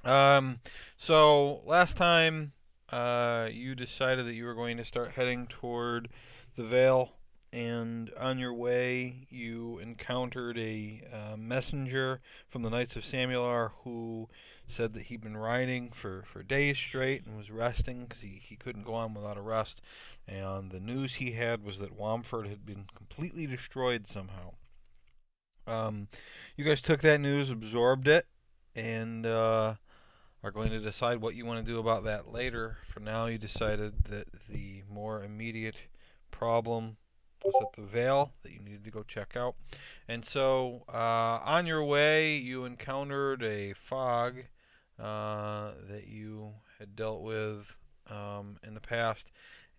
Um, so last time, you decided that you were going to start heading toward the Vale, and on your way, you encountered a messenger from the Knights of Samular who said that he'd been riding for days straight and was resting because he couldn't go on without a rest. And the news he had was that Wamford had been completely destroyed somehow. Um, you guys took that news, absorbed it, and are going to decide what you want to do about that later. For now, you decided that the more immediate problem was at the Vale that you needed to go check out. And so, on your way, you encountered a fog that you had dealt with in the past.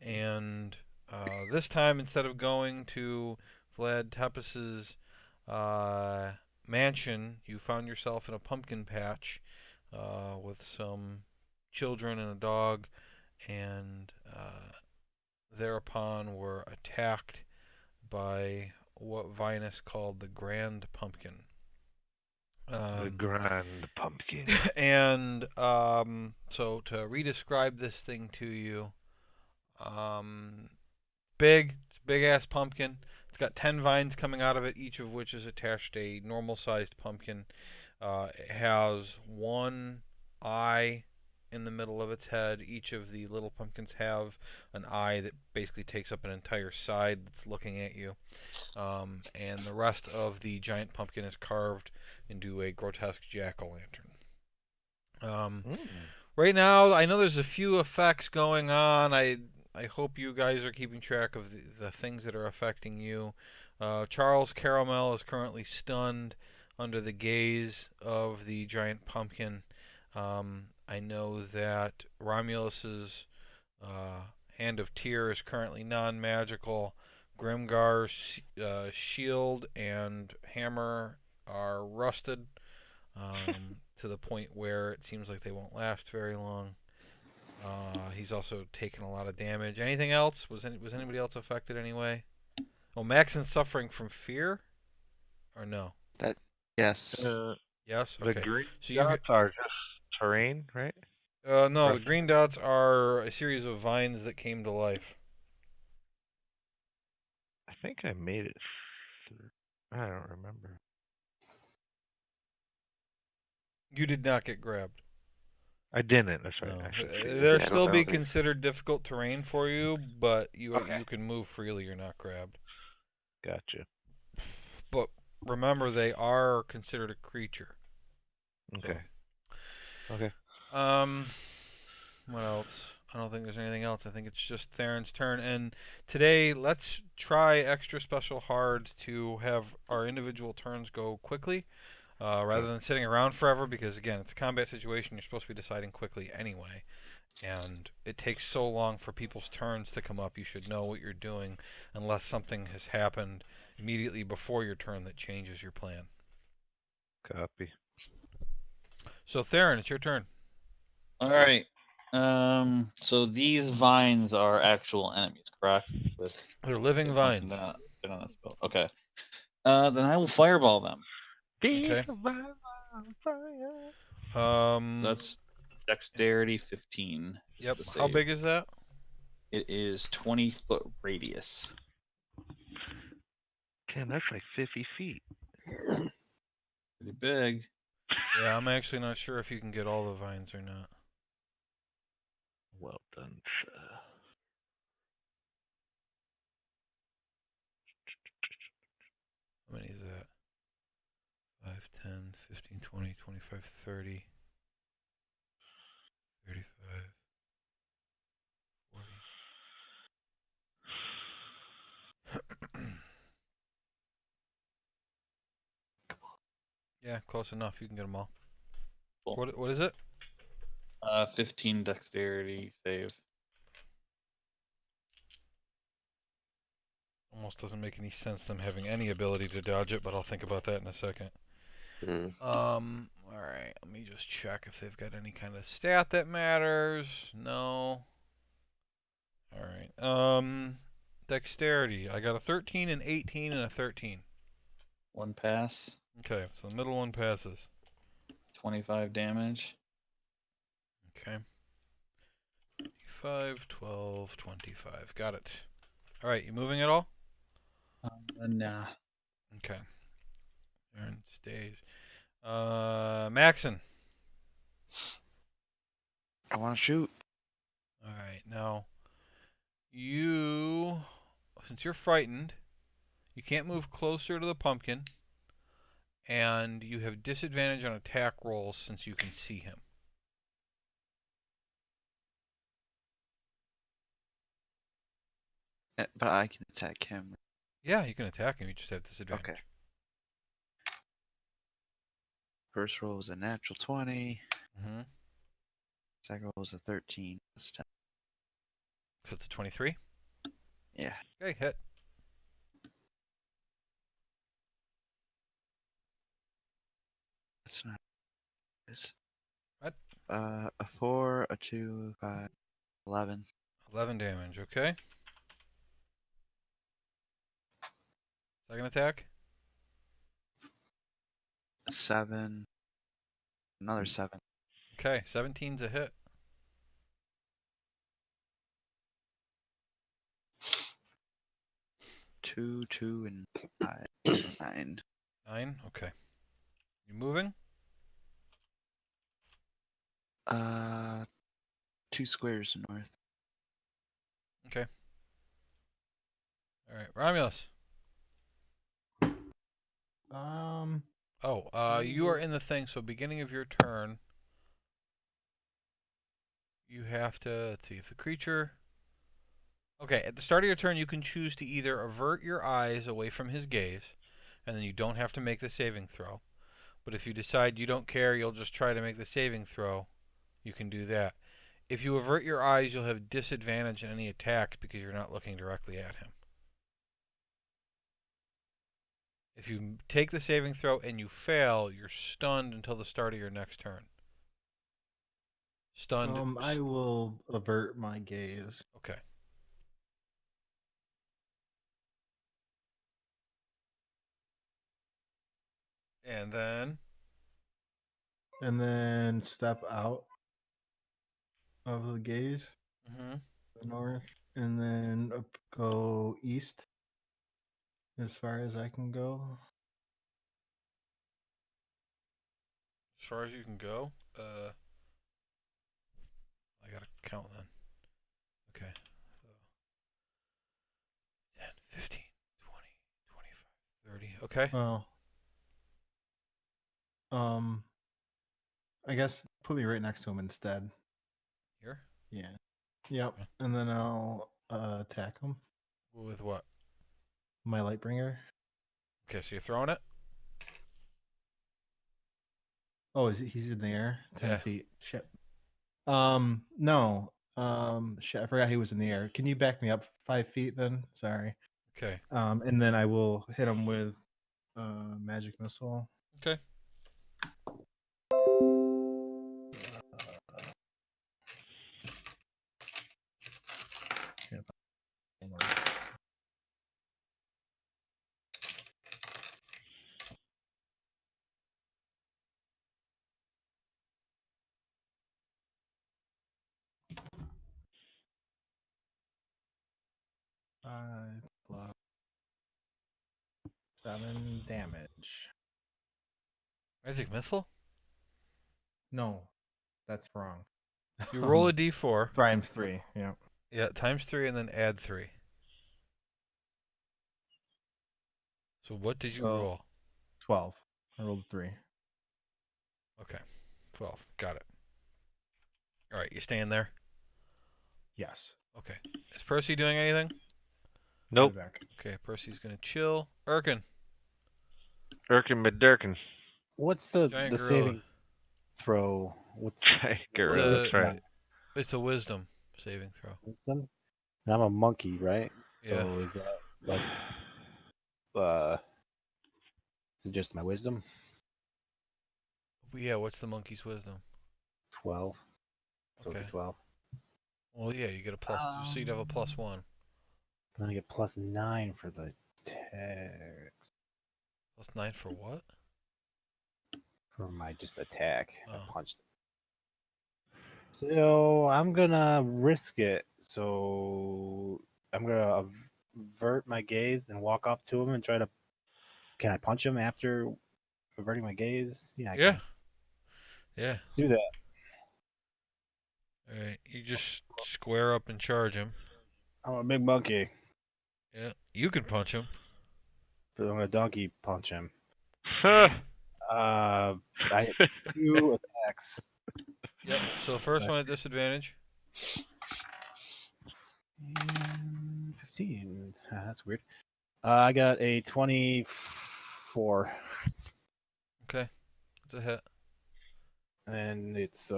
And this time, instead of going to Vlad Tepes's uh, mansion, you found yourself in a pumpkin patch with some children and a dog, and thereupon were attacked by what Vinus called the Grand Pumpkin. The Um, Grand Pumpkin. and so to re-describe this thing to you, um, it's a big ass pumpkin. It's got 10 vines coming out of it, each of which is attached to a normal sized pumpkin. It has one eye in the middle of its head. Each of the little pumpkins have an eye that basically takes up an entire side that's looking at you. And the rest of the giant pumpkin is carved into a grotesque jack o' lantern. Um, Mm. right now, I know there's a few effects going on. I hope you guys are keeping track of the things that are affecting you. Charles Caramel is currently stunned under the gaze of the giant pumpkin. I know that Romulus's uh, Hand of Tyr is currently non-magical. Grimgar's shield and hammer are rusted to the point where it seems like they won't last very long. He's also taken a lot of damage. Anything else? Was anybody else affected anyway? Oh, Maxon's suffering from fear, or no? That yes. Uh, Yes. the Okay. green So you get. dots are just terrain, right? No, the Roughly. green dots are a series of vines that came to life. I think I made it. I don't remember. You did not get grabbed. I didn't. That's right. No, I should say that. they'll Yeah, I don't still know. be considered difficult terrain for you, but Okay. you can move freely. You're not grabbed. Gotcha. But remember, they are considered a creature. Okay. So, Okay. um, what else? I don't think there's anything else. I think it's just Theron's turn. And today, let's try extra special hard to have our individual turns go quickly, rather Okay. than sitting around forever. Because again, it's a combat situation. You're supposed to be deciding quickly anyway, and it takes so long for people's turns to come up. You should know what you're doing, unless something has happened immediately before your turn that changes your plan. Copy. So Theron, it's your turn. All right. So these vines are actual enemies, correct? With They're living hunting, vines. they're not a spell. Okay. Then I will fireball them. These Okay. vines on fire. So Um. that's dexterity 15. Just Yep. to How save. big is that? It is 20-foot radius. Damn, that's like 50 feet. Pretty big. Yeah, I'm actually not sure if you can get all the vines or not. Well done, sir. How many is that? 5, 10, 15, 20, 25, 30, 35, 40. Yeah, close enough. You can get them all. Cool. What is it? 15 dexterity save. Almost doesn't make any sense them having any ability to dodge it, but I'll think about that in a second. Hmm. All right. Let me just check if they've got any kind of stat that matters. No. All right. Dexterity. I got a 13, an 18, and a 13. One pass. Okay, so the middle one passes. 25 damage. Okay. 5, 12, 25. Got it. All right, you moving at all? Nah. Okay. Aaron stays. Maxon. I want to shoot. All right, now you, since you're frightened, you can't move closer to the pumpkin, and you have disadvantage on attack rolls since you can see him. But I can attack him. Yeah, you can attack him. You just have disadvantage. Okay. First roll was a natural 20. Mm-hmm. Second roll was a 13. This time. So it's a 23. Yeah. Okay, hit. That's not this. What? A 4, a 2, 5, 11. 11 damage. Okay. Second attack. A 7. Another 7. Okay, 17's a hit. 2, 2, and 5. So 9. 9. Okay. You moving? 2 squares north. Okay. All right, Romulus. Oh, you are in the thing. So beginning of your turn, you have to. Let's see if the creature. Okay, at the start of your turn, you can choose to either avert your eyes away from his gaze, and then you don't have to make the saving throw. But if you decide you don't care, you'll just try to make the saving throw, you can do that. If you avert your eyes, you'll have disadvantage in any attacks because you're not looking directly at him. If you take the saving throw and you fail, you're stunned until the start of your next turn. Stunned. I will avert my gaze. Okay. And then And then step out of the gaze, the north, and then go east as far as I can go. as far as you can go, I gotta count then. Okay. So 10, 15, 20, 25, 30. Okay. Oh. I guess put me right next to him instead. Here? Yeah. Yep. Okay. And then I'll attack him. With what? My Lightbringer. Okay, so you're throwing it? Oh, he's in the air? 10 Yeah. feet. Shit. No. Shit, I forgot he was in the air. Can you back me up 5 feet then? Sorry. Okay. And then I will hit him with magic missile. Okay. Five plus 7 damage. Magic missile? No, that's wrong. You roll a d4. Times 3. Yeah. Yeah, times 3 and then add 3. So what did you So- roll? 12. I rolled 3. Okay. 12. Got it. All right, you staying there? Yes. Okay. Is Percy doing anything? Nope. Back. Okay, Percy's gonna chill. Erkin, Erkin McDurkin. What's the giant the gorilla. saving throw? What's Gorilla. It's a- That's right. It's a wisdom saving throw. wisdom? And I'm a monkey, right? Yeah. So is that like is it just my wisdom? Yeah, what's the monkey's wisdom? 12. So it'd Okay. be 12. Well, yeah, you get a plus. So you'd have a +1. Then I get plus 9 for the attack. +9 for what? For my just attack. Oh. I punched. So I'm gonna risk it. So I'm gonna avert my gaze and walk up to him and try to. Can I punch him after averting my gaze? Yeah, I Yeah. can. Yeah. Do that. All right. You just square up and charge him. I'm a big monkey, Yeah. You can punch him. but I'm gonna donkey punch him. Huh. I have 2 attacks. Yep. So the first one at disadvantage. And 15. That's weird. I got a 24. Okay. It's a hit. And it's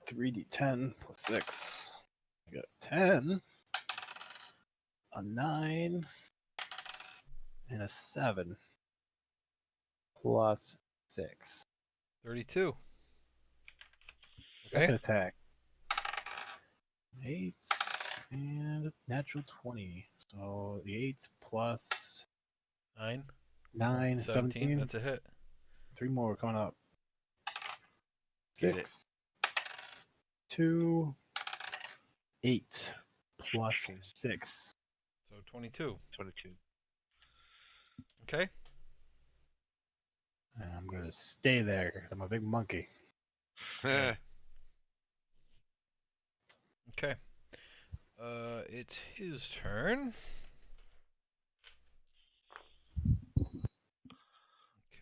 3d10 plus 6. I got 10, a 9, and a 7 plus 6. 32. Second Okay. attack. 8 and a natural 20. So the 8 plus 9. 9 is 17. That's a hit. 3 more coming up. Get it. 6, 2, 8 plus 6. So 22. 22. Okay. And I'm going to stay there because I'm a big monkey. Yeah. Okay. It's his turn.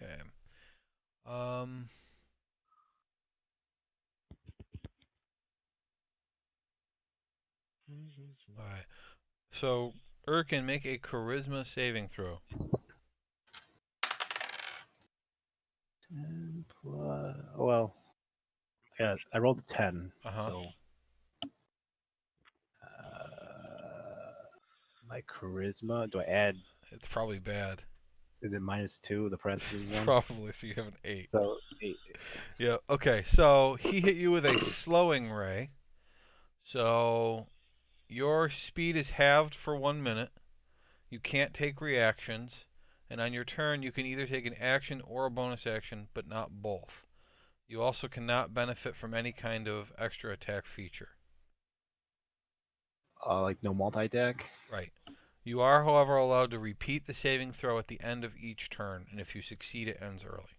Okay. All right. So Erkin, make a charisma saving throw. 10 plus. Well, I rolled a 10. Uh-huh. So my charisma. Do I add? It's probably bad. Is it -2? The parentheses one. Probably. So you have an 8. So 8. Yeah. Okay. So he hit you with a slowing ray. So your speed is halved for 1 minute. You can't take reactions, and on your turn you can either take an action or a bonus action, but not both. You also cannot benefit from any kind of extra attack feature. Like no multi-attack. Right. You are, however, allowed to repeat the saving throw at the end of each turn, and if you succeed, it ends early.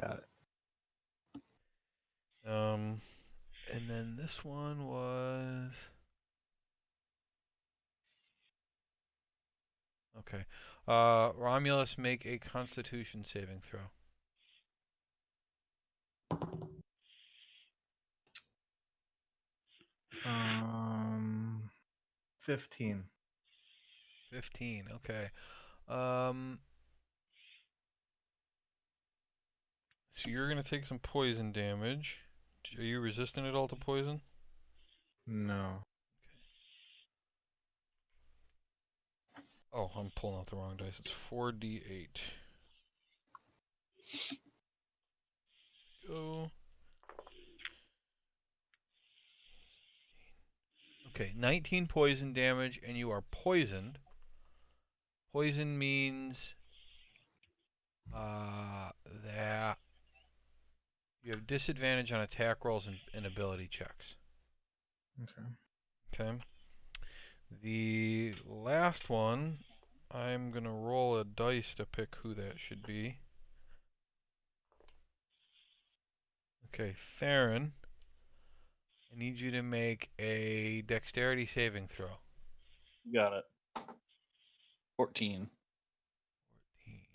Got it. And then this one was okay. Romulus, make a Constitution saving throw. 15. 15. Okay. So you're gonna take some poison damage. Are you resistant at all to poison? No. Oh, I'm pulling out the wrong dice. It's 4d8. Go. Okay, 19 poison damage, and you are poisoned. Poison means that you have disadvantage on attack rolls and ability checks. Okay. Okay. The last one, I'm going to roll a dice to pick who that should be. Okay, Theron, I need you to make a dexterity saving throw. Got it. 14. 14.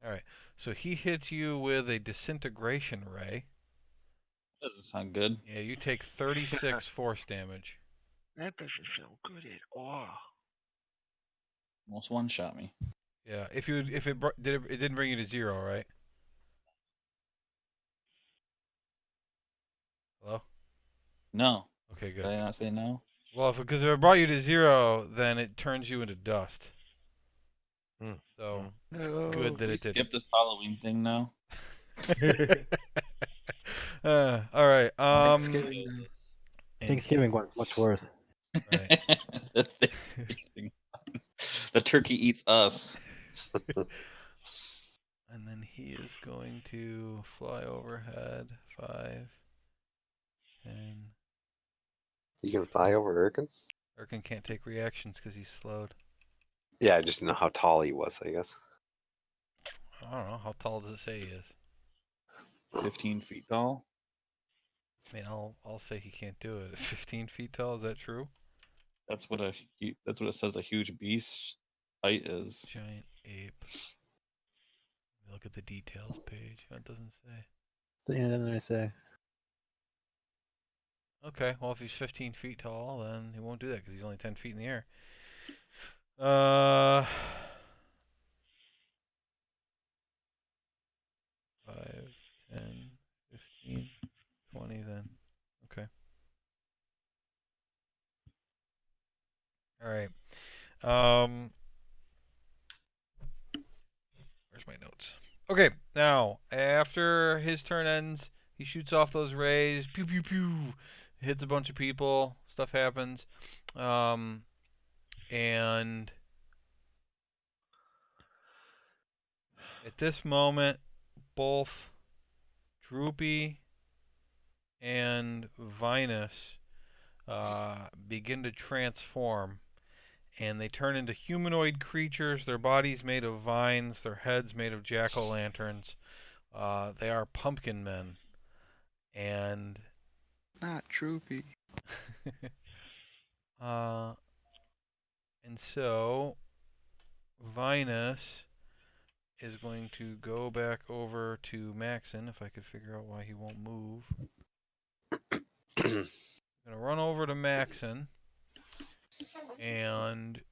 Alright, so he hits you with a disintegration ray. Doesn't sound good. Yeah, you take 36 force damage. That doesn't sound good at all. Almost one-shot me. Yeah, if it didn't bring you to 0, right? Hello? No. Okay, Did good. I not say no? Well, because if it brought you to 0, then it turns you into dust. So it's good that it didn't. Skip this Halloween thing now. All right. Thanksgiving one's much worse. Right. The turkey eats us. is going to fly overhead. 5, 10. You can fly over Erkin? Erkin can't take reactions because he's slowed. Yeah, I just didn't know how tall he was, I guess. I don't know. How tall does it say he is? 15 feet tall. I mean, I'll say he can't do it. 15 feet tall, is that true? That's what it says. A huge beast height is. Giant ape. Look at the details page. That doesn't say. Yeah, then I say. Okay, well, if he's 15 feet tall, then he won't do that because he's only 10 feet in the air. 5, 10, 15, 20 then. Okay. All right. Where's my notes? Okay, now, after his turn ends, he shoots off those rays. Pew, pew, pew. Hits a bunch of people. Stuff happens. And at this moment, both Droopy and Vinus begin to transform, and they turn into humanoid creatures. Their bodies made of vines, their heads made of jack-o'-lanterns. They are pumpkin men, and Not Droopy. and so Vinus is going to go back over to Maxon, if I could figure out why he won't move. I'm going to run over to Maxon, and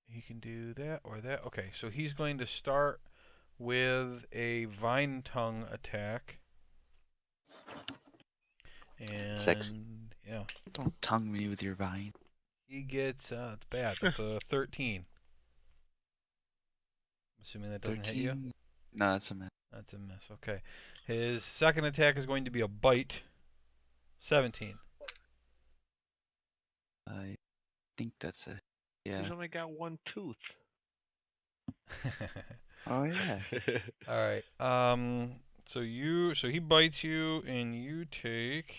he can do that or that. Okay, so he's going to start with a Vine Tongue attack. And 6. yeah, Don't tongue me with your vine. he gets it's bad. That's a 13. I'm assuming that doesn't hit you. 13. No, that's a miss. That's a miss. Okay. His second attack is going to be a bite. 17. I think that's a. Yeah. He's only got one tooth. Oh yeah. All right. So he bites you, and you take.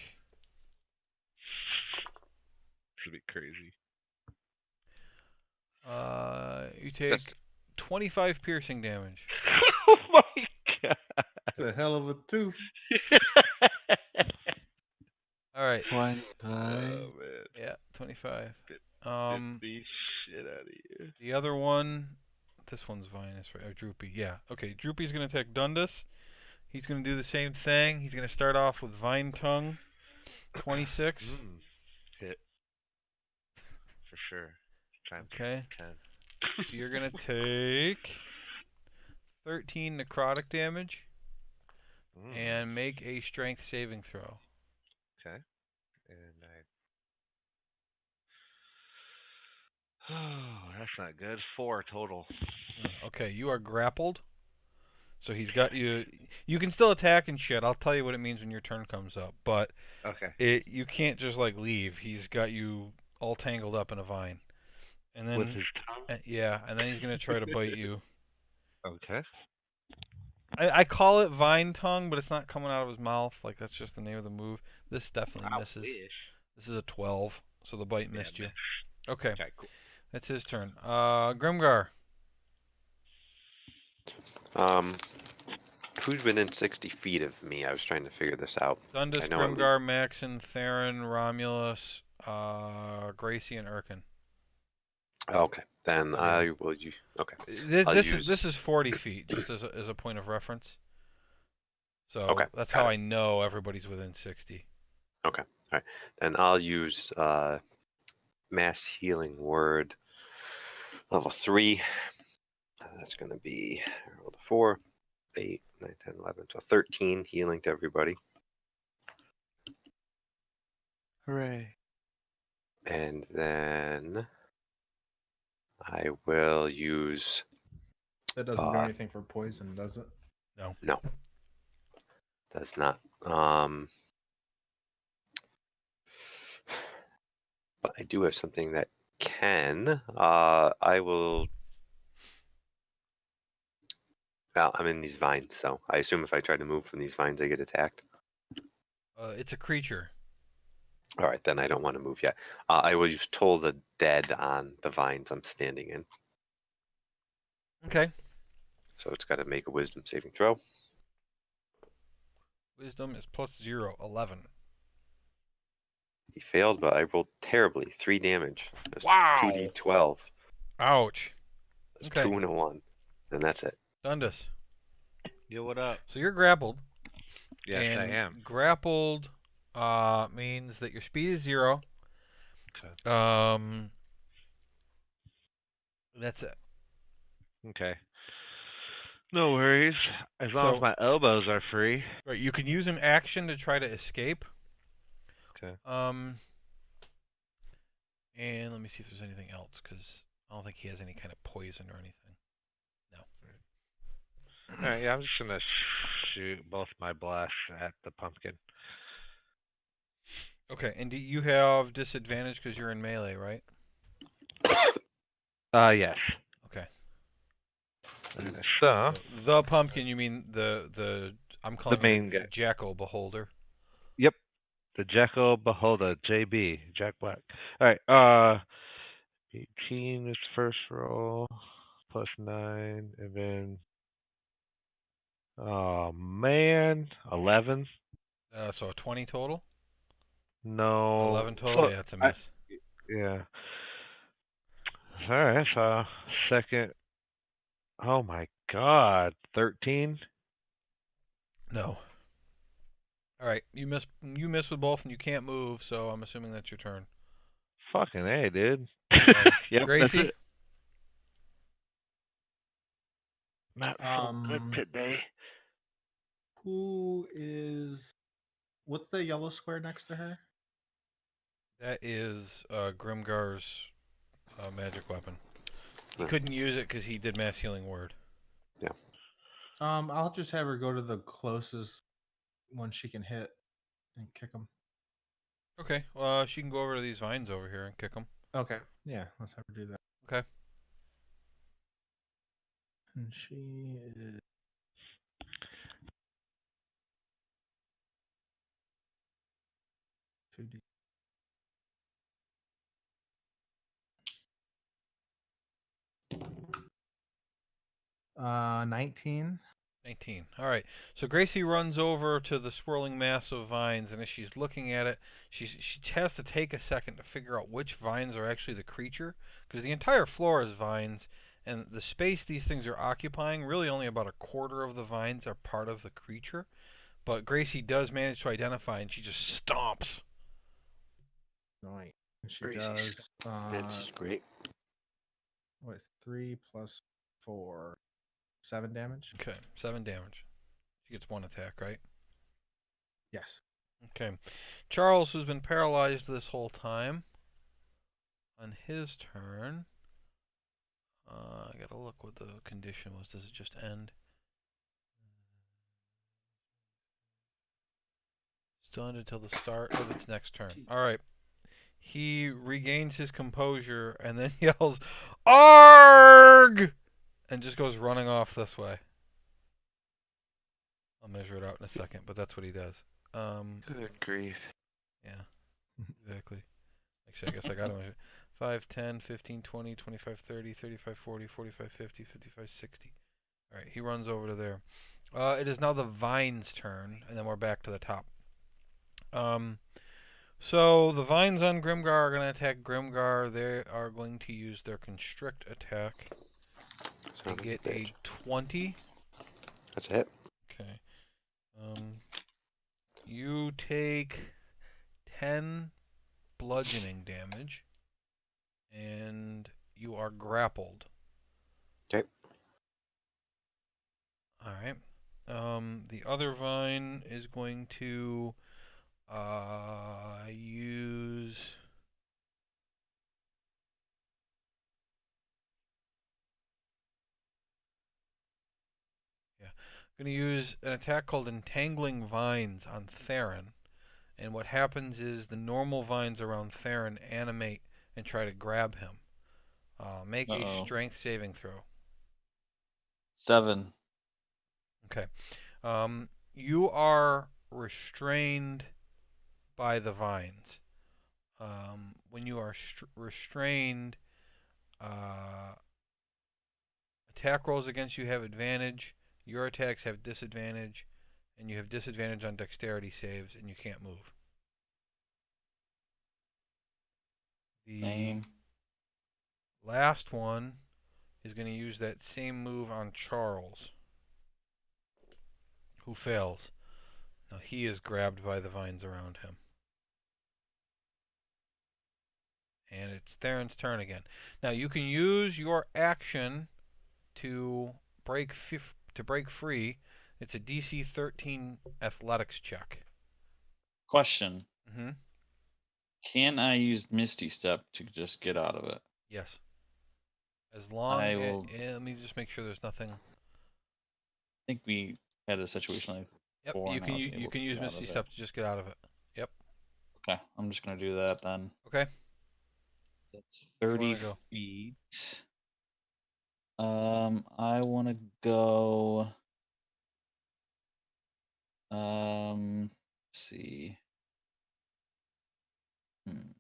This would be crazy. You take 25 piercing damage. Oh my god. It's a hell of a tooth. All right. 25. Oh man. Yeah, 25. Get the shit out of here. The other one, this one's Vinus, right? Or Droopy. Yeah. Okay. Droopy's gonna attack Dundas. He's gonna do the same thing. He's gonna start off with Vine Tongue. 26. Hit. For sure. Times Okay. 10. So you're gonna take 13 necrotic damage and make a strength saving throw. Okay. And oh, that's not good. 4 total. Okay, you are grappled. So he's got you. You can still attack and shit. I'll tell you what it means when your turn comes up. But Okay. you can't just like leave. He's got you all tangled up in a vine. And then With his tongue? yeah, and then he's gonna try to bite you. Okay. I call it Vine Tongue, but it's not coming out of his mouth. Like that's just the name of the move. This definitely misses. This is a 12, so the bite missed you. Okay. Okay, cool. That's his turn. Grimgar. Who's within 60 feet of me? I was trying to figure this out. Dundas, I know Grimgar, Maxon, Theron, Romulus, Gracie, and Erkin. Okay, then Yeah. I will use. Okay, This is 40 feet, just as a point of reference. So Okay, that's got how it. I know everybody's within 60. Okay, all right. Then I'll use mass healing word level 3. That's going to be roll 4, 8, 9, 10, 11, 12, 13 healing to everybody. Hooray. And then I will use. That doesn't do anything for poison, does it? No. No, does not. But I do have something that can. I will Well, I'm in these vines, so I assume if I try to move from these vines, I get attacked. It's a creature. All right, then I don't want to move yet. I will use Toll the Dead on the vines I'm standing in. Okay. So it's got to make a Wisdom saving throw. Wisdom is plus 0, 11. He failed, but I rolled terribly. 3 damage. That's Wow. 2d12. Ouch. That's Okay. 2 and a 1. And that's it. Dundas. Yo, what up? So you're grappled. Yes, I and am. Grappled means that your speed is 0. Okay. That's it. Okay. No worries. As long as my elbows are free. Right, you can use an action to try to escape. Okay. And let me see if there's anything else, because I don't think he has any kind of poison or anything. No. Alright, yeah, I'm just gonna shoot both my blasts at the pumpkin. Okay, and do you have disadvantage because you're in melee, right? Yes. Okay. So, the pumpkin, you mean the I'm calling the main it guy. Jackal Beholder. Yep. The Jekyll Beholder, JB, Jack Black. Alright, 18 is first roll, plus 9, and then, oh man, 11? So a 20 total? No. 11 total? Yeah, it's a miss. Yeah. Alright, so second. Oh my god, 13? No. All right, you miss with both, and you can't move, so I'm assuming that's your turn. Fucking A, dude. Yep, Gracie? that's it. Not so good today. What's the yellow square next to her? That is Grimgar's magic weapon. He couldn't use it because he did mass healing word. Yeah. I'll just have her go to the closest one she can hit and kick him. Okay, she can go over to these vines over here and kick them. Okay. Yeah, let's have her do that. Okay. And she is 2D. 19. 19. All right. So Gracie runs over to the swirling mass of vines, and as she's looking at it, she has to take a second to figure out which vines are actually the creature, because the entire floor is vines, and the space these things are occupying, really only about a quarter of the vines are part of the creature. But Gracie does manage to identify, and she just stomps. Right. And she Gracie's does. That's just great. What is 3 plus 4? 7 damage? Okay, 7 damage. She gets 1 attack, right? Yes. Okay. Charles, who's been paralyzed this whole time, on his turn, I gotta look what the condition was. Does it just end? Stunned until the start of its next turn. Alright. He regains his composure and then yells, ARG! And just goes running off this way. I'll measure it out in a second, but that's what he does. Good grief. Yeah, exactly. Actually, I guess I got to measure it. 5, 10, 15, 20, 25, 30, 35, 40, 45, 50, 55, 60. Alright, he runs over to there. It is now the Vine's turn, and then we're back to the top. So the vines on Grimgar are going to attack Grimgar. They are going to use their constrict attack to get a 20. That's a hit. Okay. You take 10 bludgeoning damage, and you are grappled. Okay. All right. The other vine is going to use. Yeah, I'm going to use an attack called Entangling Vines on Theron. And what happens is the normal vines around Theron animate and try to grab him. Make a strength saving throw. 7. Okay. You are restrained by the vines. When you are restrained, uh, attack rolls against you have advantage. Your attacks have disadvantage, and you have disadvantage on dexterity saves, and you can't move. The Same. last one is going to use that same move on Charles, who fails. Now he is grabbed by the vines around him. And it's Theron's turn again. Now you can use your action to break free. It's a DC 13 athletics check. Question. Mm-hmm. Can I use Misty Step to just get out of it? Yes. As long I as will. let me just make sure there's nothing. I think we had a situation like Yep. before, You and I can was you able can to use get out Misty of it. Step to just get out of it. Yep. Okay, I'm just gonna do that then. Okay. That's Where you 30 wanna go? feet. I want to go. Let's see. Don't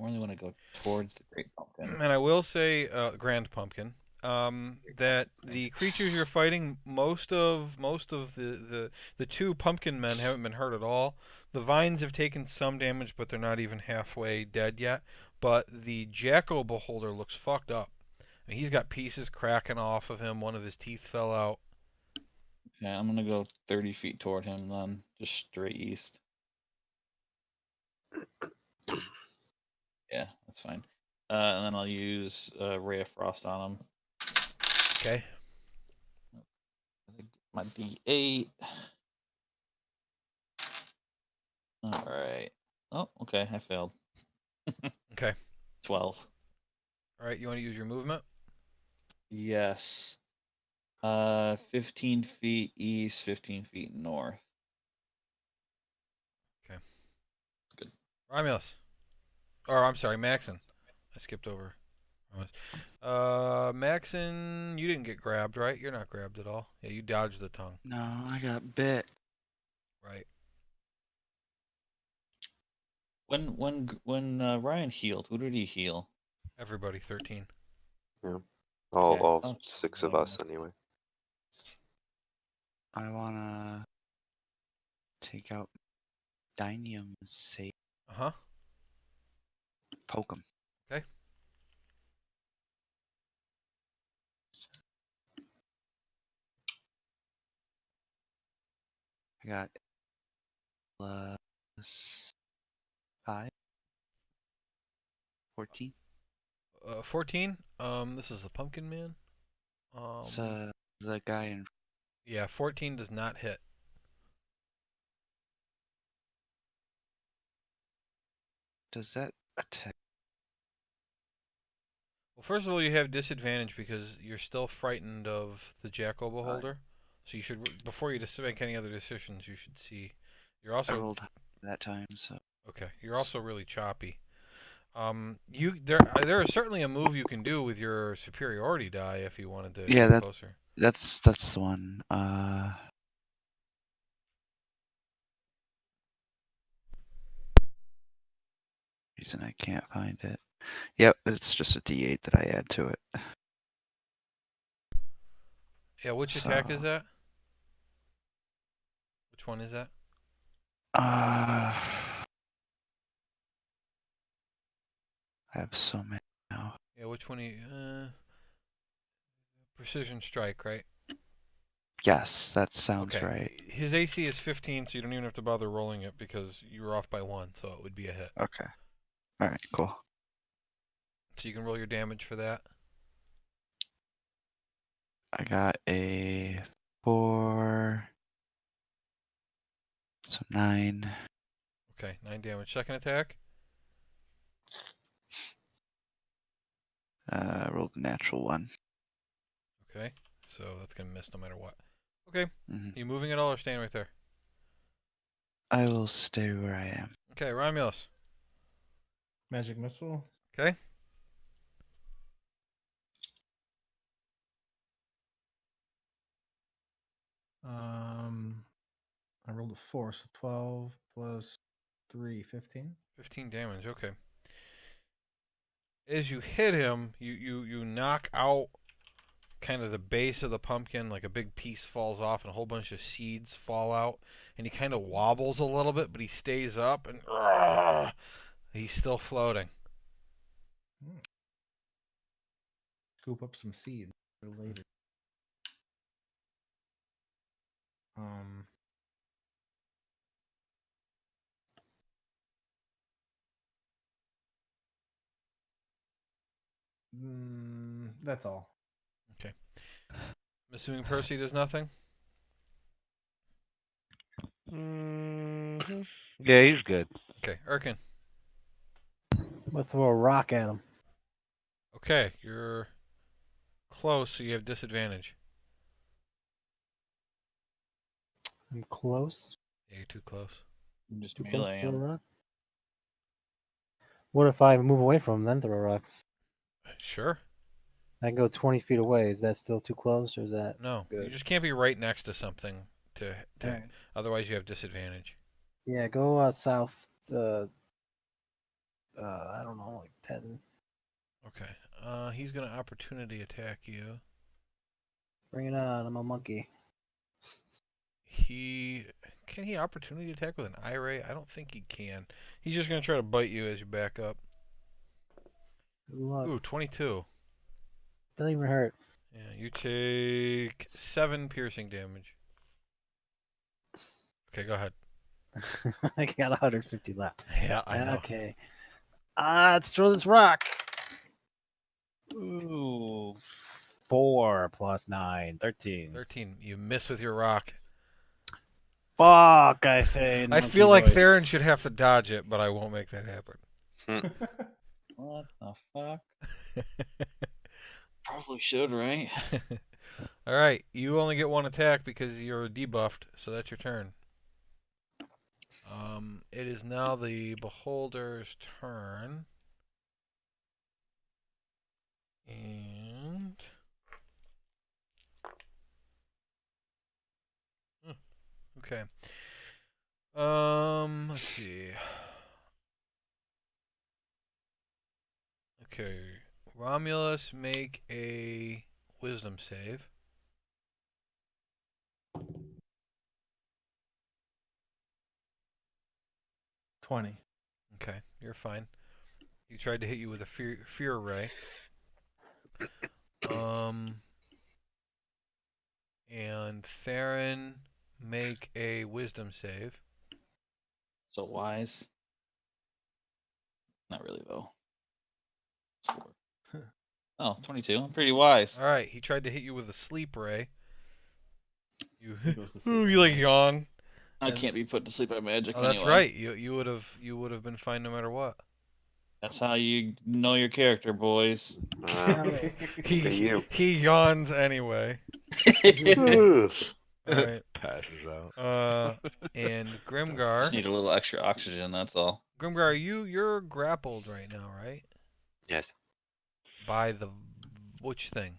really want to go towards the Great Pumpkin. And I will say, Grand Pumpkin, that Pumpkin. the creatures you're fighting, most of the two pumpkin men haven't been hurt at all. The vines have taken some damage, but they're not even halfway dead yet. But the Jackal Beholder looks fucked up. I mean, he's got pieces cracking off of him. One of his teeth fell out. Okay, I'm gonna go 30 feet toward him then, just straight east. Yeah, that's fine. And then I'll use Ray of Frost on him. Okay. My D8. All right. Oh, okay, I failed. Okay. 12. All right. You want to use your movement? Yes. 15 feet east, 15 feet north. Okay. Good. Romulus. Or I'm sorry, Maxon. I skipped over. Maxon, you didn't get grabbed, right? You're not grabbed at all. Yeah, you dodged the tongue. No, I got bit. Right. When Ryan healed, who did he heal? Everybody, 13. Yeah. Okay. All 6 of us, anyway. I wanna take out Dynium, say Uh-huh. poke him. Okay. I got plus 5. 14. 14. This is the Pumpkin Man. It's the guy in. Yeah, 14 does not hit. Does that attack? Well, first of all, you have disadvantage because you're still frightened of the Jackal Beholder. So you should, before you make any other decisions, you should see. You're I also rolled that time, so. okay. You're also really choppy. There is certainly a move you can do with your superiority die if you wanted to Yeah, get closer. that's the one. Reason I can't find it. Yep, it's just a D8 that I add to it. Yeah, which attack is that? Which one is that? I have so many now. Yeah, which one? Precision strike, right? Yes, that sounds Okay. right. His AC is 15, so you don't even have to bother rolling it because you were off by 1, so it would be a hit. Okay. All right. Cool. So you can roll your damage for that. I got a 4. So 9. Okay, 9 damage. Second attack. Rolled a natural 1. Okay, so that's gonna miss no matter what. Okay, Hmm. you moving at all or staying right there? I will stay where I am. Okay, Romulus. Magic missile. Okay. rolled a 4, so 12 plus 3, 15. 15 damage. Okay. As you hit him, you knock out kind of the base of the pumpkin, like a big piece falls off and a whole bunch of seeds fall out, and he kind of wobbles a little bit, but he stays up and he's still floating. Scoop up some seeds for later. That's all. Okay. I'm assuming Percy does nothing? Yeah, he's good. Okay, Erkin. I'm gonna throw a rock at him. Okay, you're close, so you have disadvantage. I'm close. Yeah, you're too close. I'm just Too close melee to throw a him. rock. What if I move away from him, then throw a rock? Sure. I can go 20 feet away. Is that still too close, or is that No, you good? just can't be right next to something to Alright. otherwise you have disadvantage. Yeah, go south. I don't know, like 10. Okay. He's gonna opportunity attack you. Bring it on. I'm a monkey. Can he opportunity attack with an eye ray? I don't think he can. He's just gonna try to bite you as you back up. Good luck. Ooh, 22. Doesn't even hurt. Yeah, you take 7 piercing damage. Okay, go ahead. I got 150 left. Yeah, I know. Okay. Let's throw this rock. Ooh, 4 plus 9, 13. 13. You miss with your rock. Fuck, I say. in I monkey feel like voice. Theron should have to dodge it, but I won't make that happen. What the fuck? Probably should, right? All right, you only get 1 attack because you're debuffed, so that's your turn. It is now the Beholder's turn. And okay. Let's see. Okay, Romulus, make a wisdom save. $20. Okay, you're fine. He tried to hit you with a fear ray. And Theron, make a wisdom save. So wise. Not really, though. It's 4. Oh, 22. I'm pretty wise. All right, he tried to hit you with a sleep ray. You, He goes to sleep ooh, you like anyway. yawn. I And- can't be put to sleep by magic Oh, that's anyway. right. You would have been fine no matter what. That's how you know your character, boys. He yawns anyway. Ugh. All right. Passes out. And Just Grimgar. need a little extra oxygen, that's all. Grimgar, you're grappled right now, right? Yes. By the which thing?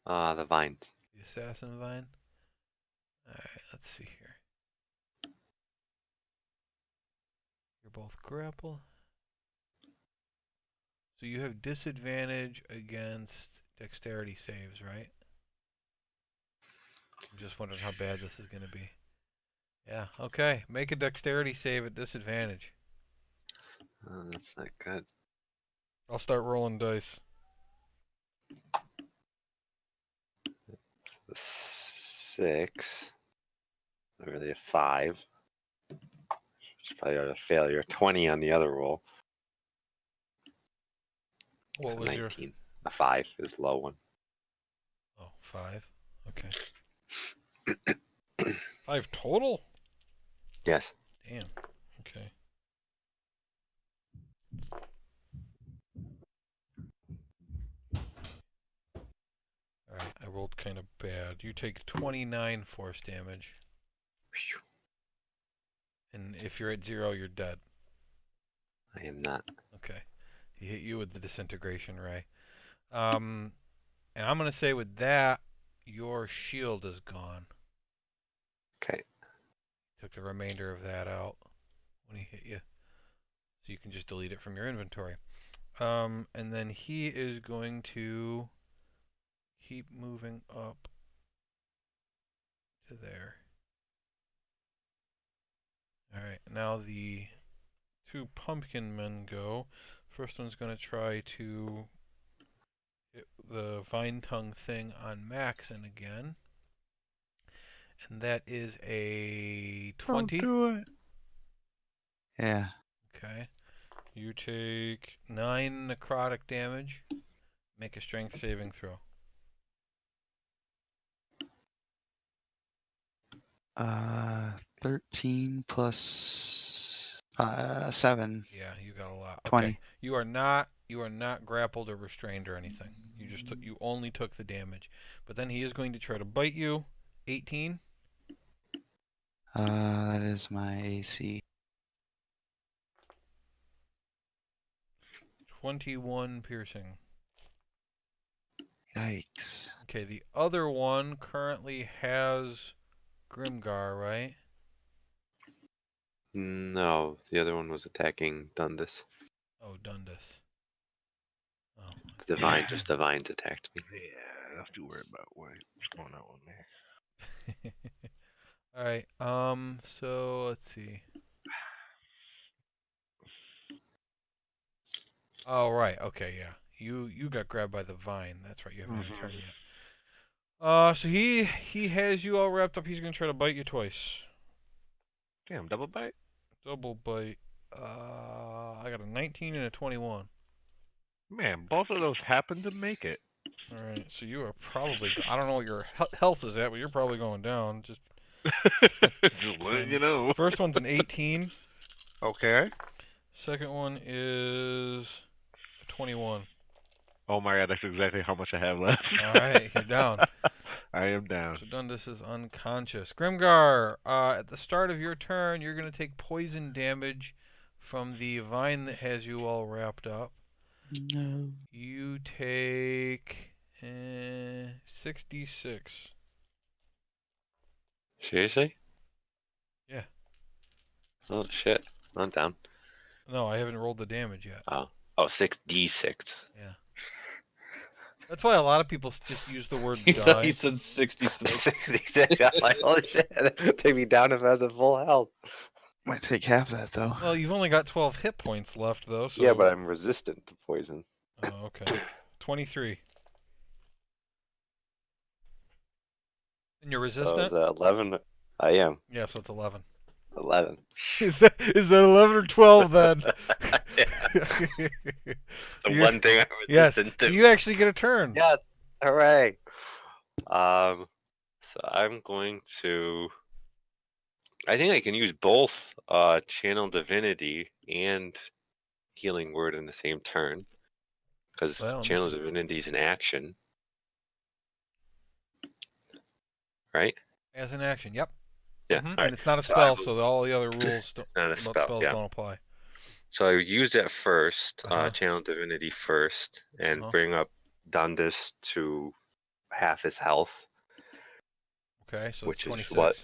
The vines. The assassin vine. All right. Let's see here. You're both grappled. So you have disadvantage against dexterity saves, right? I'm just wondering how bad this is going to be. Yeah, okay. Make a dexterity save at disadvantage. That's not good. I'll start rolling dice. So 6. Not really a 5. It's probably a failure. 20 on the other roll. What So was your... 19. A 5 is the low one. Oh, 5. Okay. 5 total? Yes. Damn. Okay. Alright, I rolled kind of bad. You take 29 force damage. Phew. And if you're at 0, you're dead. I am not. Okay. He hit you with the disintegration ray. And I'm going to say with that, your shield is gone. Okay. Took the remainder of that out when he hit you. So you can just delete it from your inventory. And then he is going to keep moving up to there. Alright, now the 2 pumpkin men go. First one's going to try to hit the vine tongue thing on Maxon again. And that is a 20. Don't do it. Yeah. Okay. You take 9 necrotic damage. Make a strength saving throw. 13 plus 7. Yeah, you got a lot. 20. Okay. You are not grappled or restrained or anything. You only took the damage. But then he is going to try to bite you. 18. That is my AC. 21 piercing. Yikes. Okay, the other one currently has Grimgar, right? No, the other one was attacking Dundas. Oh, Dundas. Oh. Just the vines attacked me. Yeah, I don't have to worry about what's going on with me. Alright, so let's see. Oh, right, okay, yeah. You got grabbed by the vine. That's right, you haven't had a turn yet. So he has you all wrapped up. He's gonna try to bite you twice. Damn, double bite? Double bite. I got a 19 and a 21. Man, both of those happen to make it. Alright, so you are probably... I don't know what your health is at, but you're probably going down. Just letting you know. First one's an 18. Okay. Second one is a 21. Oh my god, that's exactly how much I have left. Alright, you're down. I am down. So Dundas is unconscious. Grimgar, at the start of your turn, you're going to take poison damage from the vine that has you all wrapped up. No. You take 66. Seriously? Yeah. Oh shit! I'm down. No, I haven't rolled the damage yet. Oh, 6d6. Yeah. That's why a lot of people just use the word He thought he die. said 66. 66. I'm like, holy shit! Take me down if I was at full health. Might take half that though. Well, you've only got 12 hit points left, though. So... Yeah, but I'm resistant to poison. Oh, okay. 23. And you're So resistant? the 11. I am Yeah, so it's 11. 11. Is that 11 or 12 then? The You're- one thing I'm Yes, resistant to. you actually get a turn. Yes, hooray! So I'm going to. I think I can use both Channel Divinity and Healing Word in the same turn, because Well, let me Channel see. Divinity is an action, right? As an action, yep. Yeah. Mhm, All and right. it's not a So spell, so all the other rules It's not a about spell. spells Yeah. don't apply. So I would use that first, Uh-huh. Channel Divinity first, and Uh-huh. bring up Dundas to half his health, Okay, so which it's 26. is what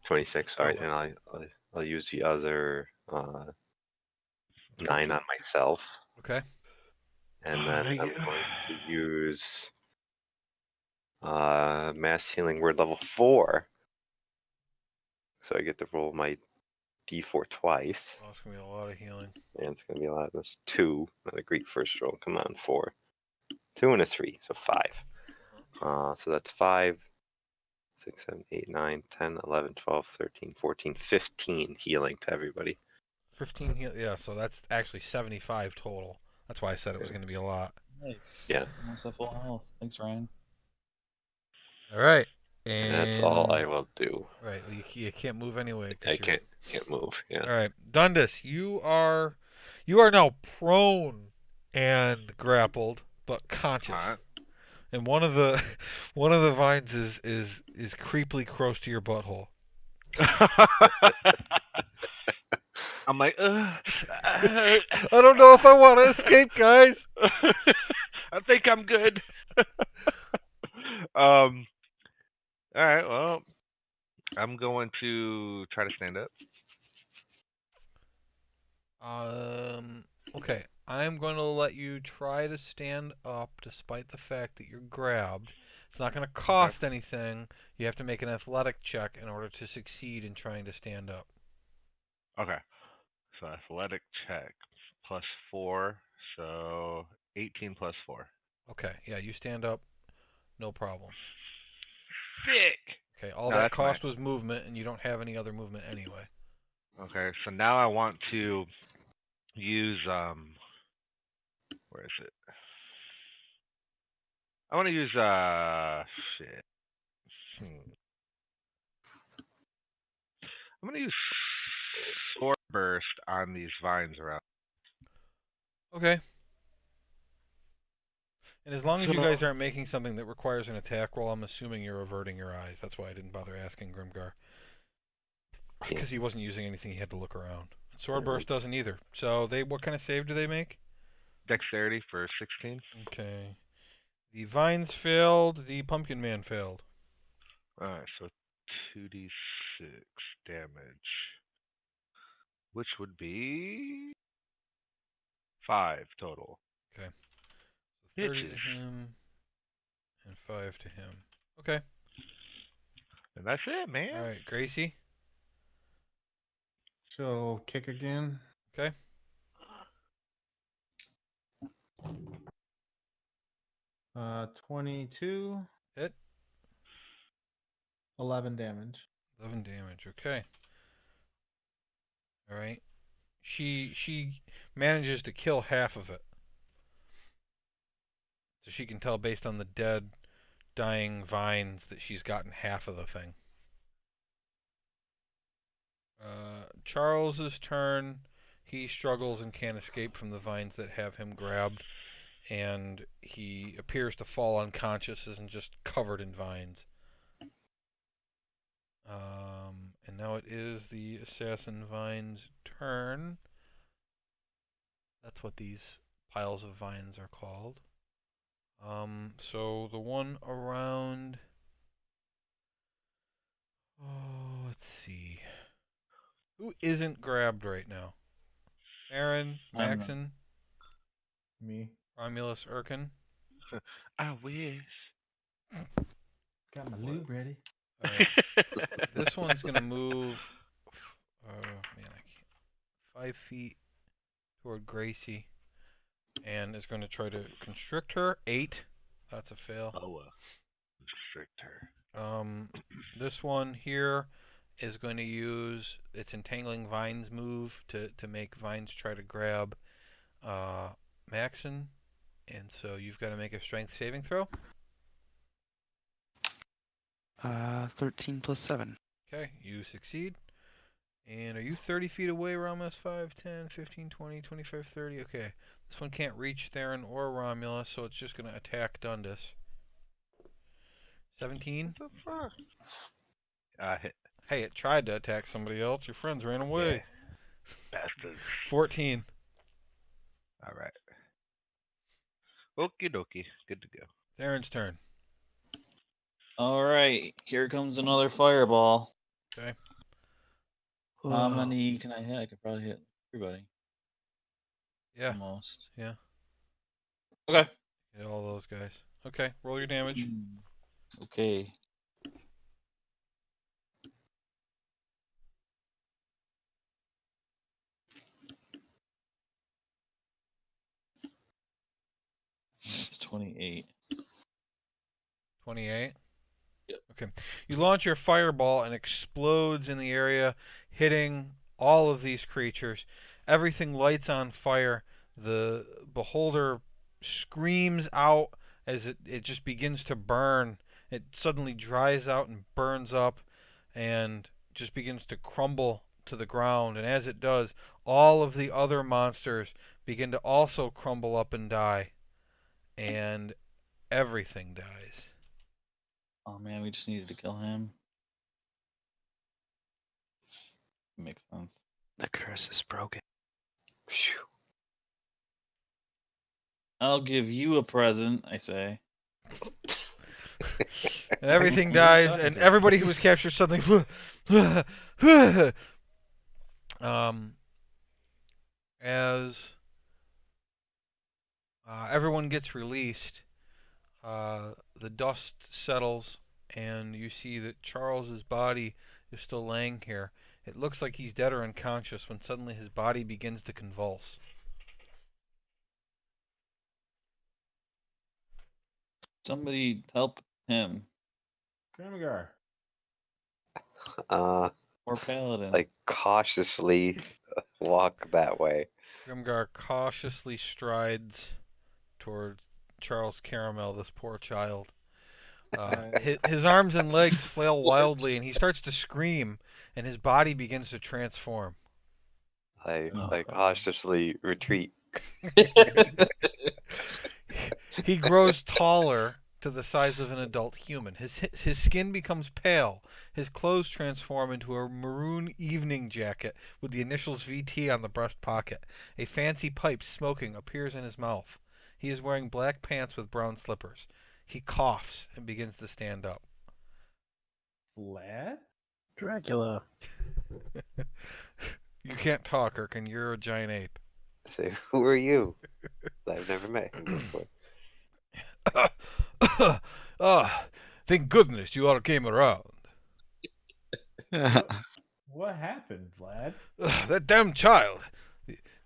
26. All Oh, right, well. and I'll use the other 9 on myself, Okay. and then I'm going to use Mass Healing Word level 4, so I get to roll my D4 twice, Oh, it's going to be a lot of healing. and it's going to be a lot. That's 2, not a great first roll. Come on, 4, 2 and a 3, so 5. So that's 5, 6, 7, 8, 9, 10, 11, 12, 13, 14, 15 healing to everybody. 15 heal. Yeah, so that's actually 75 total. That's why I said it was going to be a lot. Nice. Yeah. Almost at full health. Thanks, Ryan. All right. And that's all I will do. Right. Well, you can't move anyway. I can't move. Yeah. All right, Dundas, you are now prone and grappled, but conscious. Alright. And one of the vines is creepily close to your butthole. I'm like, I don't know if I want to escape, guys. I think I'm good. All right, well, I'm going to try to stand up. Okay. I'm going to let you try to stand up despite the fact that you're grabbed. It's not going to cost anything. You have to make an athletic check in order to succeed in trying to stand up. Okay. So athletic check +4, so 18 +4. Okay. Yeah, you stand up. No problem. Sick. Okay. All No, that that's my. cost was movement, and you don't have any other movement anyway. Okay, so now I want to use where is it? I want to use shit. I'm gonna use sword burst on these vines around. Okay. And as long as you guys So- aren't making something that requires an attack roll, I'm assuming you're averting your eyes. That's why I didn't bother asking Grimgar. Because he wasn't using anything, he had to look around. Swordburst doesn't either. So what kind of save do they make? Dexterity for 16. Okay. The vines failed, the pumpkin man failed. Alright, so 2d6 damage. Which would be 5 total. Okay. So 30 Bitches. to him and 5 to him. Okay. And that's it, man. Alright, Gracie. So kick again. Okay. 22. Hit. 11 damage. 11 damage. Okay. Alright. She manages to kill half of it. So she can tell based on the dead, dying vines that she's gotten half of the thing. Charles's turn. He struggles and can't escape from the vines that have him grabbed, and he appears to fall unconscious and just covered in vines. And now it is the assassin vine's turn. That's what these piles of vines are called. So the one around. Oh, let's see. Who isn't grabbed right now? Aaron, I'm not. Maxon, Me. Romulus, Erkin. I wish. Got my What? lube ready. All right. This one's gonna move. Man, I can't. 5 feet toward Gracie, and is going to try to constrict her. 8. That's a fail. Oh, constrict her. This one here is going to use its entangling vines move to make vines try to grab Maxon, and so you've got to make a strength saving throw. 13 + 7. Okay, you succeed. And are you 30 feet away, Romulus? 5, 10, 15, 20, 25, 30? Okay. This one can't reach Theron or Romulus, so it's just going to attack Dundas. 17? What the fuck? Hit. Hey, it tried to attack somebody else. Your friends ran away. Yeah. Bastards. 14. Alright. Okie dokie. Good to go. Theron's turn. All right, here comes another fireball. Okay. How many can I hit? I could probably hit everybody. Yeah. Almost. Yeah. Okay. Hit all those guys. Okay, roll your damage. Okay. That's 28. 28? Yep. Okay. You launch your fireball and explodes in the area, hitting all of these creatures. Everything lights on fire. The beholder screams out as it just begins to burn. It suddenly dries out and burns up and just begins to crumble to the ground. And as it does, all of the other monsters begin to also crumble up and die. And everything dies. Oh man, we just needed to kill him. Makes sense. The curse is broken. Phew. I'll give you a present, I say. and everything Who are you dies, talking and to? everybody who was captured suddenly, as everyone gets released, the dust settles, and you see that Charles's body is still laying here. It looks like he's dead or unconscious when suddenly his body begins to convulse. Somebody help him. Grimgar. Or Paladin. Like cautiously walk that way. Grimgar cautiously strides toward Charles Caramel, this poor child. His arms and legs flail wildly, and he starts to scream, and his body begins to transform. I cautiously retreat. He grows taller to the size of an adult human. His skin becomes pale. His clothes transform into a maroon evening jacket with the initials VT on the breast pocket. A fancy pipe smoking appears in his mouth. He is wearing black pants with brown slippers. He coughs and begins to stand up. Vlad? Dracula. You can't talk, Erkin. You're a giant ape. I say, who are you? I've never met him before. Thank goodness you all came around. What happened, Vlad? That damn child.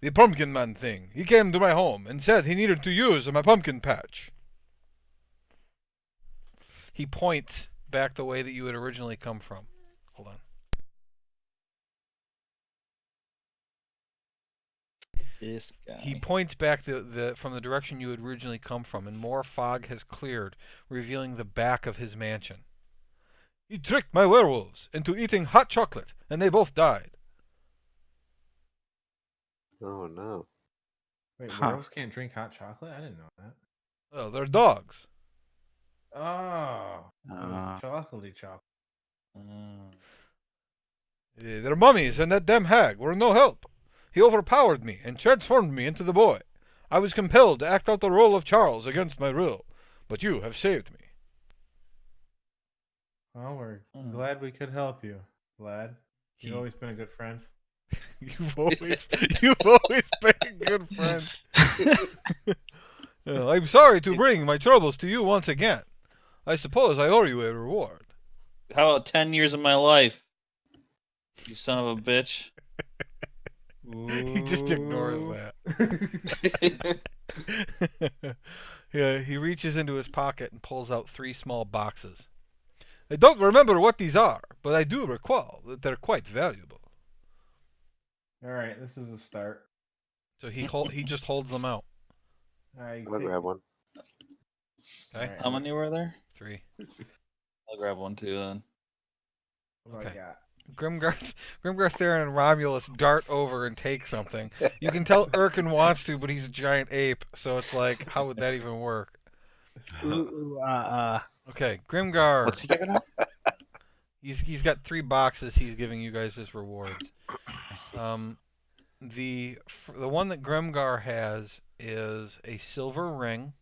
The pumpkin man thing. He came to my home and said he needed to use my pumpkin patch. He points back the way that you had originally come from. Hold on. This guy. He points back from the direction you had originally come from, and more fog has cleared, revealing the back of his mansion. He tricked my werewolves into eating hot chocolate, and they both died. Oh no. Wait, Huh. werewolves can't drink hot chocolate? I didn't know that. Well, they're dogs. Oh, it Uh, was chocolatey chocolate. Their mummies and that damn hag were no help. He overpowered me and transformed me into the boy. I was compelled to act out the role of Charles against my will, but you have saved me. Well, we're glad we could help you, Vlad. You've always been a good friend. You've always been a good friend. I'm sorry to bring my troubles to you once again. I suppose I owe you a reward. How about 10 years of my life? You son of a bitch. He just ignores that. Yeah, he reaches into his pocket and pulls out 3 small boxes. I don't remember what these are, but I do recall that they're quite valuable. All right, this is a start. So he just holds them out. All right, I'll grab one. Okay. Alright, How many were there? 3. I'll grab one too then. What do Okay. I got? Grimgar, Theron, and Romulus dart over and take something. You can tell Erkin wants to, but he's a giant ape, so it's like, how would that even work? Okay, Grimgar. what's he giving up? He's got 3 boxes. He's giving you guys as rewards. I see. The one that Grimgar has is a silver ring.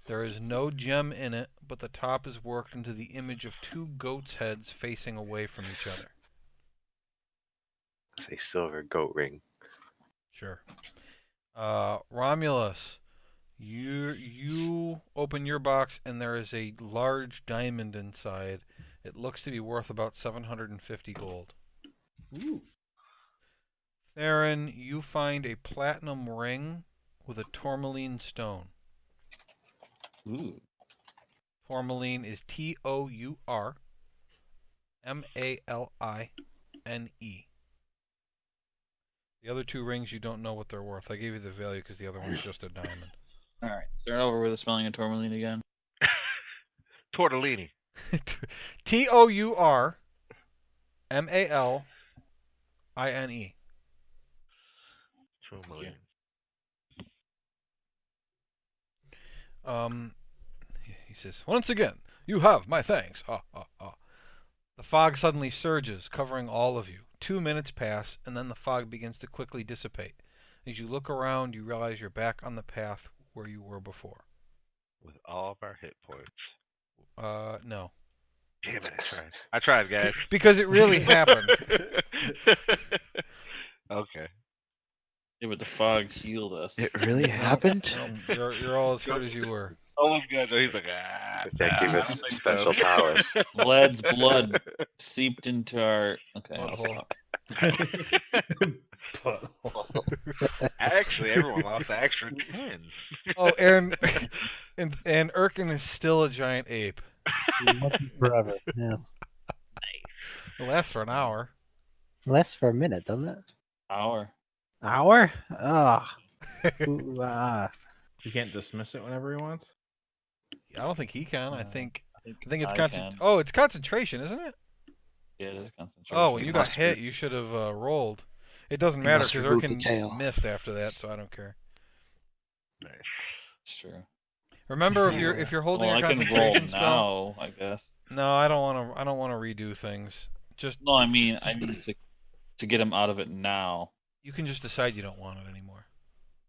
There is no gem in it, but the top is worked into the image of 2 goats' heads facing away from each other. Say silver goat ring. Sure. Romulus, you open your box and there is a large diamond inside. It looks to be worth about 750 gold. Ooh. Theron, you find a platinum ring with a tourmaline stone. Ooh. Tourmaline is Tourmaline. The other 2 rings, you don't know what they're worth. I gave you the value because the other one's just a diamond. Alright, start over with the spelling of tourmaline again. Tortellini. Tourmaline. Tourmaline. He says, once again, you have my thanks. Ha, ha, ha. The fog suddenly surges, covering all of you. 2 minutes pass, and then the fog begins to quickly dissipate. As you look around, you realize you're back on the path where you were before. With all of our hit points. No. Damn it! I tried, guys. Because it really happened. Okay. Yeah, but the fog healed us. It really happened? No, you're all as hurt as you were. Almost good. He's like, That gave I us don't think special so. powers. Vlad's blood seeped into our. Okay, I'll Butthole. stop. Butthole. Actually, everyone lost an extra 10. Oh, and Erkin is still a giant ape. Forever. Yes. It lasts for an hour. It lasts for a minute, doesn't it? Hour. Hour? Ah. Ooh, ah. He can't dismiss it whenever he wants. I don't think he can. I think it's I concentration. can. Oh, it's concentration, isn't it? Yeah, it is concentration. Oh, when You you got must hit, re- you should have rolled. It doesn't You matter must because reboot the Erkin tail. missed after that, so I don't care. Nice. It's true. Remember, if you're holding Well, your I can roll concentration spell. now, I guess. No, I don't want to redo things. Just No, I mean to get him out of it now. you can just decide you don't want it anymore.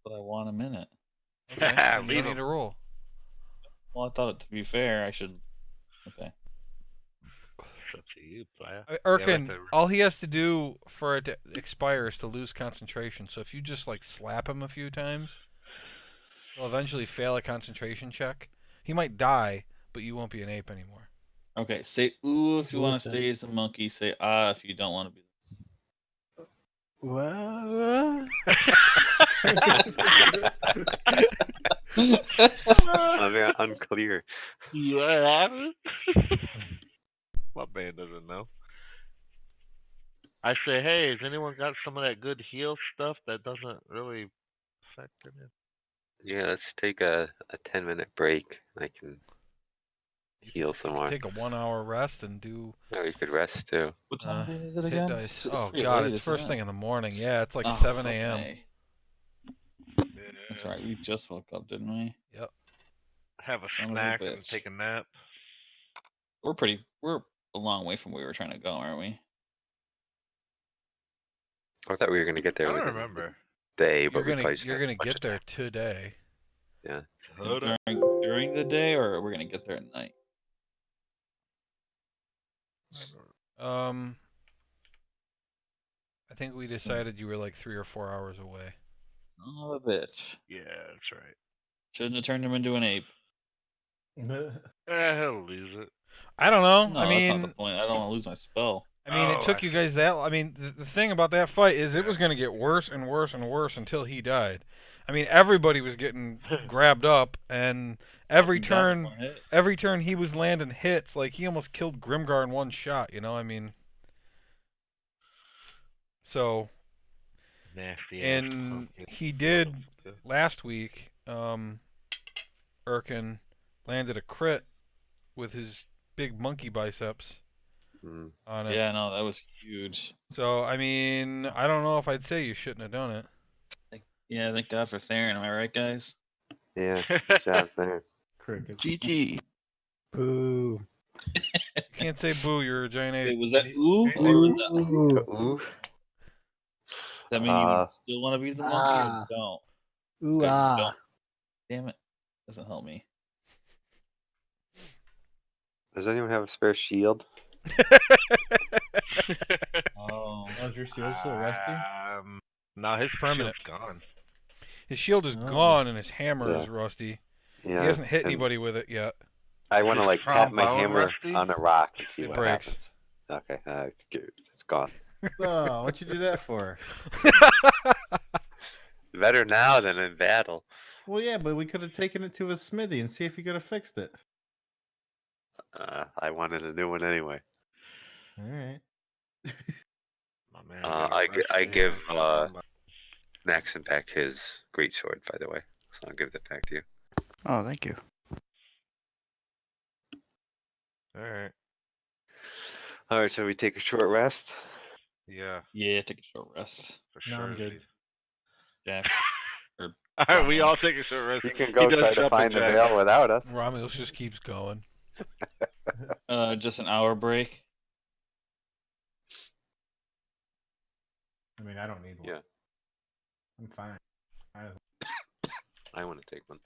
But I want him in it. Okay, then you Leave don't need him. to roll. Well, I thought, to be fair, I should. Okay. It's up to you, player. Erkin, Yeah, all he has to do for it to expire is to lose concentration. So if you just like slap him a few times, he'll eventually fail a concentration check. He might die, but you won't be an ape anymore. Okay. Say ooh if you want to Okay. stay as the monkey. Say ah if you don't want to be. What? I'm very unclear. Yeah. My band doesn't know. I say, hey, has anyone got some of that good heal stuff that doesn't really affect it? Yeah, let's take a 10-minute break. I can heal some more. Take a 1 hour rest and do Or you could rest too. What time of day is it hit again? dice. It's Oh pretty god, late, it's isn't first it? thing in the morning. Yeah, it's like Oh, 7 fuck a.m. me. That's right. We just woke up, didn't we? Yep. Have a Son of a snack and bitch. take a nap. We're a long way from where we were trying to go, aren't we? I thought we were gonna get I there don't within remember. the day, but You're we probably just gonna had a bunch get of there time. today. Yeah. During the day, or we're gonna get there at night? I think we decided you were like 3 or 4 hours away. Son of a bitch. Yeah, that's right. Shouldn't have turned him into an ape. He'll lose it. I don't know. No, I that's not the mean, point. I don't want to lose my spell. it took you guys that. I mean, the thing about that fight is it was going to get worse and worse and worse until he died. I mean, everybody was getting grabbed up, and every Fucking got turn, one hit. every turn he was landing hits. Like he almost killed Grimgar in one shot. You know, I mean, so. Nasty And pumpkin. he did last week. Erkin landed a crit with his big monkey biceps on it. Yeah, no, that was huge. So I mean, I don't know if I'd say you shouldn't have done it. Yeah, thank God for Theron. Am I right, guys? Yeah, good job there. Crickets. GG. Boo. You can't say boo. You're a giant ape. Wait, was that ooh Anything- or was that? Ooh. Ooh. That mean you still want to be the monkey or Ah. don't? Ooh, Good, you ah. don't. Damn it, doesn't help me. Does anyone have a spare shield? Oh, Oh, is your shield still rusty? No, his permanent. shield's gone. His shield is Oh. gone and his hammer Yeah. is rusty. Yeah. He hasn't hit and anybody with it yet. I want to His like tap my trombone hammer rusty? on a rock and see It what breaks. happens. Okay, it's gone. Oh, what'd you do that for? Better now than in battle. Well, yeah, but we could have taken it to a smithy and see if he could have fixed it. I wanted a new one anyway. All right. My man I got a I rusty give trombone. Maxon back his greatsword, by the way. So I'll give that back to you. Oh, thank you. Alright. All right, so we take a short rest. Yeah, yeah, take a short rest, for No, sure. I'm good. Jack. Or Alright, we all Ramos. take a short rest. You can He go does try to jumping find the jacks. veil without us. Romulus just keeps going. Just an hour break. I mean, I don't need one. Yeah. I'm fine. I want to take one.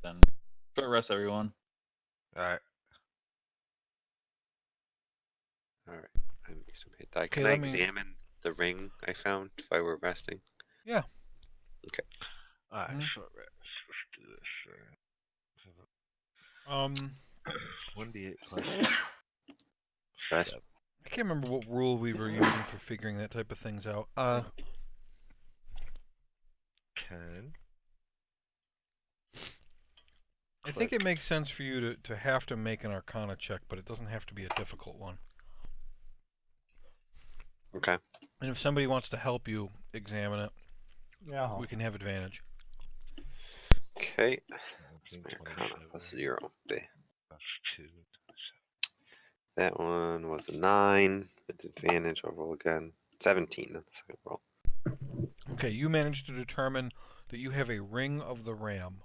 Then short rest, everyone. Alright. Some hit die. Okay, Can I let me- examine the ring I found if I were resting? Yeah. Okay. All right, Mhm. short rest. Let's do this. 1d8 plus Gosh. 7. I can't remember what rule we were using for figuring that type of things out. 10. I think it makes sense for you to have to make an Arcana check, but it doesn't have to be a difficult one. Okay. And if somebody wants to help you examine it, Yeah. we can have advantage. Okay. 19, It's my 27, Arcana plus 0. Okay. plus 2. That one was a 9 with advantage. I'll roll again. 17 on the second roll. Okay, you managed to determine that you have a ring of the ram.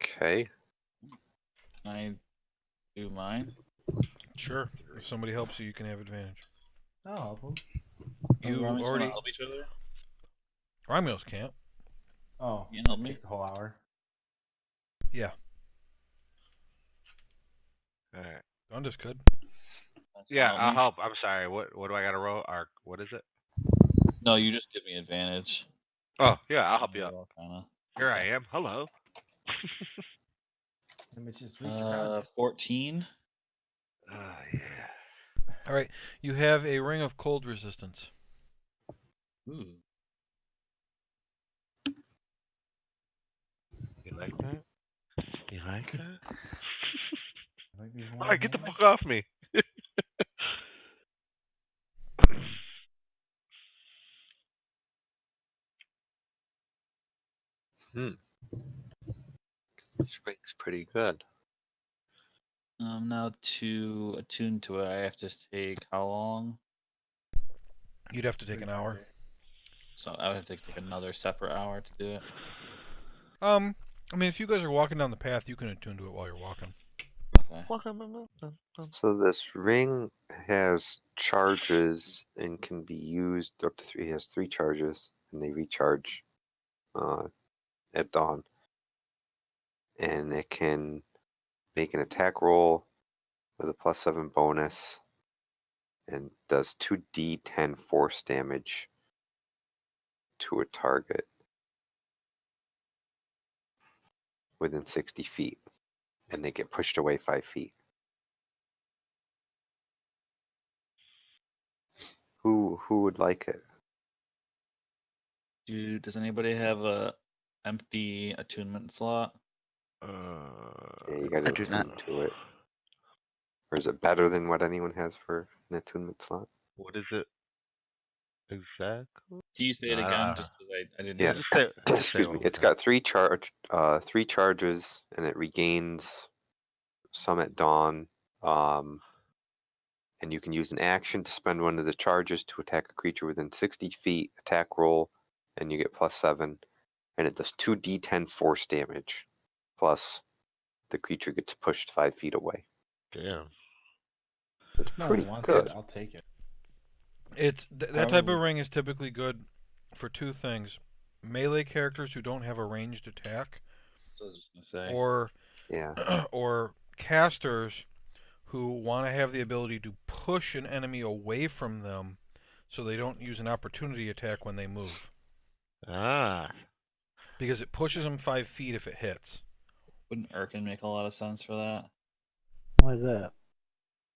Okay. Can I do mine? Sure. If somebody helps you, you can have advantage. I'll help him. You Romulans wanna already. help each other? Romulus can't. Oh, You can help me? takes the whole hour. Yeah. All right. Dundas could. Yeah, I'll me? help. I'm sorry. What do I got to roll? What is it? No, you just give me advantage. Oh, yeah, I'll help you up. Kinda. Here Okay. I am. Hello. Let me just reach around it. 14. Oh, yeah. All right. You have a ring of cold resistance. Ooh. You like that? You like that? I like these All warm right, get the hands. fuck off me. This ring's pretty good. Now to attune to it, I have to take how long? You'd have to take an hour. So I would have to take another separate hour to do it. I mean, if you guys are walking down the path, you can attune to it while you're walking. Okay. So this ring has charges and can be used up to 3. It has 3 charges, and they recharge at dawn. And it can make an attack roll with a +7 bonus, and does 2d10 force damage to a target within 60 feet, and they get pushed away 5 feet. Who would like it? Does anybody have a empty attunement slot? Yeah, you got I to do not. attune to it. Or is it better than what anyone has for an attunement slot? What is it exactly? Can you say it No, again? Just because I didn't Yeah. hear. Just say Excuse it me. one more It's time. got 3 charges, and it regains some at dawn. And you can use an action to spend one of the charges to attack a creature within 60 feet. Attack roll, and you get +7, and it does 2d10 force damage. Plus, the creature gets pushed 5 feet away. Damn. It's If no pretty one wants good. it, I'll take it. It's that type of ring is typically good for 2 things: melee characters who don't have a ranged attack, I was just gonna say. or Yeah. or casters who want to have the ability to push an enemy away from them, so they don't use an opportunity attack when they move, Ah. because it pushes them 5 feet if it hits. Wouldn't Urkin make a lot of sense for that? Why is that?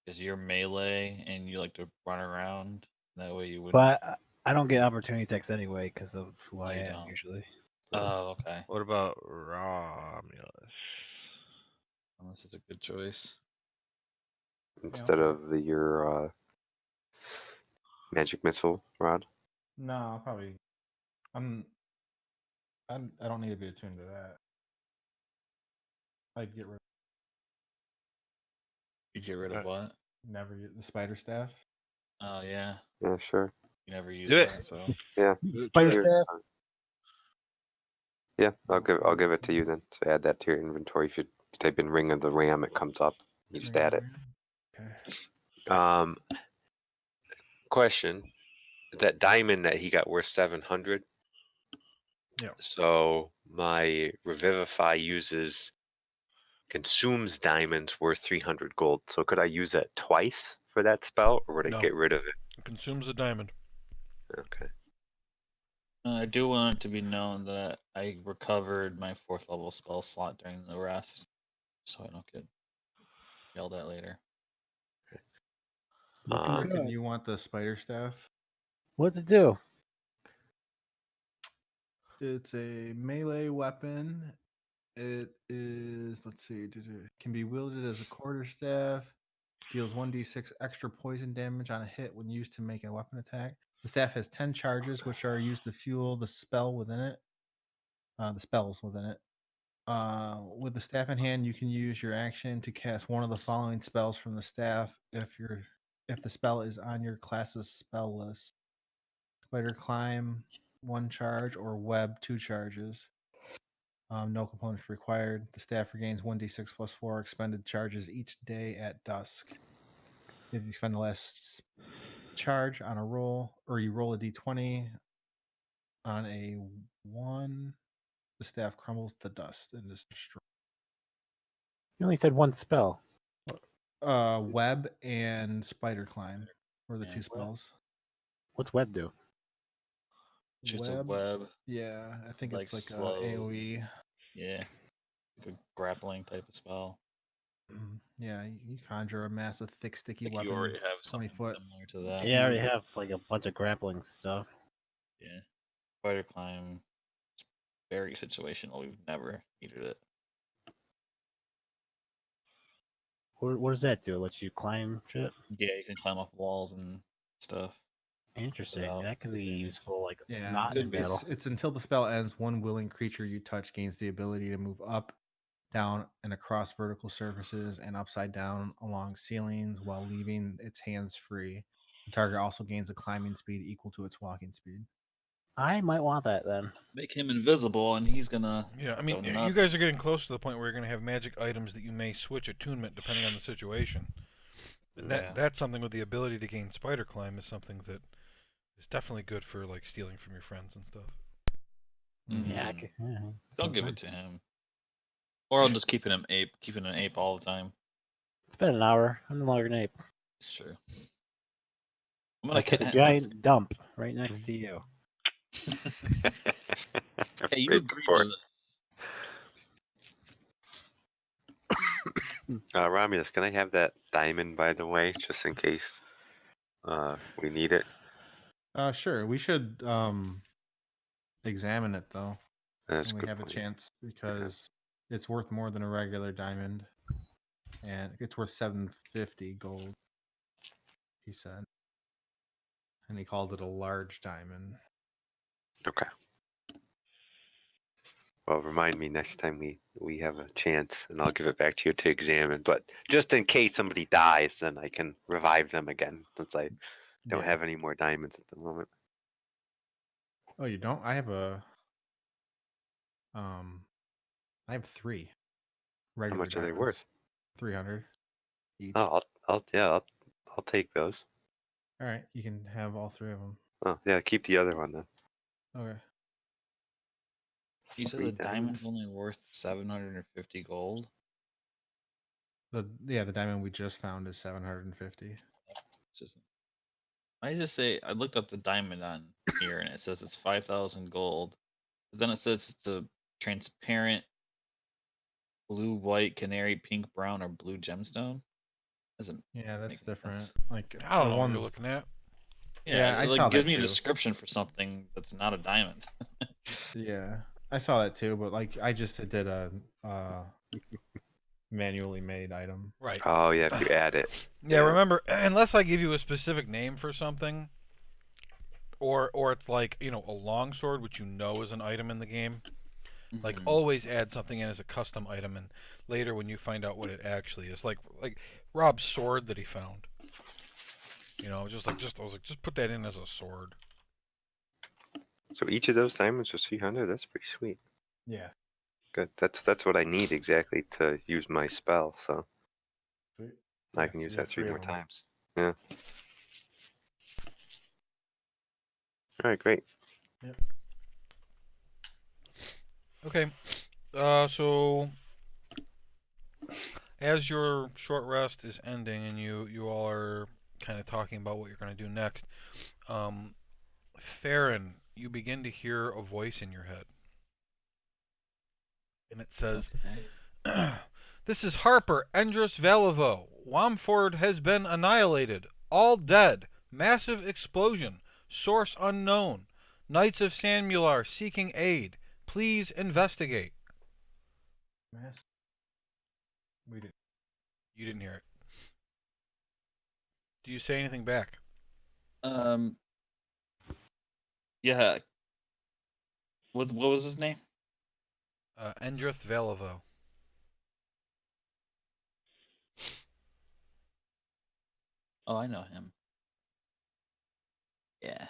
Because you're melee and you like to run around. That way you wouldn't. But I don't get opportunity attacks anyway because of who I you am don't. usually. Oh, okay. What about Romulus? This is a good choice. Instead okay. of your magic missile rod. No, I'll probably. I don't need to be attuned to that. I'd get rid. You get rid of what? Never get the spider staff. Oh yeah, Yeah, sure. you never use Do it. that, so Yeah. Spider Sure. staff. Yeah, I'll give it to you then. So add that to your inventory. If you type in Ring of the Ram, it comes up. You just add it. Okay. Question: that diamond that he got worth 700. Yeah. So my Revivify consumes diamonds worth 300 gold. So could I use that twice for that spell, or would it No. get rid of it? It consumes a diamond. Okay. I do want it to be known that I recovered my 4th level spell slot during the rest, so I don't get yelled at later. Looking Um, and you want the spider staff? What'd it do? It's a melee weapon. It is, let's see, can be wielded as a quarterstaff. Deals 1d6 extra poison damage on a hit when used to make a weapon attack. The staff has 10 charges, which are used to fuel the spell within it. The spells within it. With the staff in hand, you can use your action to cast one of the following spells from the staff if the spell is on your class's spell list. Spider climb, 1 charge, or web, 2 charges. No components required. The staff regains 1d6 plus 4 expended charges each day at dusk. If you spend the last charge on a roll, or you roll a d20 on a 1, the staff crumbles to dust and is destroyed. You only said one spell. Web and spider climb were the Yeah. 2 spells. What's web do? Shoots a web. Yeah, I think Like it's like a slows. AoE. Yeah. Like a grappling type of spell. Yeah, you conjure a massive, thick, sticky Like weapon. you already have 20 something foot. similar to that. Yeah, I already have like a bunch of grappling stuff. Yeah. Spider climb. Very situational. We've never needed it. What does that do? It lets you climb shit? Yeah, you can climb up walls and stuff. Interesting. Without That could be disadvantage. useful, like Yeah, not in battle. it's until the spell ends. One willing creature you touch gains the ability to move up, down, and across vertical surfaces and upside down along ceilings while leaving its hands free. The target also gains a climbing speed equal to its walking speed. I might want that then. Make him invisible, and he's gonna. Yeah, I mean, go you guys nuts. are getting close to the point where you're going to have magic items that you may switch attunement depending on the situation. And Yeah. that's something with the ability to gain spider climb is something that is definitely good for like stealing from your friends and stuff. Yeah, Don't give it to him. Or I'll just keep it an ape. Keep it an ape all the time. It's been an hour. I'm no longer an ape. Sure. I'm I took a giant dump right next to you. Hey, you Right agreed before. to this. Romulus, can I have that diamond, by the way, just in case we need it? Sure. We should examine it though That's a when we good have a point. chance because it's worth more than a regular diamond, and it's worth 750 gold. He said, and he called it a large diamond. Okay. Well, remind me next time we have a chance, and I'll give it back to you to examine. But just in case somebody dies, then I can revive them again, since I don't Yeah. have any more diamonds at the moment. Oh, you don't? I have I have 3 How regular much are they diamonds. worth? 300 each. Oh, I'll take those. All right, you can have all 3 of them. Oh, yeah, keep the other one then. Okay. You said 3 the diamond's only worth 750 gold. The diamond we just found is 750. It's just. Why does it say? I looked up the diamond on here, and it says it's 5,000 gold. But then it says it's a transparent blue, white, canary, pink, brown, or blue gemstone. Doesn't Yeah, that's make different. sense. Like I don't the know what ones you're looking at. Yeah, I it, saw like gives that me a too. description for something that's not a diamond. Yeah, I saw that too, but like I just did a manually made item. Right. Oh, yeah, if you add it. Yeah, remember, unless I give you a specific name for something, or it's like, you know, a longsword, which you know is an item in the game, like always add something in as a custom item, and later when you find out what it actually is, like Rob's sword that he found. You know, I was like, just put that in as a sword. So each of those diamonds was 300. That's pretty sweet. Yeah. Good. That's what I need exactly to use my spell. So Sweet. I Yeah, can so use you that have 3 3 more of 'em. times. Yeah. All right, great. Yep. Okay. So as your short rest is ending and you all are kind of talking about what you're going to do next. Theron, you begin to hear a voice in your head. And it says, Okay. This is Harper, Endress Valivo. Wamford has been annihilated. All dead. Massive explosion. Source unknown. Knights of Sanmular seeking aid. Please investigate. Mass. We did. You didn't hear it. Do you say anything back? Yeah. What was his name? Endrith Valivo. Oh, I know him. Yeah.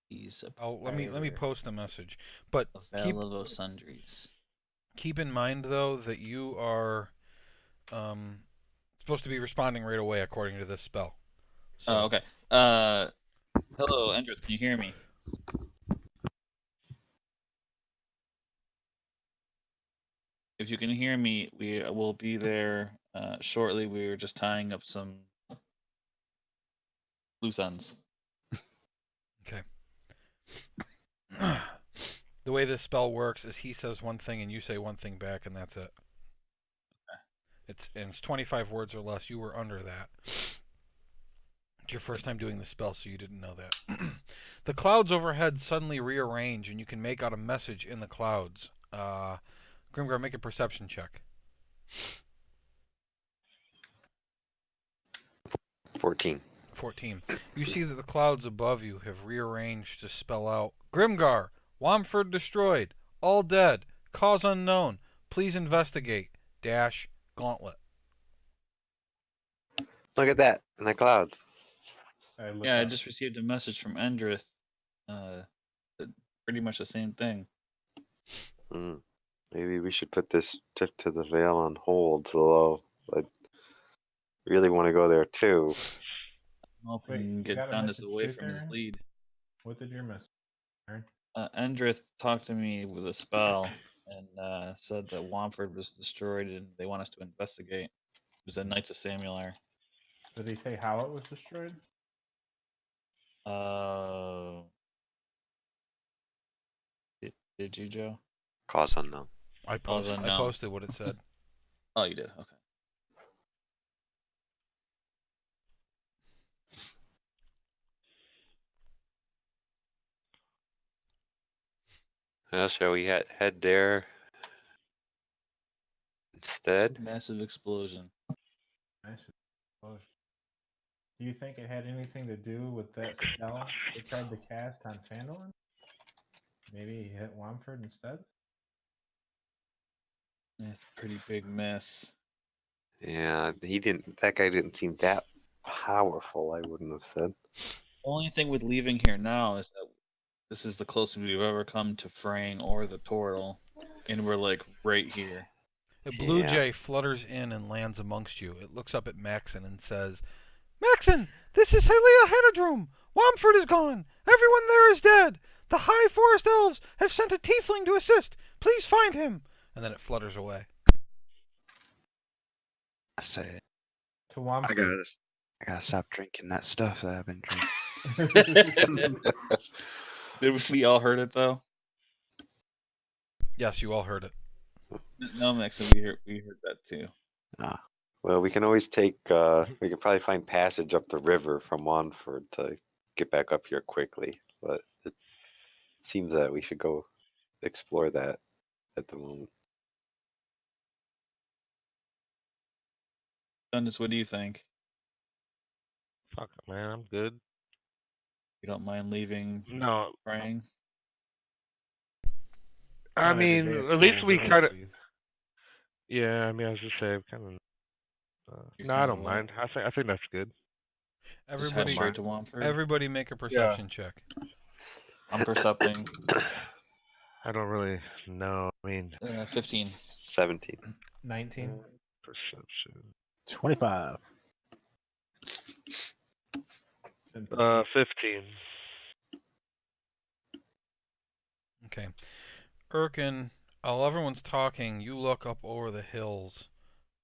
He's a Oh, let me post a message. But Available sundries. keep in mind though that you are supposed to be responding right away according to this spell. So, Oh, okay. Hello, Andrew. Can you hear me? If you can hear me, we will be there shortly. We were just tying up some loose ends. Okay. The way this spell works is he says one thing and you say one thing back, and that's it. It's 25 words or less. You were under that. It's your first time doing the spell, so you didn't know that. The clouds overhead suddenly rearrange, and you can make out a message in the clouds. Grimgar, make a perception check. 14. 14. You see that the clouds above you have rearranged to spell out Grimgar, Wamford destroyed, all dead, cause unknown, please investigate, dash, gauntlet. Look at that in the clouds. I just received a message from Endrith. Pretty much the same thing. Maybe we should put this trip to the Vale on hold, although I really want to go there too. I don't know if we can get Dundas away from his lead. What did your message, Aaron? Endrith talked to me with a spell and said that Wamford was destroyed and they want us to investigate. It was at Knights of Samular. Did he say how it was destroyed? Did you, Joe? Cause unknown. I posted what it said. Oh, you did? Okay. Shall we head there instead? Massive explosion. Massive explosion. Do you think it had anything to do with that spell they tried to cast on Fandolin? Maybe he hit Wamford instead? It's a pretty big mess. Yeah, that guy didn't seem that powerful, I wouldn't have said. Only thing with leaving here now is that this is the closest we've ever come to fraying or the turtle, and we're like right here. A blue jay flutters in and lands amongst you. It looks up at Maxon and says, Maxon, this is Helia Hanadrum. Wamford is gone. Everyone there is dead. The high forest elves have sent a tiefling to assist. Please find him. And then it flutters away. I say, To Wamford. I gotta stop drinking that stuff that I've been drinking. Did we all heard it though? Yes, you all heard it. No, Maxon, we heard that too. Ah. Well, we can always take. We could probably find passage up the river from Wanford to get back up here quickly. But it seems that we should go explore that at the moment. Dundas, what do you think? Fuck it, man. I'm good. You don't mind leaving? No. Fraying? I mean, at least we kind of. Yeah, I mean, I was just saying, kind of. No, I don't mind. I think that's good. Everybody, just head straight to Wamford. Everybody, make a perception check. I'm percepting. I don't really know. I mean, 15. 17. 19. Perception. 25. 15. Okay. Erkin, while everyone's talking, you look up over the hills,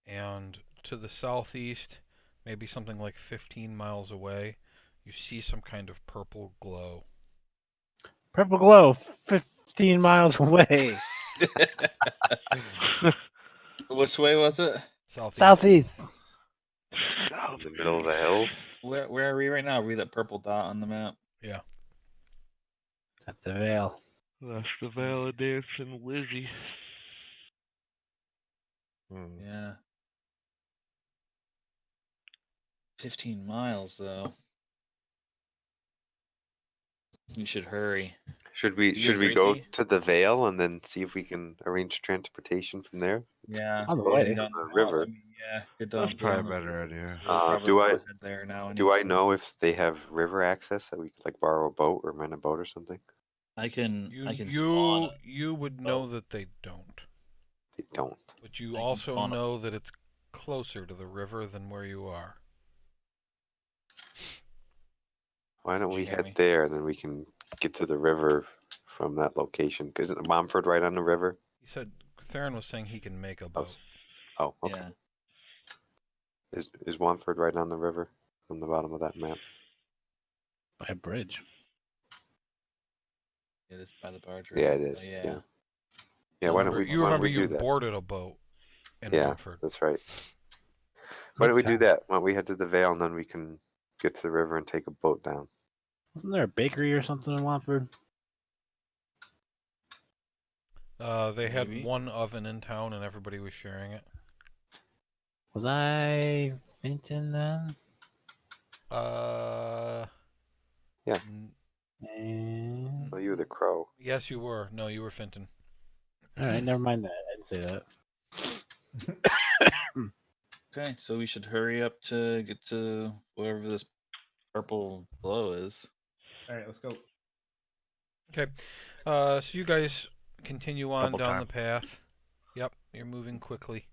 and to the southeast, maybe something like 15 miles away, you see some kind of purple glow. Purple glow, 15 miles away. Which way was it? Southeast. In the middle of the hills. Where are we right now? Are we that purple dot on the map? Yeah. It's at the Vale. That's the Vale of Dancing Lizzie. Yeah. 15 miles though. You should hurry. Should we You and go Gracie? to the Vale and then see if we can arrange transportation from there? Yeah. On the close way. to Down the well, river. I mean, yeah. Good That's down. probably a better idea. We'll probably Do go I ahead there now. do I anyway. know if they have river access that we could like borrow a boat or rent a boat or something? I can spawn You would know that they don't. They don't. But you I can also spawn a- know that it's closer to the river than where you are. Why don't Did we you hear head me? there and then we can get to the river from that location? Because isn't Momford right on the river? He said Theron was saying he can make a boat. Oh, okay. Yeah. Is Wamford right on the river on the bottom of that map? By a bridge. It is by the barge. Yeah, Right? it is. Oh, yeah. Yeah. Yeah. Why don't we? You Why don't remember we you do that? boarded a boat in Yeah, Wamford. that's right. Why don't we do time. that? Why don't we head to the Vale and then we can get to the river and take a boat down? Wasn't there a bakery or something in Watford? They had Maybe. one oven in town and everybody was sharing it. Was I Vinton then? Yeah. And... Well, you were the crow. Yes, you were. No, you were Fenton. All right, never mind that. I didn't say that. Okay, so we should hurry up to get to wherever this purple glow is. All right, let's go. Okay. So you guys continue on Double down time. the path. Yep, you're moving quickly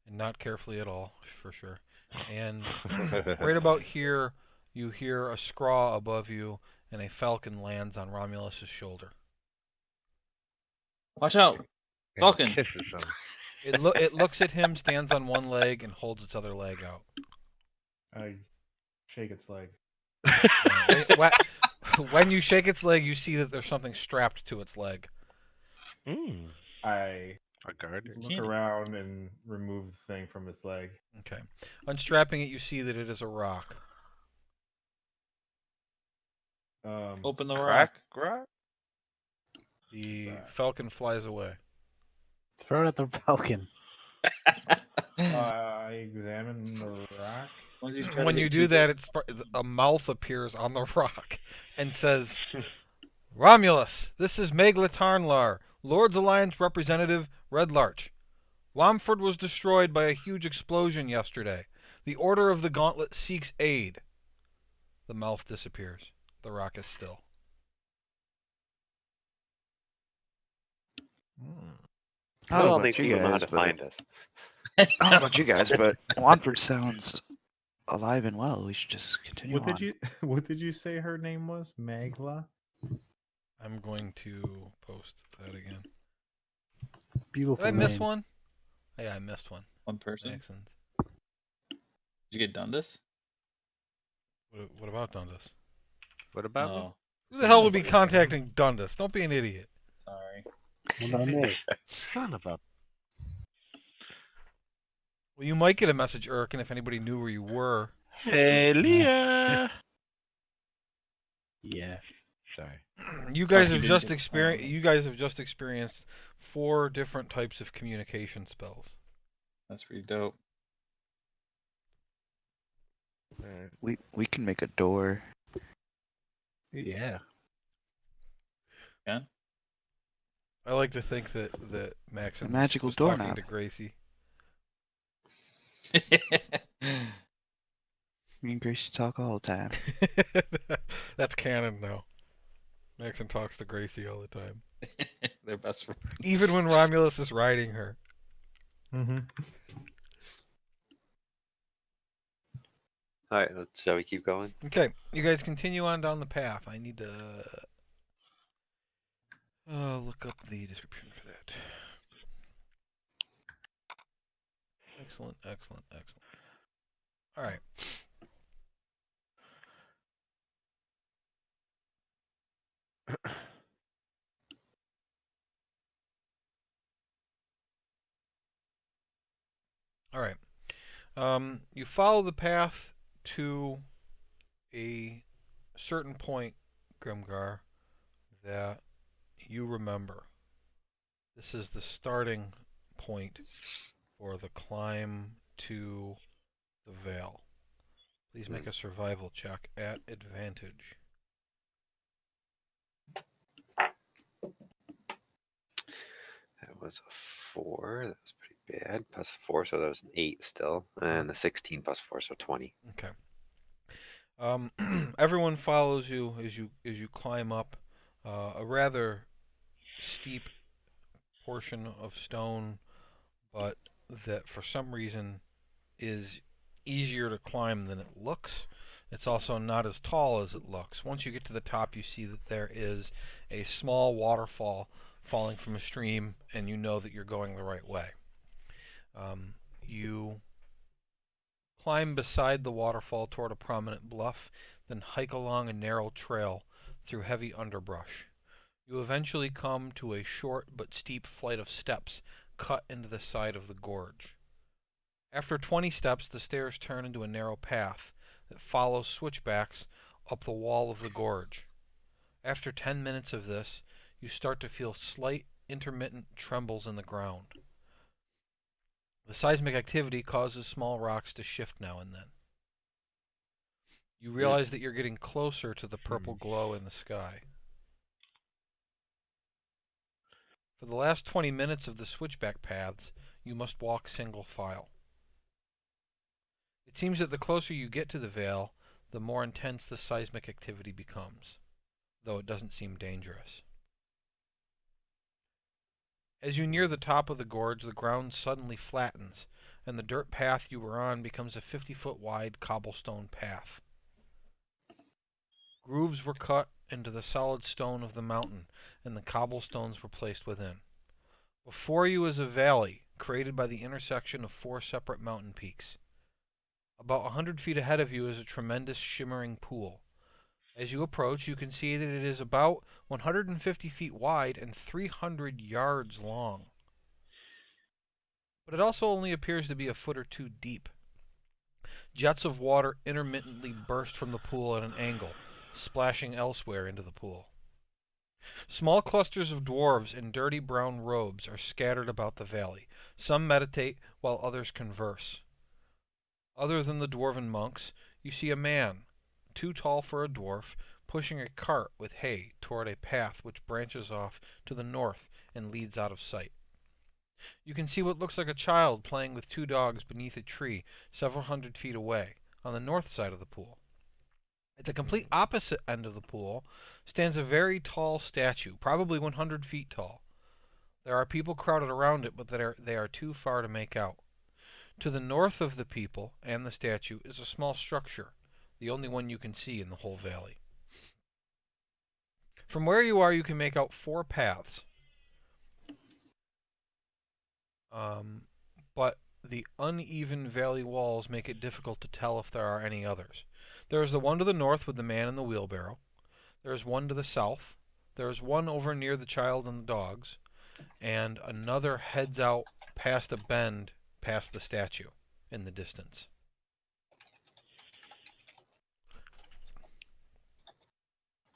and not carefully at all, for sure. And right about here, you hear a scrawl above you, and a falcon lands on Romulus's shoulder. Watch out! And Falcon! kisses him. It looks at him, stands on one leg, and holds its other leg out. I shake its leg. When you shake its leg, you see that there's something strapped to its leg. I A guard. look Candy. around and remove the thing from its leg. Okay. Unstrapping it, you see that it is a rock. Open the Crack. rock. Rock. The Right. falcon flies away. Throw it at the falcon. I examine the rock. When you do that, a mouth appears on the rock and says, Romulus, this is Megla Tarnlar, Lord's Alliance representative, Red Larch. Wamford was destroyed by a huge explosion yesterday. The Order of the Gauntlet seeks aid. The mouth disappears. The rock is still. I don't think people know how to find us. I don't know about you guys, but Wanford sounds alive and well. We should just continue What on. did you What did you say her name was? Magla? I'm going to post that again. Beautiful Did I miss name. one? Yeah, I missed one. One person. Accents. Did you get Dundas? What about Dundas? What about me? No. Who the hell would be contacting Dundas? Don't be an idiot. Sorry. What about me? Son of a. Well, you might get a message, Erkin, if anybody knew where you were. Hey, Leah. Yeah. Sorry. You guys you have didn't just get the experienced. phone. You guys have just experienced 4 different types of communication spells. That's pretty dope. We can make a door. Yeah. Yeah. I like to think that Maxon A magical was talking doorknob. to Gracie. Me and Gracie talk all the time. That's canon now. Maxon talks to Gracie all the time, They're best friends. even when Romulus is riding her. Mm-hmm. All right, shall we keep going? Okay, you guys continue on down the path. I need to look up the description for that. Excellent, excellent, excellent. All right. You follow the path to a certain point, Grimgar, that you remember. This is the starting point for the climb to the Vale. Please make a survival check at advantage. That was a 4. That was pretty bad. Plus 4, so that was an 8 still. And the 16 plus 4, so 20. Okay. Everyone follows you as you climb up a rather steep portion of stone, but that for some reason is easier to climb than it looks. It's also not as tall as it looks. Once you get to the top, you see that there is a small waterfall falling from a stream, and you know that you're going the right way. You climb beside the waterfall toward a prominent bluff, then hike along a narrow trail through heavy underbrush. You eventually come to a short but steep flight of steps cut into the side of the gorge. After 20 steps, the stairs turn into a narrow path that follows switchbacks up the wall of the gorge. After 10 minutes of this, you start to feel slight, intermittent trembles in the ground. The seismic activity causes small rocks to shift now and then. You realize that you're getting closer to the purple glow in the sky. For the last 20 minutes of the switchback paths, you must walk single file. It seems that the closer you get to the Vale, the more intense the seismic activity becomes, though it doesn't seem dangerous. As you near the top of the gorge, the ground suddenly flattens, and the dirt path you were on becomes a 50-foot wide cobblestone path. Grooves were cut into the solid stone of the mountain, and the cobblestones were placed within. Before you is a valley, created by the intersection of 4 separate mountain peaks. About 100 feet ahead of you is a tremendous shimmering pool. As you approach, you can see that it is about 150 feet wide and 300 yards long. But it also only appears to be a foot or two deep. Jets of water intermittently burst from the pool at an angle, splashing elsewhere into the pool. Small clusters of dwarves in dirty brown robes are scattered about the valley. Some meditate while others converse. Other than the dwarven monks, you see a man, too tall for a dwarf, pushing a cart with hay toward a path which branches off to the north and leads out of sight. You can see what looks like a child playing with 2 dogs beneath a tree several hundred feet away, on the north side of the pool. At the complete opposite end of the pool stands a very tall statue, probably 100 feet tall. There are people crowded around it, but they are too far to make out. To the north of the people and the statue is a small structure, the only one you can see in the whole valley. From where you are, you can make out 4 paths. But the uneven valley walls make it difficult to tell if there are any others. There is the one to the north with the man and the wheelbarrow. There is one to the south. There is one over near the child and the dogs. And another heads out past a bend past the statue in the distance.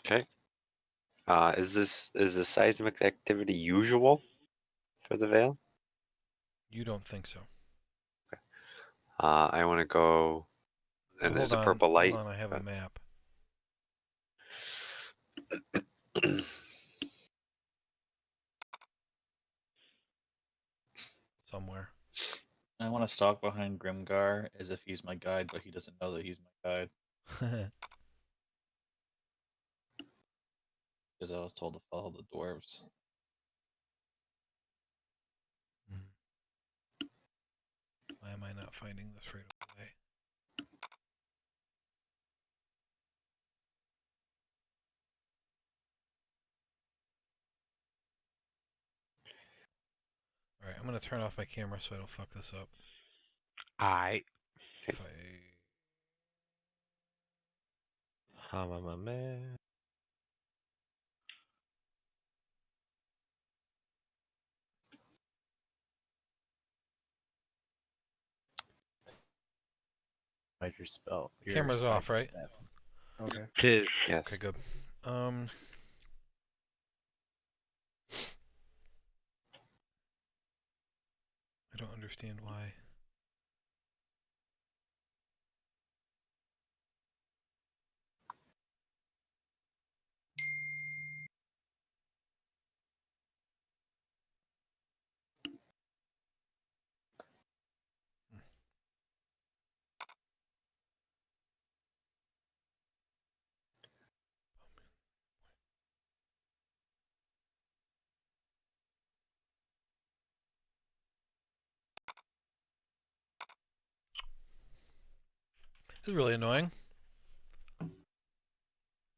Okay. Is the seismic activity usual for the Vale? You don't think so. I want to go, and there's a purple light. Hold on, I have a map. Somewhere. I want to stalk behind Grimgar as if he's my guide, but he doesn't know that he's my guide because I was told to follow the dwarves. Why am I not finding this right away? Alright, I'm gonna turn off my camera so I don't fuck this up. Aight. If I'm a man. modified your spell. Your Camera's spell off, right? stat. Okay. Tis. Yes. Okay, good. I don't understand why. This is really annoying.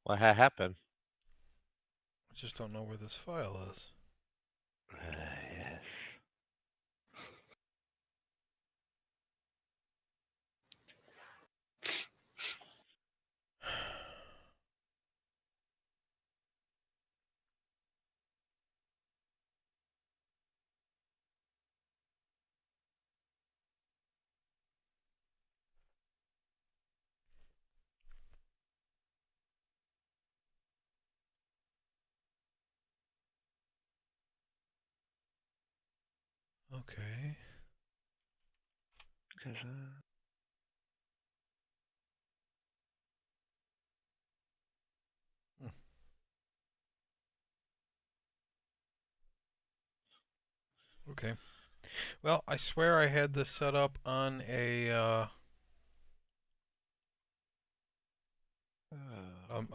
What happened? I just don't know where this file is. Yes. Okay. Hmm. Okay. Well, I swear I had this set up on a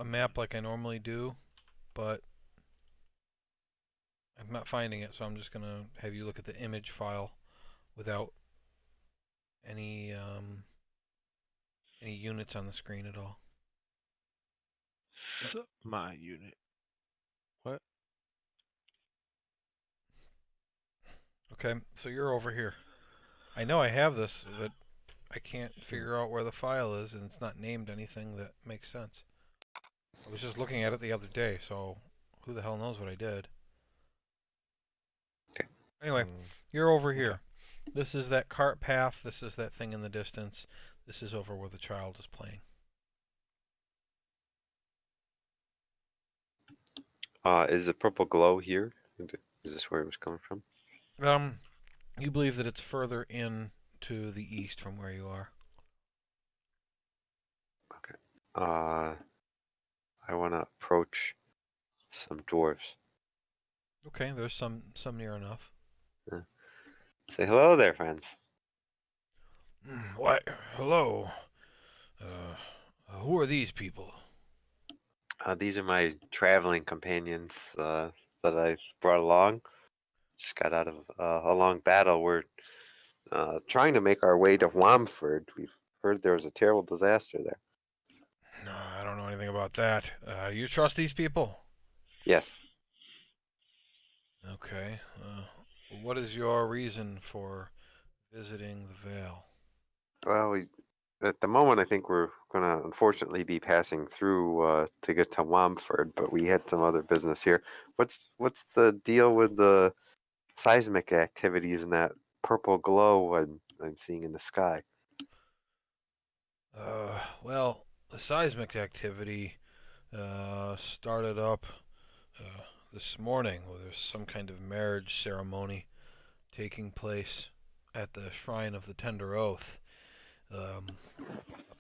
map like I normally do, but I'm not finding it, so I'm just gonna have you look at the image file without any units on the screen at all. My unit. What? Okay, so you're over here. I know I have this, but I can't figure out where the file is, and it's not named anything that makes sense. I was just looking at it the other day, so who the hell knows what I did. Okay. Anyway, you're over here. This is that cart path. This is that thing in the distance. This is over where the child is playing. Is the purple glow here? Is this where it was coming from? You believe that it's further in to the east from where you are. Okay. I want to approach some dwarves. Okay, there's some near enough. Say hello there, friends. Why, hello. Who are these people? These are my traveling companions that I brought along. Just got out of a long battle. We're trying to make our way to Wamford. We've heard there was a terrible disaster there. No, I don't know anything about that. You trust these people? Yes. Okay. What is your reason for visiting the Vale? Well, at the moment, I think we're going to unfortunately be passing through to get to Wamford, but we had some other business here. What's the deal with the seismic activities and that purple glow I'm seeing in the sky? Well, the seismic activity started up this morning. Where there's some kind of marriage ceremony taking place at the Shrine of the Tender Oath. A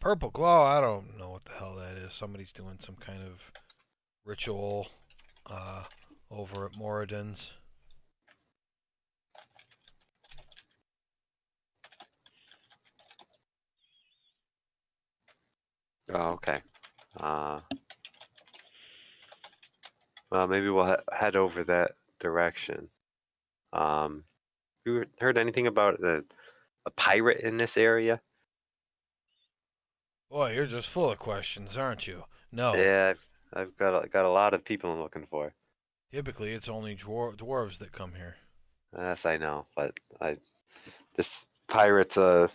purple glow, I don't know what the hell that is. Somebody's doing some kind of ritual over at Moradin's. Oh, okay. Well, maybe we'll head over that direction. You heard anything about a pirate in this area? Boy, you're just full of questions, aren't you? No. Yeah, I've got a lot of people I'm looking for. Typically, it's only dwarves that come here. Yes, I know, but this pirate's a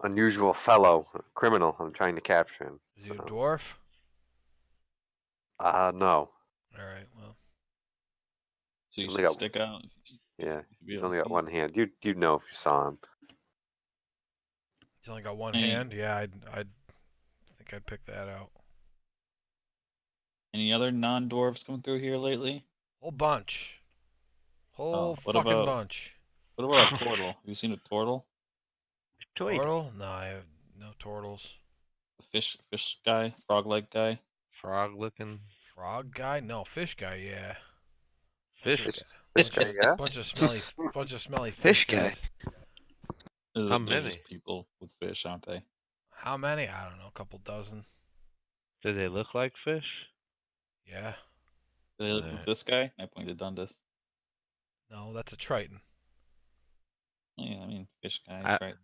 unusual fellow, a criminal. I'm trying to capture him. Is he a So, dwarf? no. All right, well, So you Only should got stick out. yeah. Be He's able to only got see. one hand. You'd know if you saw him. He's only got one Any- hand. Yeah, I'd think I'd pick that out. Any other non-dwarves coming through here lately? Whole bunch. Whole What fucking about bunch. what about a turtle? Have you seen a turtle? Turtle? No, I have no turtles. The fish guy, frog-like guy. Frog looking Frog guy? No, fish guy. Yeah. fish Bunch guy. This guy, yeah. bunch of smelly Fish fish guy. guys. How They're many? just people with fish, aren't they? How many? I don't know. A couple dozen. Do they look like fish? Yeah. Do they look Alright. like this guy? I pointed Dundas. No, that's a triton. Oh, yeah, I mean fish guy. I- Right.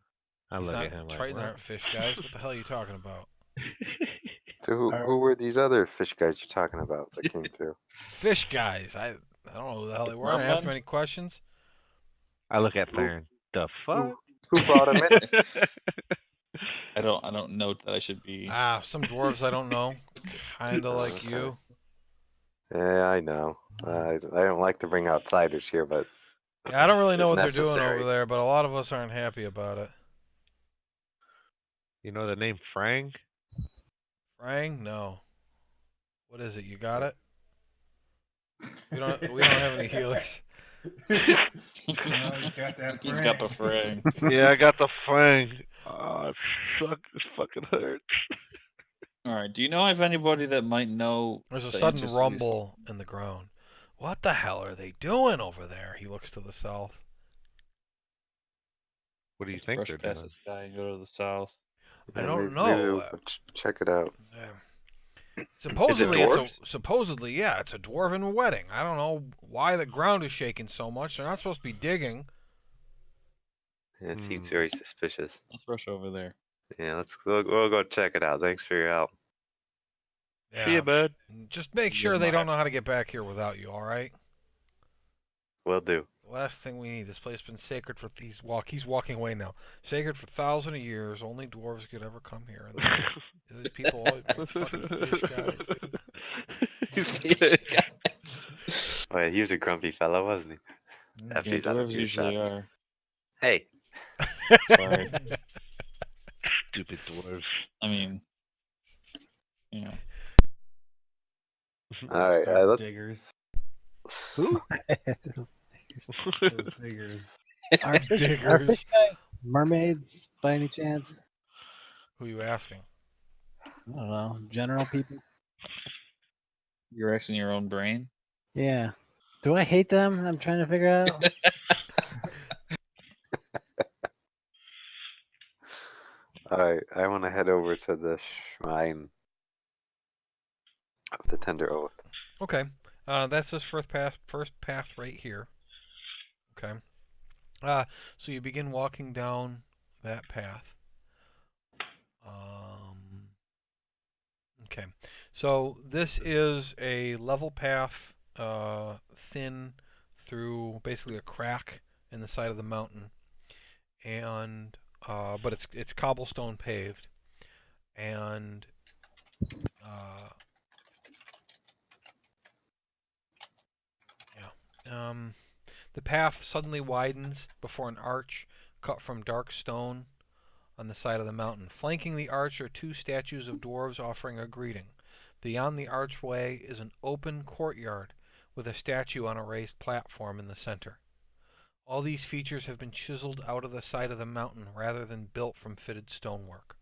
I He's look not, at him like, Tritons what? aren't fish guys. What the hell are you talking about? So who were these other fish guys you're talking about that came through? Fish guys. I don't know who the hell they were. I didn't ask Merman? them any questions. I look at Theron. The fuck? Who brought him in? I don't note that I should be. Some dwarves I don't know. Kinda like Okay. you. Yeah, I know. I don't like to bring outsiders here, but Yeah, I don't really know it's what they're doing necessary. over there, but a lot of us aren't happy about it. You know the name Frang? Frang? No. What is it? You got it? We don't have any healers. Oh, you got that He's got the frame. frang. Yeah, I got the Frang. Oh, it sucks. It fucking hurts. All right. Do you know if anybody that might know There's a the sudden answers to these- rumble in the ground. What the hell are they doing over there? He looks to the south. What do you Let's think brush they're past doing? this guy and go to the south. I Yeah, don't maybe know. we'll check it out. Supposedly, dwarves? supposedly, yeah, it's a dwarven wedding. I don't know why the ground is shaking so much. They're not supposed to be digging. Yeah, it seems very suspicious. Let's rush over there. Yeah, we'll go check it out. Thanks for your help. Yeah. See ya, bud. Just make Give sure they my- don't know how to get back here without you. All right. Will do. The last thing we need. This place has been sacred for he's walking away now. Sacred for thousands of years. Only dwarves could ever come here. And these people always make fucking fish guys. Fish guys. Oh, yeah, he was a grumpy fellow, wasn't he? After Yeah, he's had a dwarves few usually shots. are. Hey, Sorry. Stupid dwarves. I mean, yeah. all right, Start let's. diggers. Who? Those diggers. Are Diggers. fish guys mermaids by any chance? Who you asking? I don't know. General people? You're actually in your own brain. Yeah. Do I hate them? I'm trying to figure out. All right, I want to head over to the shrine of the Tender Oath. Okay. That's this first path right here. Okay. So you begin walking down that path. Okay. So this is a level path, thin through basically a crack in the side of the mountain, and but it's cobblestone paved, and the path suddenly widens before an arch cut from dark stone on the side of the mountain. Flanking the arch are two statues of dwarves offering a greeting. Beyond the archway is an open courtyard with a statue on a raised platform in the center. All these features have been chiseled out of the side of the mountain rather than built from fitted stonework.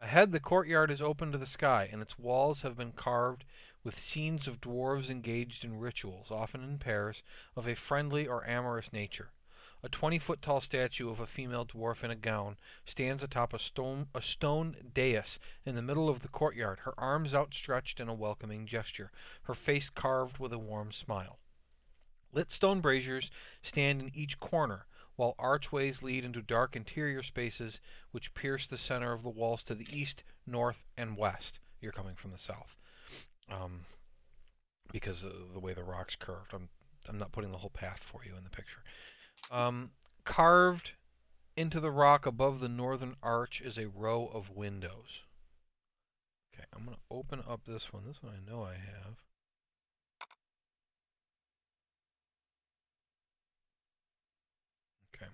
Ahead, the courtyard is open to the sky, and its walls have been carved with scenes of dwarves engaged in rituals, often in pairs, of a friendly or amorous nature. A 20-foot tall statue of a female dwarf in a gown stands atop a stone dais in the middle of the courtyard, her arms outstretched in a welcoming gesture, her face carved with a warm smile. Lit stone braziers stand in each corner, while archways lead into dark interior spaces which pierce the center of the walls to the east, north, and west. You're coming from the south, because of the way the rock's curved. I'm not putting the whole path for you in the picture. Carved into the rock above the northern arch is a row of windows. Okay, I'm going to open up this one. This one I know I have. Okay.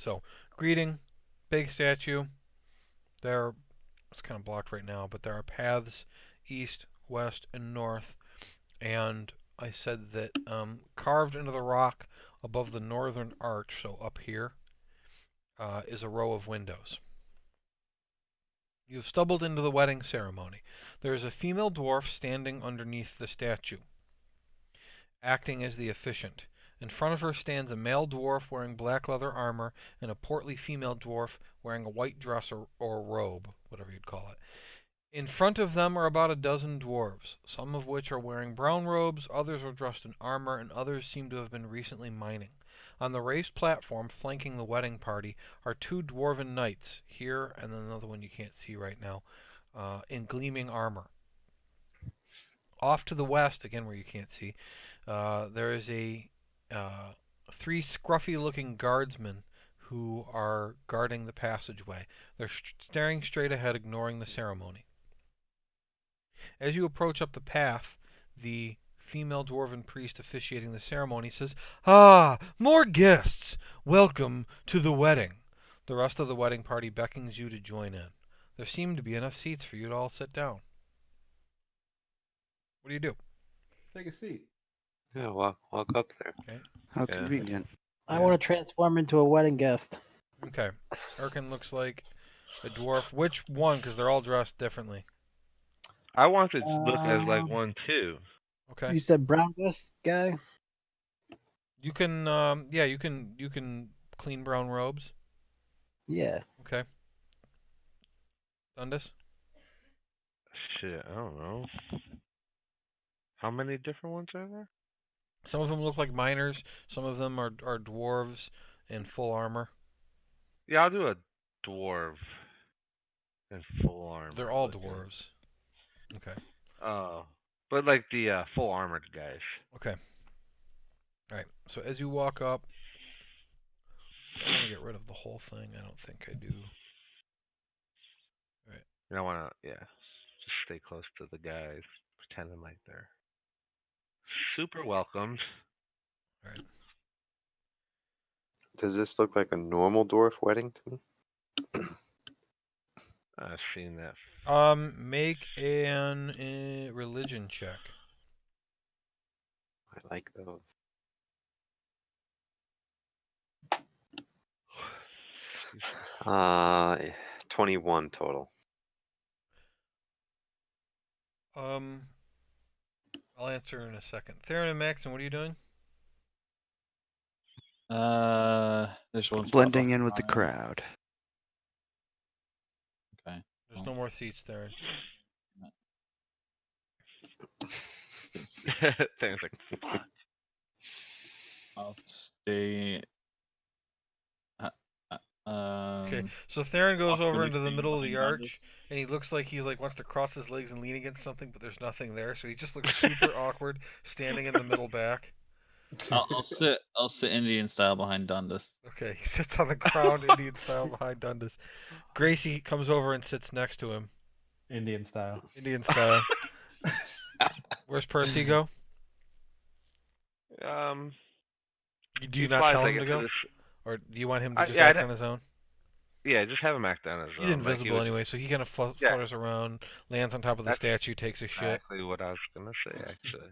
So, greeting, big statue. There, it's kind of blocked right now, but there are paths east, west, and north. And I said that carved into the rock above the northern arch, so up here, is a row of windows. You have stumbled into the wedding ceremony. There is a female dwarf standing underneath the statue, acting as the officiant. In front of her stands a male dwarf wearing black leather armor and a portly female dwarf wearing a white dress or robe, whatever you'd call it. In front of them are about a dozen dwarves, some of which are wearing brown robes, others are dressed in armor, and others seem to have been recently mining. On the raised platform flanking the wedding party are two dwarven knights, here and then another one you can't see right now, in gleaming armor. Off to the west, again where you can't see, there is three scruffy-looking guardsmen who are guarding the passageway. They're staring straight ahead, ignoring the ceremony. As you approach up the path, the female dwarven priest officiating the ceremony says, "Ah, more guests! Welcome to the wedding." The rest of the wedding party beckons you to join in. There seem to be enough seats for you to all sit down. What do you do? Take a seat. Yeah, walk up there. Okay. How Yeah. convenient. I Yeah. want to transform into a wedding guest. Okay. Erkin looks like a dwarf. Which one? Because they're all dressed differently. I want to look as like Um, one too. Okay. You said brown vest guy? You can, you can clean brown robes. Yeah. Okay. Dundas? Shit, I don't know. How many different ones are there? Some of them look like miners. Some of them are dwarves in full armor. Yeah, I'll do a dwarf in full armor. They're all looking. dwarves. Okay. Oh, but like the full armored guys. Okay. All right. So as you walk up, I want to get rid of the whole thing. I don't think I do. All right. And I want to, just stay close to the guys, pretending like they're super welcomed. All right. Does this look like a normal dwarf wedding to me? I've seen that. Make an religion check. I like those. Uh, 21 total. I'll answer in a second. Theron and Maxon, what are you doing? There's one spot Blending in with the behind. crowd. Okay. There's no more seats, Theron. Things like, fuck. I'll stay. Okay, so Theron goes over into the awkwardly middle of the standing behind arch, Dundas. and he looks like he wants to cross his legs and lean against something, but there's nothing there, so he just looks super awkward standing in the middle back. I'll sit Indian style behind Dundas. Okay, he sits on the ground Indian style behind Dundas. Gracie comes over and sits next to him, Indian style. Indian style. Where's Percy go? Do he you not flies, tell I him to guess, go? this. Or do you want him to just Yeah, act on his own? Yeah, just have him act on his He's own. Like, invisible anyway, so he kind of Yeah. flutters around, lands on top of the That's statue, takes a shit. exactly what I was gonna say, actually.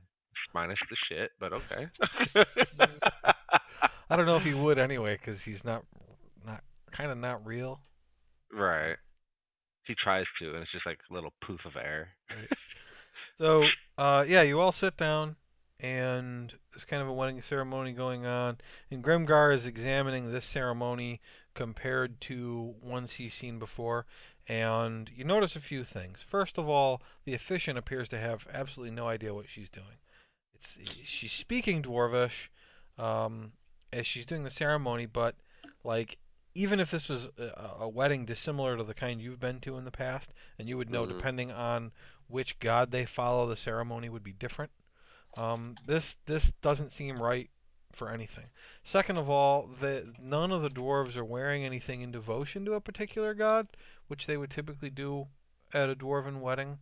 Minus the shit, but okay. I don't know if he would anyway, because he's not real. Right. He tries to, and it's just like a little poof of air. Right. So, yeah, you all sit down, and there's kind of a wedding ceremony going on, and Grimgar is examining this ceremony compared to ones he's seen before, and you notice a few things. First of all, the officiant appears to have absolutely no idea what she's doing. She's speaking Dwarvish as she's doing the ceremony, but like even if this was a wedding dissimilar to the kind you've been to in the past, and you would know depending on which god they follow, the ceremony would be different. This doesn't seem right for anything. Second of all, none of the dwarves are wearing anything in devotion to a particular god, which they would typically do at a dwarven wedding,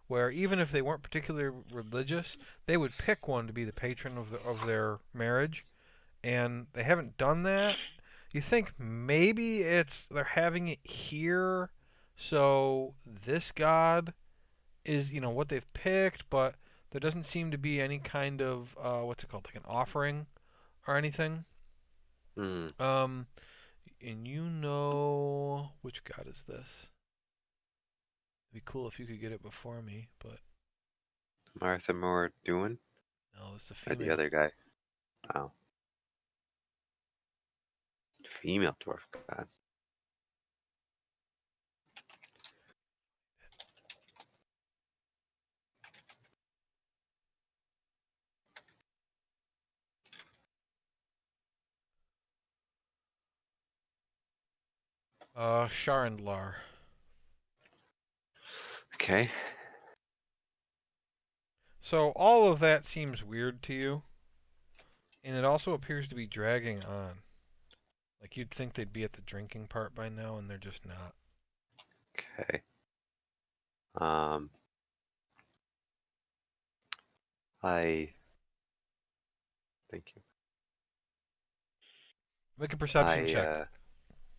where even if they weren't particularly religious, they would pick one to be the patron of their marriage, and they haven't done that. You think maybe they're having it here, so this god is what they've picked, but there doesn't seem to be any kind of what's it called, like an offering or anything. Hmm. And which god is this? It'd be cool if you could get it before me, but Martha Moore doing? no, it's the Or the female. other guy? Oh. Female dwarf god. Sharndlar. Okay. So all of that seems weird to you, and it also appears to be dragging on. Like you'd think they'd be at the drinking part by now, and they're just not. Okay. I thank you. Make a perception check.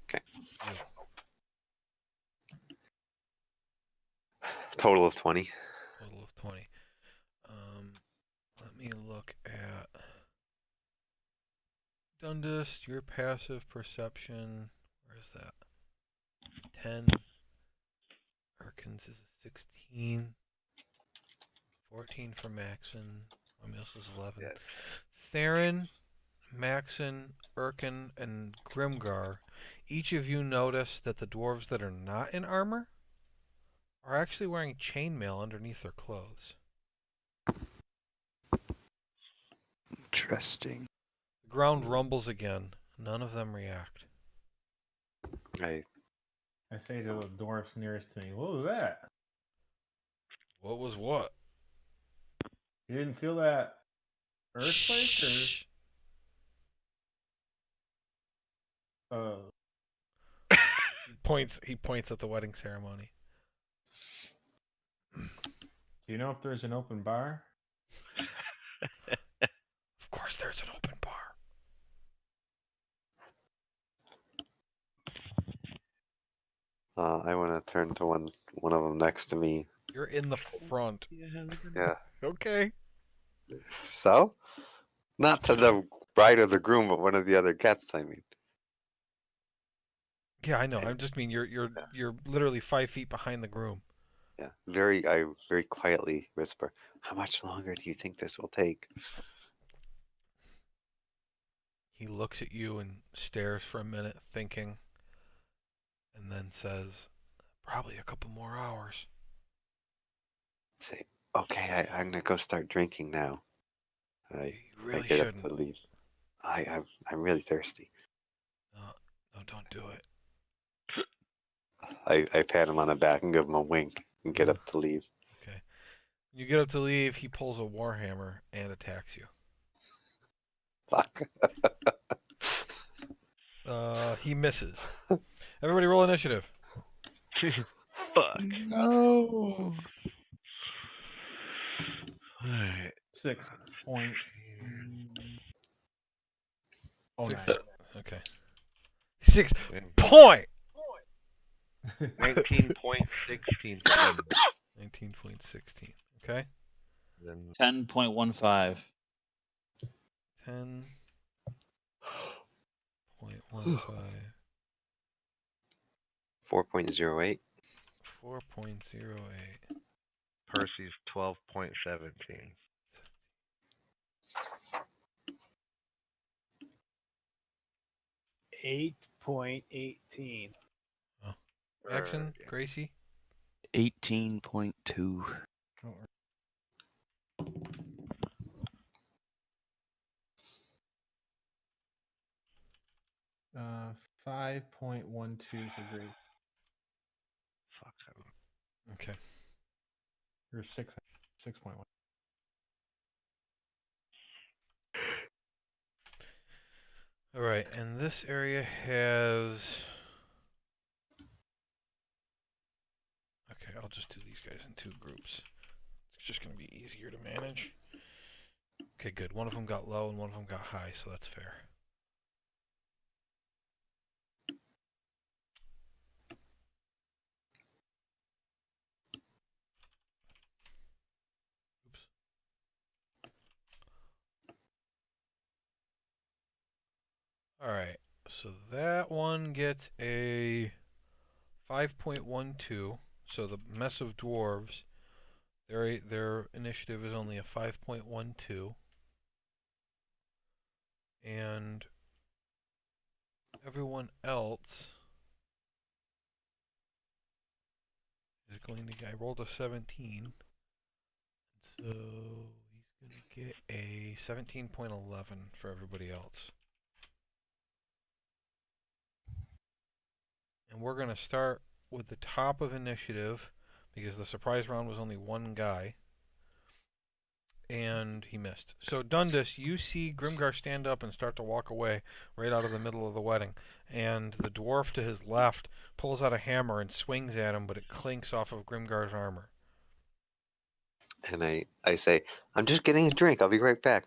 Okay. You. Total of 20. Total of 20. Let me look at Dundust, your passive perception. Where is that? 10. Arkans is a 16. 14 for Maxon. Romeos is 11. Yeah. Theron, Maxon, Urkin, and Grimgar, each of you notice that the dwarves that are not in armor are actually wearing chainmail underneath their clothes. Interesting. The ground rumbles again. None of them react. I say to the dwarfs nearest to me, what was that? What was what? You didn't feel that earthquake Shh. or He points at the wedding ceremony. do you know if there's an open bar? Of course there's an open bar. I want to turn to one of them next to me. You're in the front. Yeah. Okay. So, not to the bride or the groom, but one of the other guests. I mean. Yeah, I know. I just mean you're literally 5 feet behind the groom. Yeah. I very quietly whisper, "How much longer do you think this will take?" He looks at you and stares for a minute, thinking, and then says, "Probably a couple more hours." Say, "Okay, I'm gonna go start drinking now." I You I really get up shouldn't. to leave. I'm really thirsty. No, don't do it. I pat him on the back and give him a wink and get up to leave. Okay. When you get up to leave, he pulls a warhammer and attacks you. Fuck. He misses. Everybody roll initiative. Fuck. No. Alright. 6.09. Okay. 6 point. 19.16 for 19.16. Okay. Then 10.15. 10.15. 4.08. 4.08. Percy's 12.17. 8.18. Oh. Maxon, Gracie. 18.2. 5.12 for Grace. Fuck. Okay. Or 6.1. All right, and this area has. Okay, I'll just do these guys in 2 groups. It's just going to be easier to manage. Okay, good. One of them got low and one of them got high, so that's fair. All right. So that one gets a 5.12. So the mess of dwarves, their initiative is only a 5.12, and everyone else is going to. I rolled a 17, so he's going to get a 17.11 for everybody else. And we're going to start with the top of initiative because the surprise round was only one guy. And he missed. So Dundas, you see Grimgar stand up and start to walk away right out of the middle of the wedding. And the dwarf to his left pulls out a hammer and swings at him, but it clinks off of Grimgar's armor. And I say, I'm just getting a drink. I'll be right back.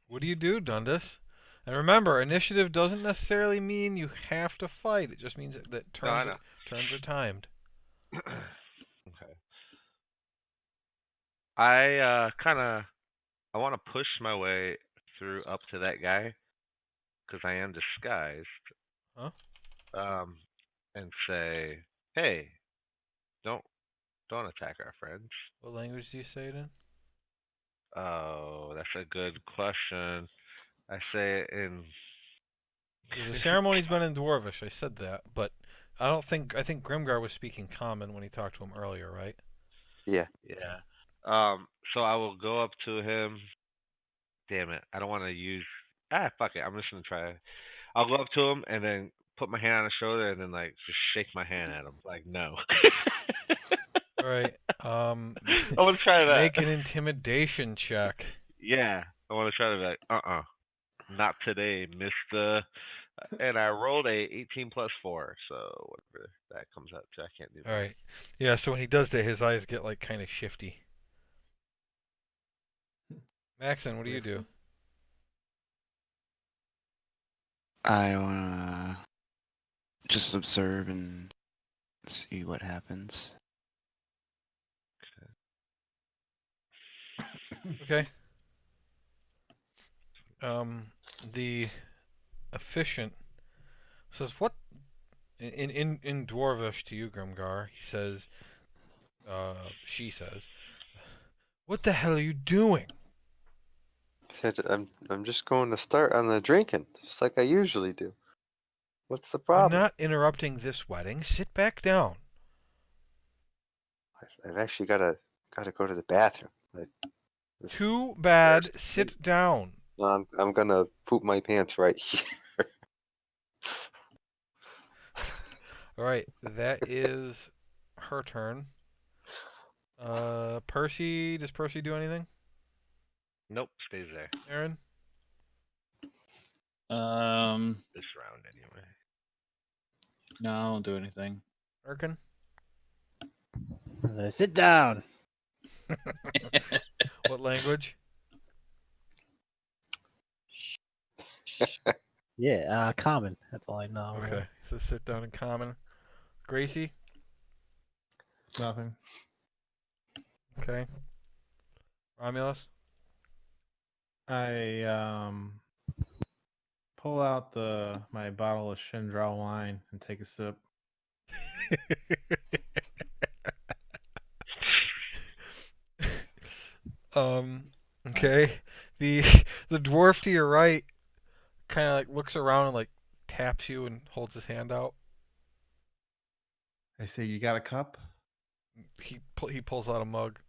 What do you do, Dundas? And remember, initiative doesn't necessarily mean you have to fight. It just means that No, I turns are timed. Okay. I I want to push my way through up to that guy because I am disguised. Huh? And say, hey, don't attack our friends. What language do you say it in? Oh, that's a good question. I say it in. Because the ceremony's been in Dwarvish. I said that, but I think Grimgar was speaking Common when he talked to him earlier, right? Yeah. Yeah. So I will go up to him. Damn it. I don't want to use. Fuck it. I'm just going to try. I'll go up to him and then put my hand on his shoulder and then, like, just shake my hand at him. Like, no. All right. I want to try that. Make an intimidation check. Yeah. I want to try to be like, not today, mister. And I rolled a 18 plus 4, so whatever that comes out to, I can't do that. All right. Yeah, so when he does that, his eyes get, like, kind of shifty. Maxon, what do you do? I wanna just observe and see what happens. Okay. The efficient says, what? In Dwarvish to you, Grimgar, he says, she says, what the hell are you doing? I said, I'm just going to start on the drinking, just like I usually do. What's the I'm problem? not interrupting this wedding. Sit back down. I've actually got to go to the bathroom. Too bad. Embarrassed. Sit down. No, I'm gonna poop my pants right here. All right, that is her turn. Percy, does Percy do anything? Nope, stays there. Aaron? This round anyway. No, I won't do anything. Erkin? Sit down. What language? Yeah, common. That's all I know. Okay, so sit down in common. Gracie? Nothing. Okay. Romulus? I pull out my bottle of Shindraw wine and take a sip. Okay. The the dwarf to your right kind of like looks around and like taps you and holds his hand out. I say, "You got a cup?" He pulls out a mug.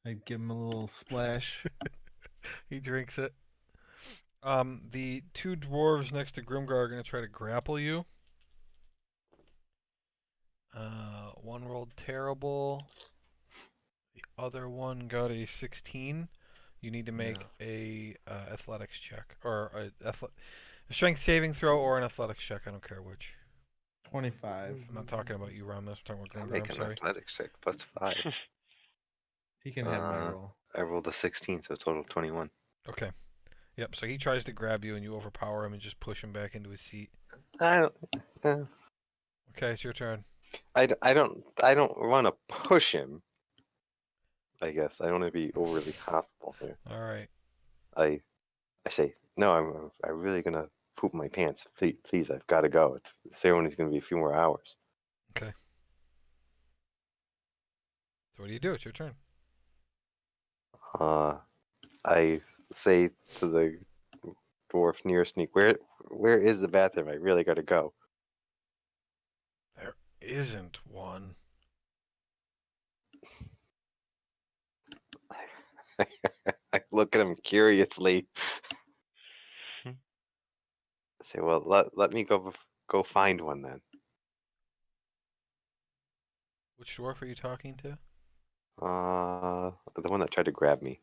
I give him a little splash. He drinks it. The two dwarves next to Grimgar are going to try to grapple you. One rolled terrible. The other one got a 16. You need to make a athletics check or a strength saving throw or an athletics check. I don't care which. 25. I'm not talking about you, Romulus. I'm talking I'll about Grimgar. make I'm an sorry. athletics check +5. He can have my roll. I rolled a 16, so total 21. Okay. Yep. So he tries to grab you, and you overpower him and just push him back into his seat. I don't. Okay, it's your turn. I don't want to push him. I guess I don't want to be overly hostile here. All right. I say no. I'm really gonna poop my pants. Please, I've got to go. The ceremony's going to be a few more hours. Okay. So what do you do? It's your turn. I say to the dwarf nearest me, where is the bathroom? I really got to go. There isn't one. I look at him curiously. I say, well, let me go find one then. Which dwarf are you talking to? The one that tried to grab me.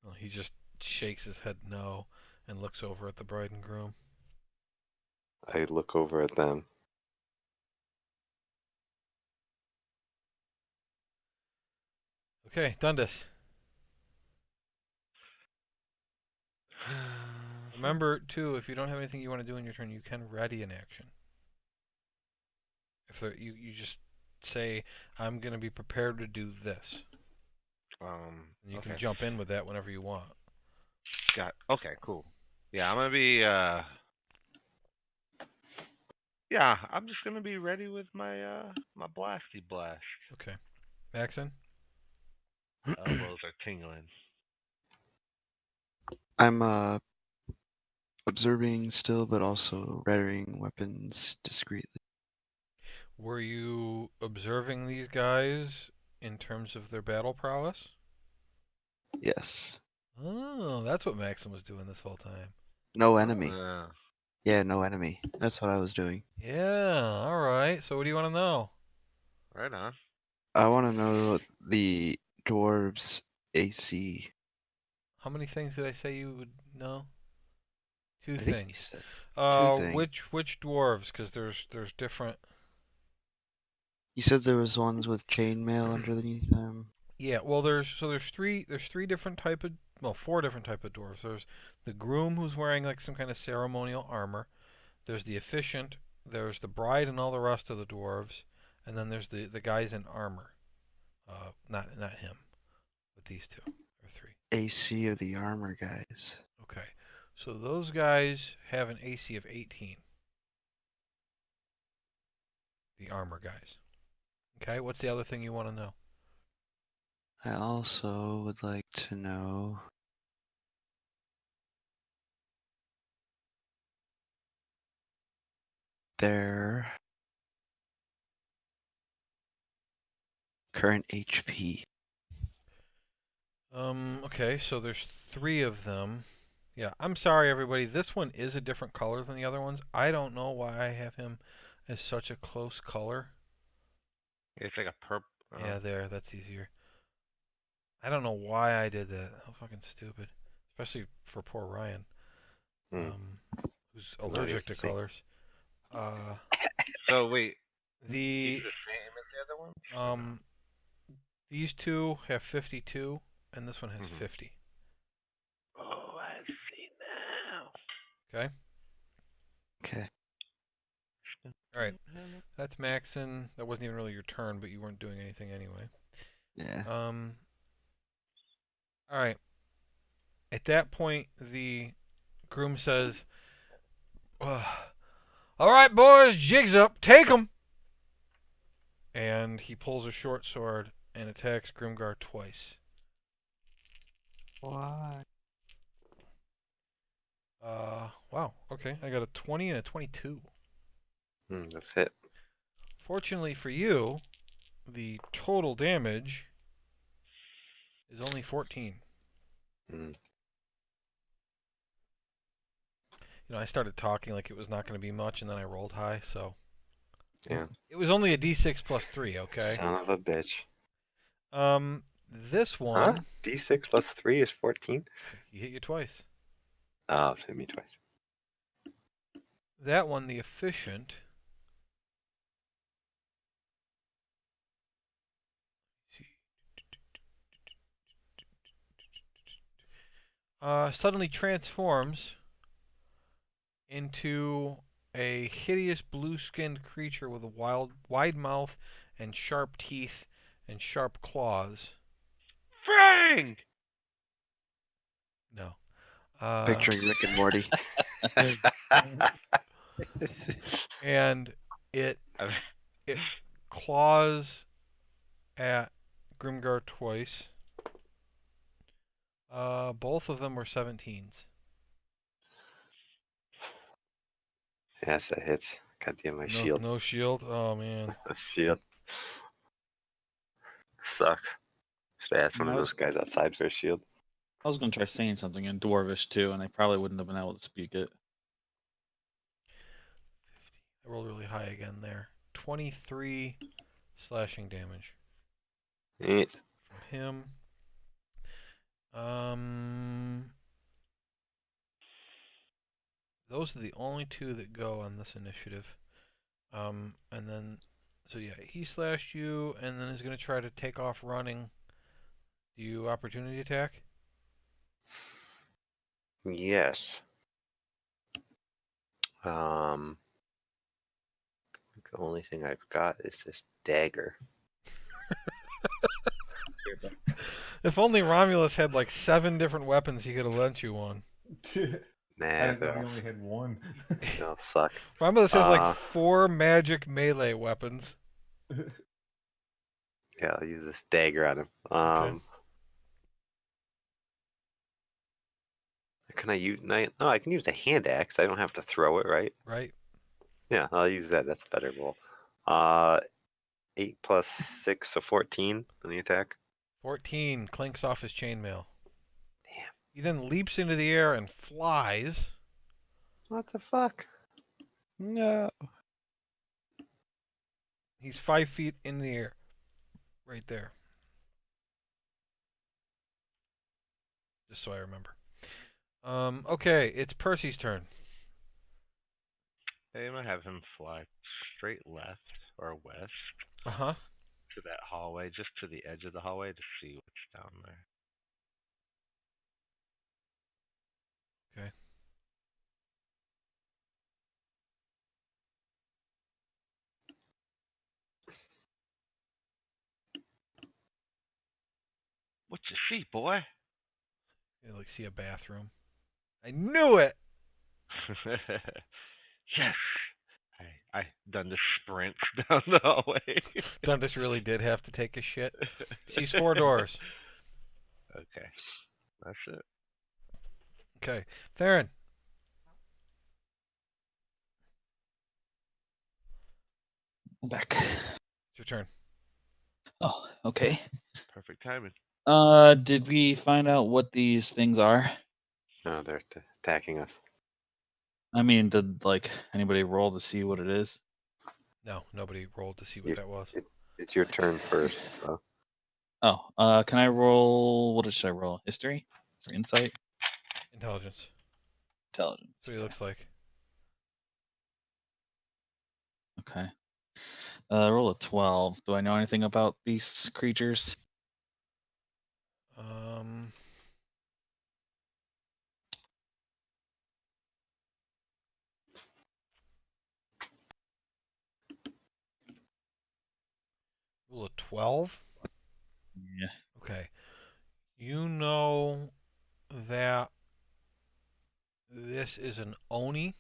Well, he just shakes his head no and looks over at the bride and groom. I look over at them. Okay, Dundas. Remember, too, if you don't have anything you want to do in your turn, you can ready an action. If you just say, I'm going to be prepared to do this. And you can jump in with that whenever you want. Okay, cool. Yeah, I'm gonna be. Yeah, I'm just gonna be ready with my my blasty blast. Okay. Maxon? Elbows are tingling. I'm observing still, but also readying weapons discreetly. Were you observing these guys in terms of their battle prowess? Yes. Oh, that's what Maxim was doing this whole time. No enemy. Yeah. Yeah, no enemy. That's what I was doing. Yeah, alright. So what do you want to know? Right on. I want to know the dwarves' AC. How many things did I say you would know? Two I think you things. said two things. Which dwarves? Because there's different. You said there was ones with chainmail underneath them. Yeah, well, there's three different type of, well, four different type of dwarves. There's the groom who's wearing like some kind of ceremonial armor. There's the efficient. There's the bride and all the rest of the dwarves, and then there's the guys in armor. Not him, but these two or three. AC of the armor guys. Okay, so those guys have an AC of 18. The armor guys. Okay, what's the other thing you want to know? I also would like to know their current HP. Okay, so there's three of them. Yeah, I'm sorry, everybody. This one is a different color than the other ones. I don't know why I have him as such a close color. It's like a purple. Yeah, there. That's easier. I don't know why I did that. How fucking stupid. Especially for poor Ryan, who's I'm not allergic used to to seeing. colors. So wait, The the same as the other one? these two have 52, and this one has 50. Oh, I see now. Okay. Okay. All right. That's Maxon. That wasn't even really your turn, but you weren't doing anything anyway. Yeah. All right. At that point, the groom says, "All right, boys, jigs up. Take 'em." And he pulls a short sword and attacks Grimgar twice. Why? Wow. Okay. I got a 20 and a 22. That's hit. Fortunately for you, the total damage is only 14. Mm. You know, I started talking like it was not going to be much, and then I rolled high, so Yeah. it was only a d6 plus 3. Okay. Son of a bitch. This one, Huh? D6 plus 3 is 14? he hit you twice. Oh, it hit me twice. That one, the efficient. Suddenly transforms into a hideous blue-skinned creature with a wide mouth and sharp teeth and sharp claws. Frank! No. Picturing Rick and Morty. And it I mean, it claws at Grimgar twice. Both of them were 17s. Yes, that hits. God damn my No, shield. no shield. Oh man. A shield. Sucks. Should I ask one of those guys outside for a shield? I was gonna try saying something in Dwarvish too, and I probably wouldn't have been able to speak it. I rolled really high again there. 23 slashing damage Eight. from him. Those are the only two that go on this initiative. And then, so yeah, he slashed you, and then is going to try to take off running. Do you opportunity attack? Yes. The only thing I've got is this dagger. If only Romulus had like 7 different weapons he could have lent you one. Nah, I didn't know he they'll, only had one. they'll suck. Romulus has like Uh, 4 magic melee weapons. Yeah, I'll use this dagger on him. Okay. Can I use? No, I can use the hand axe. I don't have to throw it, right? Right. Yeah, I'll use that. That's a better roll. 8 plus 6, so 14 on the attack. 14 clinks off his chainmail. Damn. He then leaps into the air and flies. What the fuck? No. He's 5 feet in the air. Right there. Just so I remember. Okay, it's Percy's turn. I'm gonna have him fly straight left or west Uh-huh. to that hallway, just to the edge of the hallway to see what's down there. Okay. What you see, boy? You like see a bathroom. I knew it. Yes. I done the sprints down the hallway. Dundas really did have to take a shit. Sees 4 doors. Okay, that's it. Okay. Theron. I'm back. It's your turn. Oh, okay. Perfect timing. Did we find out what these things are? No, they're attacking us. I mean, did like anybody roll to see what it is? No, nobody rolled to see what You- that was. It's your turn first, so. Oh, can I roll? What should I roll? History or insight? Intelligence. Intelligence. That's what he looks like. Okay. Roll a 12. Do I know anything about these creatures? Roll a 12? Yeah. Okay. You know that this is an Oni,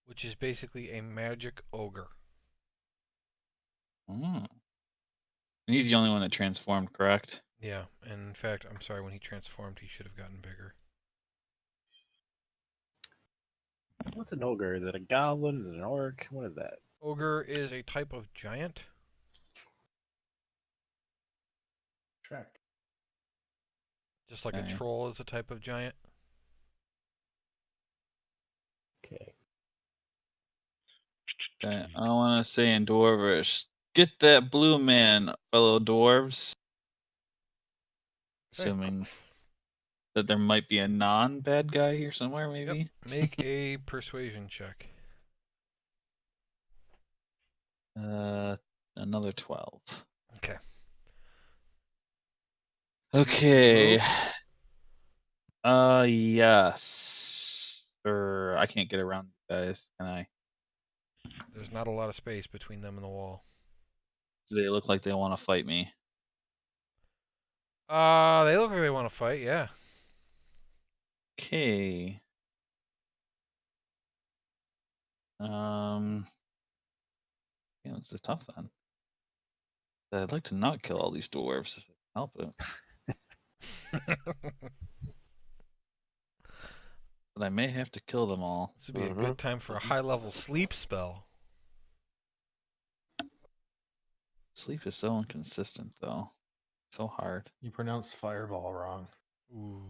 which is basically a magic ogre. Oh. And he's the only one that transformed, correct? Yeah, and in fact, I'm sorry, when he transformed, he should have gotten bigger. What's an ogre? Is it a goblin? Is it an orc? What is that? Ogre is a type of giant. Shrek. Just like Okay. a troll is a type of giant. Okay. Okay. I want to say in Dwarvish, get that blue man, fellow dwarves. Okay. Assuming that there might be a non-bad guy here somewhere, maybe. Yep. Make a persuasion check. Another 12. Okay. Okay. Move? Yes. Or I can't get around you guys, can I? There's not a lot of space between them and the wall. Do they look like they want to fight me? They look like they want to fight, yeah. Okay. Yeah, it's a tough one. I'd like to not kill all these dwarves if I can help it, but I may have to kill them all. This would be a good time for a high-level sleep spell. Sleep is so inconsistent, though. So hard. You pronounced fireball wrong. Ooh,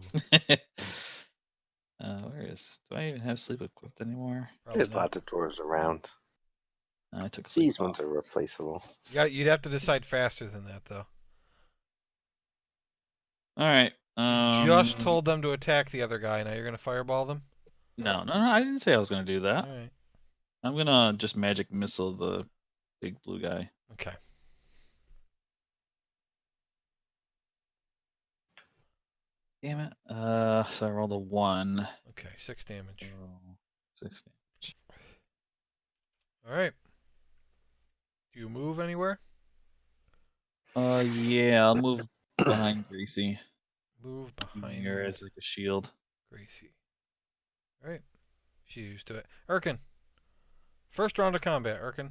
Where is? Do I even have sleep equipped anymore? probably There's not. lots of doors around. I took sleep These ones off. are replaceable. You'd have to decide faster than that, though. All right. You just told them to attack the other guy. Now you're gonna fireball them. No, I didn't say I was gonna do that. All right. I'm gonna just magic missile the big blue guy. Okay. Damn it. So I rolled a 1. Okay, 6 damage. So 6 damage. All right. Do you move anywhere? Yeah, I'll move behind Greasy. Move behind Here as like a shield. Gracie. All right. She's used to it. Erkin. First round of combat, Erkin.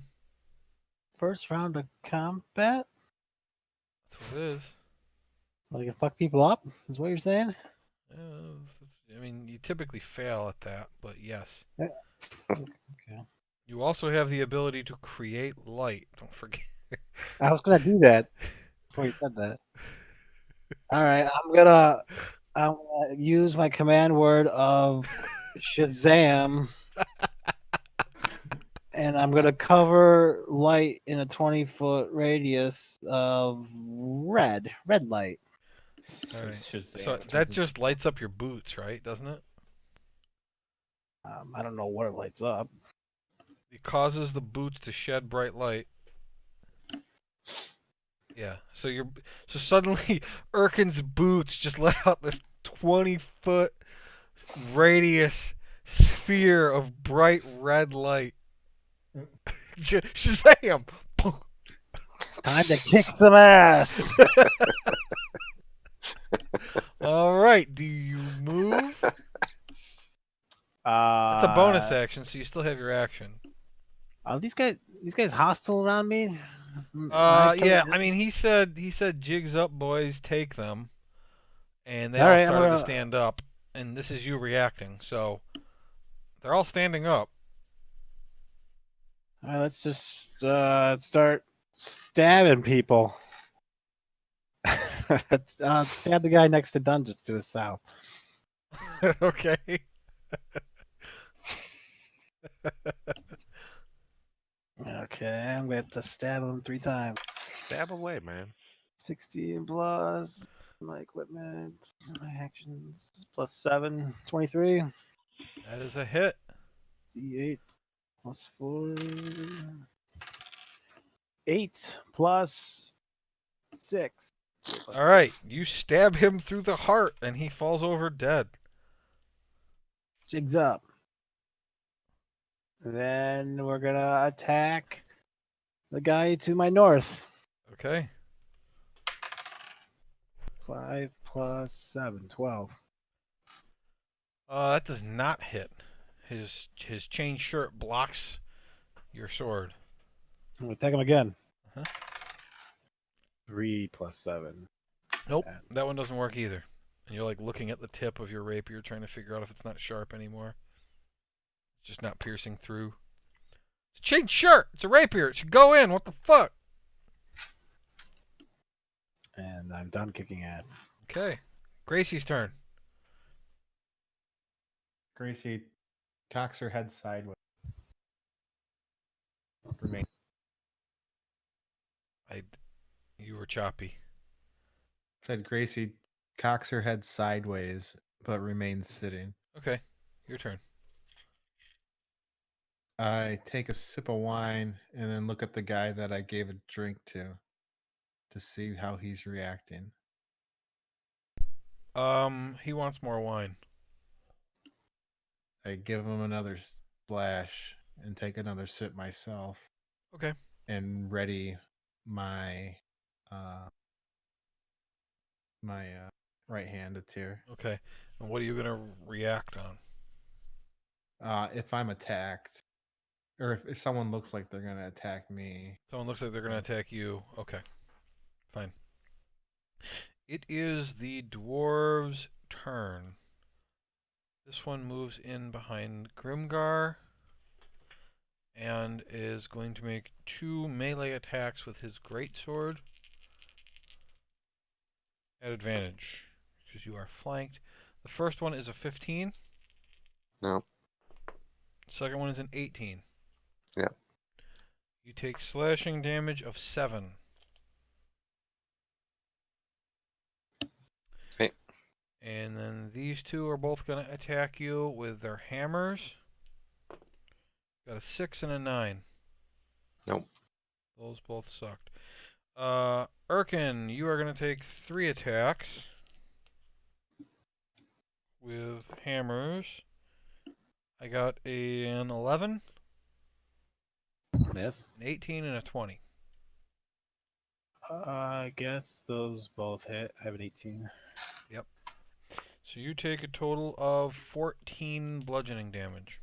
First round of combat? That's what it is. Like to fuck people up? Is what you're saying? I mean, you typically fail at that, but yes. Yeah. Okay. You also have the ability to create light. Don't forget. I was gonna do that before you said that. All right, I'm gonna use my command word of Shazam, and I'm gonna cover light in a 20-foot radius of red light. All right. Shazam So turns that into- just lights up your boots, right? Doesn't it? I don't know what it lights up. It causes the boots to shed bright light. Yeah. So suddenly Erkin's boots just let out this 20-foot radius sphere of bright red light. Shazam! Time to kick some ass. All right. Do you move? That's a bonus action, so you still have your action. Are these guys hostile around me? Yeah. I mean, he said jigs up, boys, take them, and they all Alright, started to stand up, and this is you reacting, so they're all standing up. All right, let's just start stabbing people. Stab the guy next to Dungeons to his south. Okay. Okay, I'm going to have to stab him 3 times. Stab away, man. 16 plus my equipment, my actions, plus 7, 23. That is a hit. D8 plus 4. 8 plus 6. All right. You stab him through the heart, and he falls over dead. Jigs up. Then we're going to attack the guy to my north. Okay. 5 plus 7, 12. That does not hit. His chain shirt blocks your sword. I'm going to attack him again. Uh-huh. 3 plus 7. Nope, that one doesn't work either. And you're like looking at the tip of your rapier, trying to figure out if it's not sharp anymore. It's just not piercing through. It's a chain shirt. It's a rapier. It should go in. What the fuck? And I'm done kicking ass. Okay, Gracie's turn. Gracie cocks her head sideways. Remain. You were choppy. Said Gracie cocks her head sideways but remains sitting. Okay, your turn. I take a sip of wine and then look at the guy that I gave a drink to see how he's reacting. He wants more wine. I give him another splash and take another sip myself. Okay. And ready my my right hand to tear. Okay. And what are you gonna react on? If I'm attacked, or if someone looks like they're gonna attack me. Someone looks like they're gonna attack you. Okay, fine. It is the dwarves' turn. This one moves in behind Grimgar and is going to make 2 melee attacks with his greatsword at advantage because you are flanked. The first one is a 15. No. Second one is an 18. Yep. You take slashing damage of 7. Okay. And then these two are both going to attack you with their hammers. Got a 6 and a 9. Nope. Those both sucked. Erkin, you are going to take 3 attacks with hammers. I got an 11, Miss. an 18, and a 20. I guess those both hit. I have an 18. Yep. So you take a total of 14 bludgeoning damage.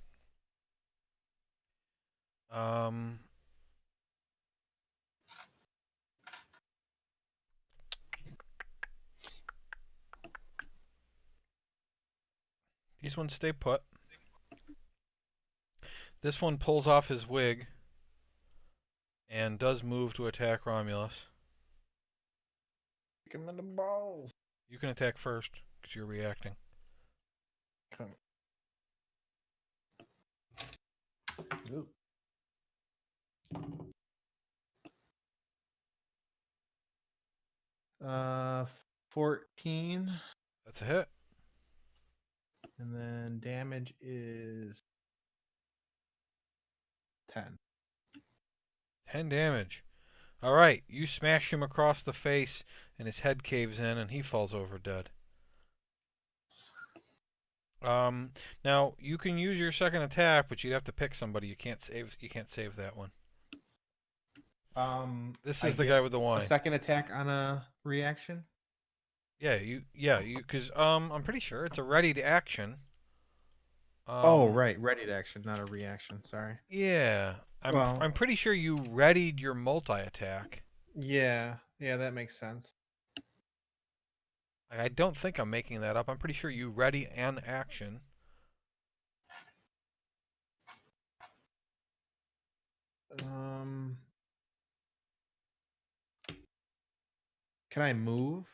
These ones stay put. This one pulls off his wig and does move to attack Romulus. Kick him in the balls. You can attack first because you're reacting. Come. Ooh. 14, That's a hit. and then damage is 10. 10 damage. All right, you smash him across the face, and his head caves in, and he falls over dead. Now you can use your second attack, but you'd have to pick somebody. You can't save. You can't save that one. This I is the get guy with the a Y. second attack on a reaction. Yeah, you. Because I'm pretty sure it's a ready to action. Oh, right, ready to action, not a reaction. Sorry. Yeah, Well- I'm pretty sure you readied your multi attack. Yeah, that makes sense. I don't think I'm making that up. I'm pretty sure you ready an action. Can I move,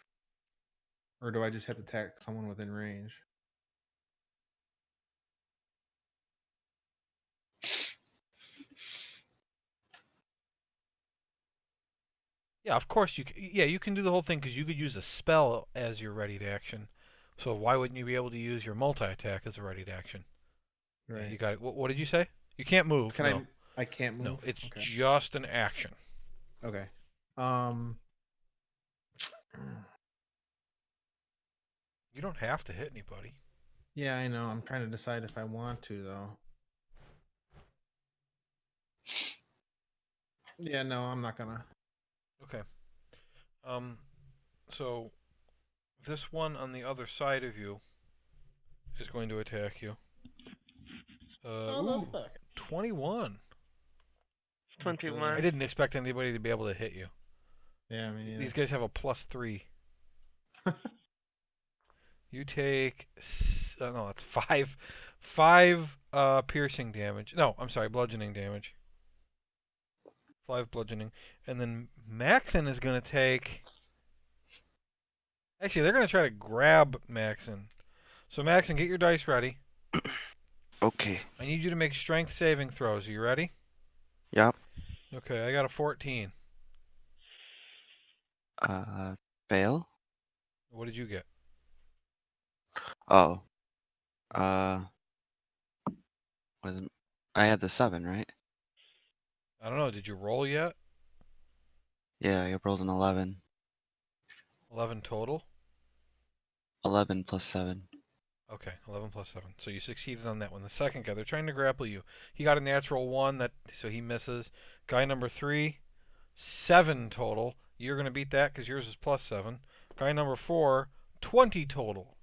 or do I just have to attack someone within range? Yeah, of course you. Yeah, you can do the whole thing because you could use a spell as your ready to action. So why wouldn't you be able to use your multi attack as a ready to action? Yeah, Right. you got it. What did you say? You can't move. Can No. I can't move. No, it's okay. just an action. Okay. You don't have to hit anybody. Yeah, I know. I'm trying to decide if I want to though. Yeah, no, I'm not gonna. Okay. So this one on the other side of you is going to attack you. Ooh, 21. 21. I didn't expect anybody to be able to hit you. Yeah, I mean, These guys have a +3. You take no, that's 5 piercing damage. No, I'm sorry, bludgeoning damage. 5 bludgeoning, and then Maxon is gonna take. Actually, they're gonna try to grab Maxon. So Maxon, get your dice ready. Okay. I need you to make strength saving throws. Are you ready? Yep. Okay, I got a 14. Fail? What did you get? Oh. Was I had the 7, right? I don't know. Did you roll yet? Yeah, I rolled an 11. 11 total? 11 plus 7. Okay, 11 plus 7. So you succeeded on that one. The second guy, they're trying to grapple you. He got a natural 1, so he misses. Guy number 3, 7 total. You're going to beat that because yours is plus 7. Guy number 4, 20 total.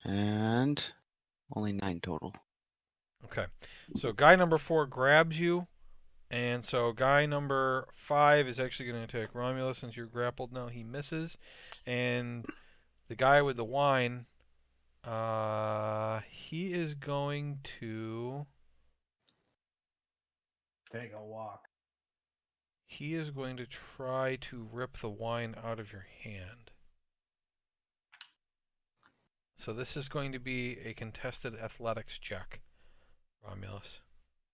And only 9 total. Okay. So guy number 4 grabs you, and so guy number 5 is actually going to attack Romulus since you're grappled now. He misses, and the guy with the wine, he is going to Take a walk. he is going to try to rip the wine out of your hand. So this is going to be a contested athletics check, Romulus.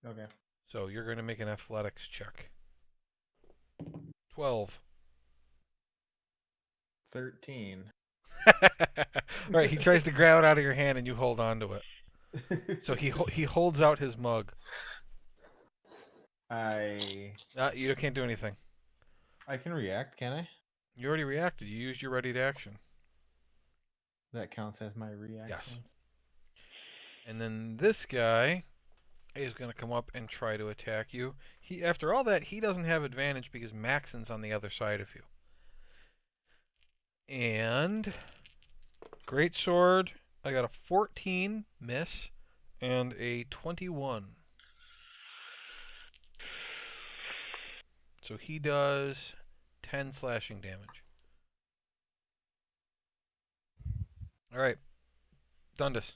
Okay. So you're going to make an athletics check. 12. 13. Right, he tries to grab it out of your hand and you hold on to it. So he holds out his mug. I You can't do anything. can react, can I? You already reacted. You used your ready to action. That counts as my reaction. And then this guy is going to come up and try to attack you. After all that, he doesn't have advantage because Maxon's on the other side of you. And great sword, I got a 14 miss and a 21. So he does 10 slashing damage. All right, Dundas.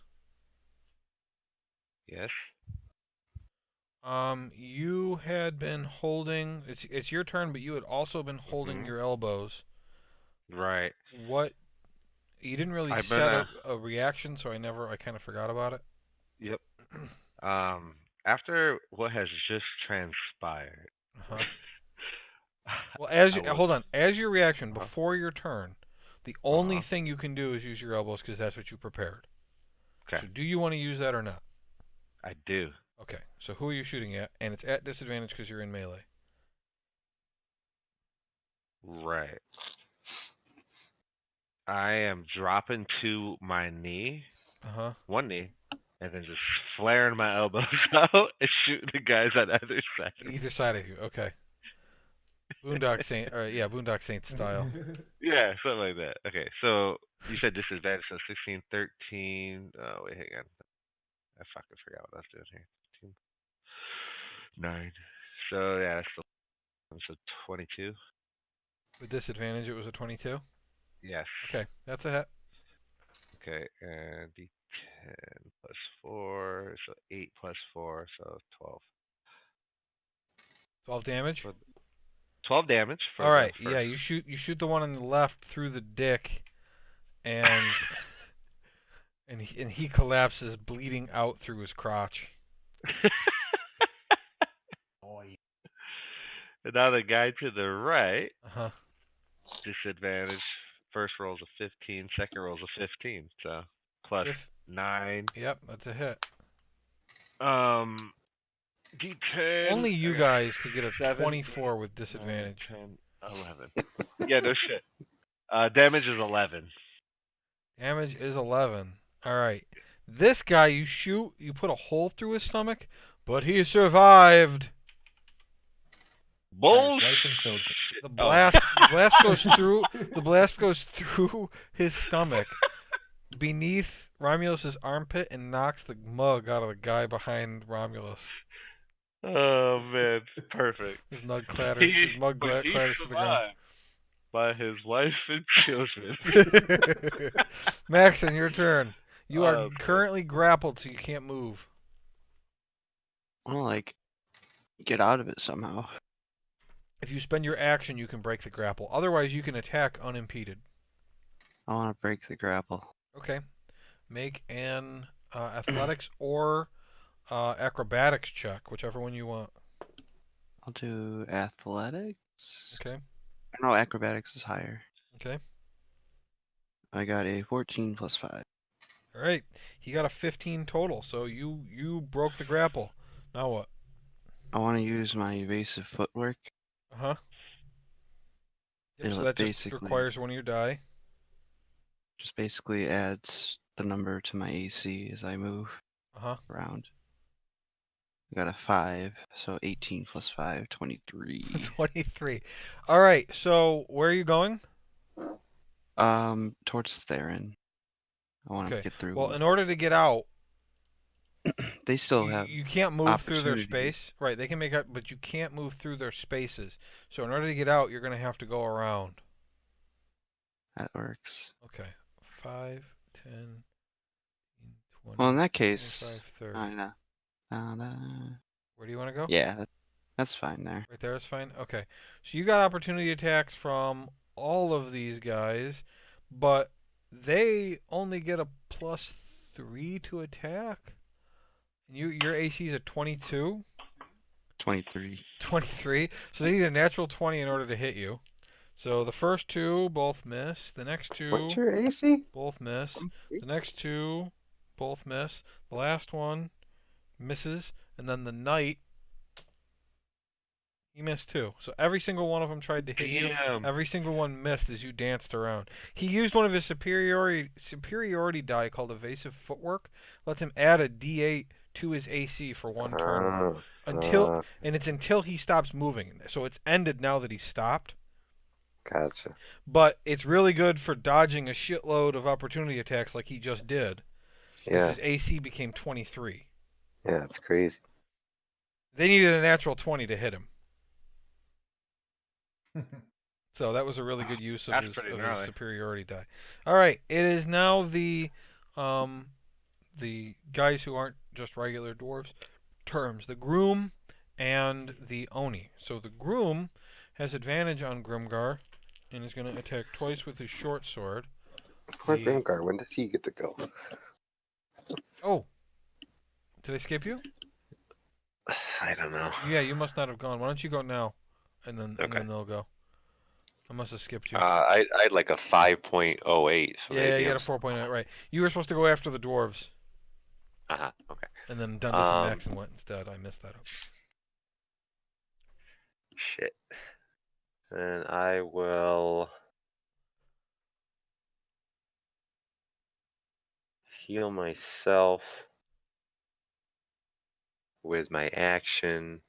Yes. You had been holding. It's your turn, but you had also been holding your elbows. Right. What? You didn't really I've set been a reaction, so I kind of forgot about it. Yep. After what has just transpired, Uh-huh. Well, I will. hold on, as your reaction Uh-huh. before your turn, the only thing you can do is use your elbows because that's what you prepared. Okay. So do you want to use that or not? I do. Okay. So who are you shooting at? And it's at disadvantage because you're in melee. Right. I am dropping to my knee, Uh-huh. one knee, and then just flaring my elbows out and shooting the guys on either side. Either side of you. Okay. Boondock Saint. Yeah, Boondock Saint style. Yeah, something like that. Okay, so you said disadvantage, so 16, 13. Oh, wait, hang on. I fucking forgot what I was doing here. 15, 9. So, yeah, that's so 22. With disadvantage, it was a 22. Yes. Okay, that's a hit. Okay, and D10 plus 4, so 8 plus 4, so 12. 12 damage. 12 damage for All the right. first. Yeah, you shoot the one on the left through the dick, and and he collapses, bleeding out through his crotch. Boy. And now the guy to the right, Uh-huh. disadvantage. First roll's a 15, second roll's a 15, so plus 9. Yep, that's a hit. D10. Only you okay, guys could get a 7, 24 with 9, disadvantage. 10, 11. Yeah, no shit. Damage is 11. Damage is 11. All right. This guy, you put a hole through his stomach, but he survived. Bullshit. Wife and children. The blast goes through. The blast goes through his stomach, beneath Romulus's armpit, and knocks the mug out of the guy behind Romulus. Oh man, perfect. His mug clatters. His mug But he clatters to the ground. survived by his wife and children. Maxon, your turn. You are Okay. currently grappled, so you can't move. I want to like get out of it somehow. If you spend your action, you can break the grapple. Otherwise, you can attack unimpeded. I want to break the grapple. Okay. Make an athletics or acrobatics check, whichever one you want. I'll do athletics. Okay. No, acrobatics is higher. Okay. I got a 14 plus 5. All right. He got a 15 total, so you broke the grapple. Now what? I want to use my evasive footwork. Uh-huh. Yep, so It that just basically requires one of your die. just basically adds the number to my AC as I move Uh-huh. around. I got a 5, so 18 plus 5, 23. 23. All right. So where are you going? Towards Theron. I want to Okay. get through. Well, in order to get out, They still have you can't move through their opportunities. space. Right, they can make up, but you can't move through their spaces. So in order to get out, you're going to have to go around. That works. Okay. 5, 10, 20, Well, in that case, 25, 30. I know. Where do you want to go? Yeah, that's fine there. Right there is fine? Okay. So you got opportunity attacks from all of these guys, but they only get a +3 to attack. And your AC is a 22? 23. 23. So they need a natural 20 in order to hit you. So the first two both miss. The next What's two your AC? both miss. The next two both miss. The last one misses. And then the knight, he missed too. So every single one of them tried to hit you. Damn. Every single one missed as you danced around. He used one of his superiority die called evasive footwork. Lets him add a D8 to his AC for one turn. And it's until he stops moving. So it's ended now that he stopped. Gotcha. But it's really good for dodging a shitload of opportunity attacks like he just did. Because Yeah, his AC became 23. yeah, it's crazy. They needed a natural 20 to hit him. So that was a really good use of That's his pretty gnarly. superiority die. All right, it is now the guys who aren't just regular dwarves terms, the groom and the oni. So the groom has advantage on Grimgar and is going to attack twice with his short sword. Poor Grimgar, when does he get to go? Oh, did I skip you? I don't know. Yeah, you must not have gone. Why don't you go now, and then Okay. they'll go. I must have skipped you. I had like a 5.08, so Yeah, maybe you I'm. got a 4.8, right. You were supposed to go after the dwarves, Okay. and then Dundas and Maxon went instead. I missed that up. Shit. Then I will heal myself with my action.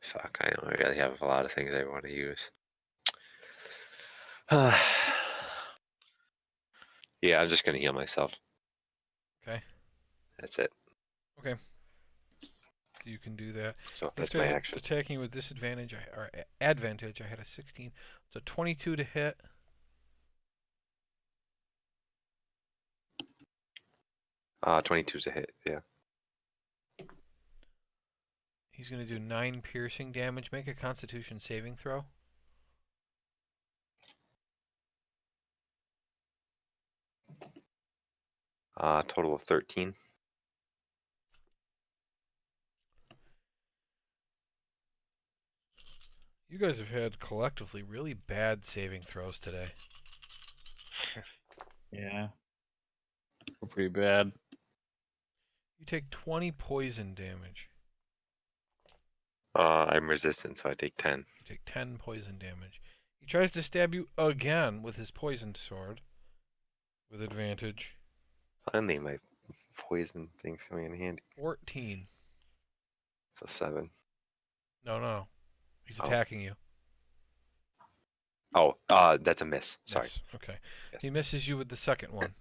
Fuck, I don't really have a lot of things I want to use. Yeah, I'm just gonna heal myself. Okay. That's it. Okay. You can do that. So This that's my guy's action. attacking you with disadvantage or advantage. I had a 16. So 22 to hit. 22's a hit. Yeah. He's going to do 9 piercing damage. Make a Constitution saving throw. Total of 13. You guys have had collectively really bad saving throws today. Yeah. We're pretty bad. You take 20 poison damage. I'm resistant, so I take 10. You take 10 poison damage. He tries to stab you again with his poisoned sword. With advantage. Finally, my poison thing's coming in handy. 14. So 7. No. He's Oh. attacking you. Oh, that's a miss. Sorry. Miss. Okay. Yes. He misses you with the second one.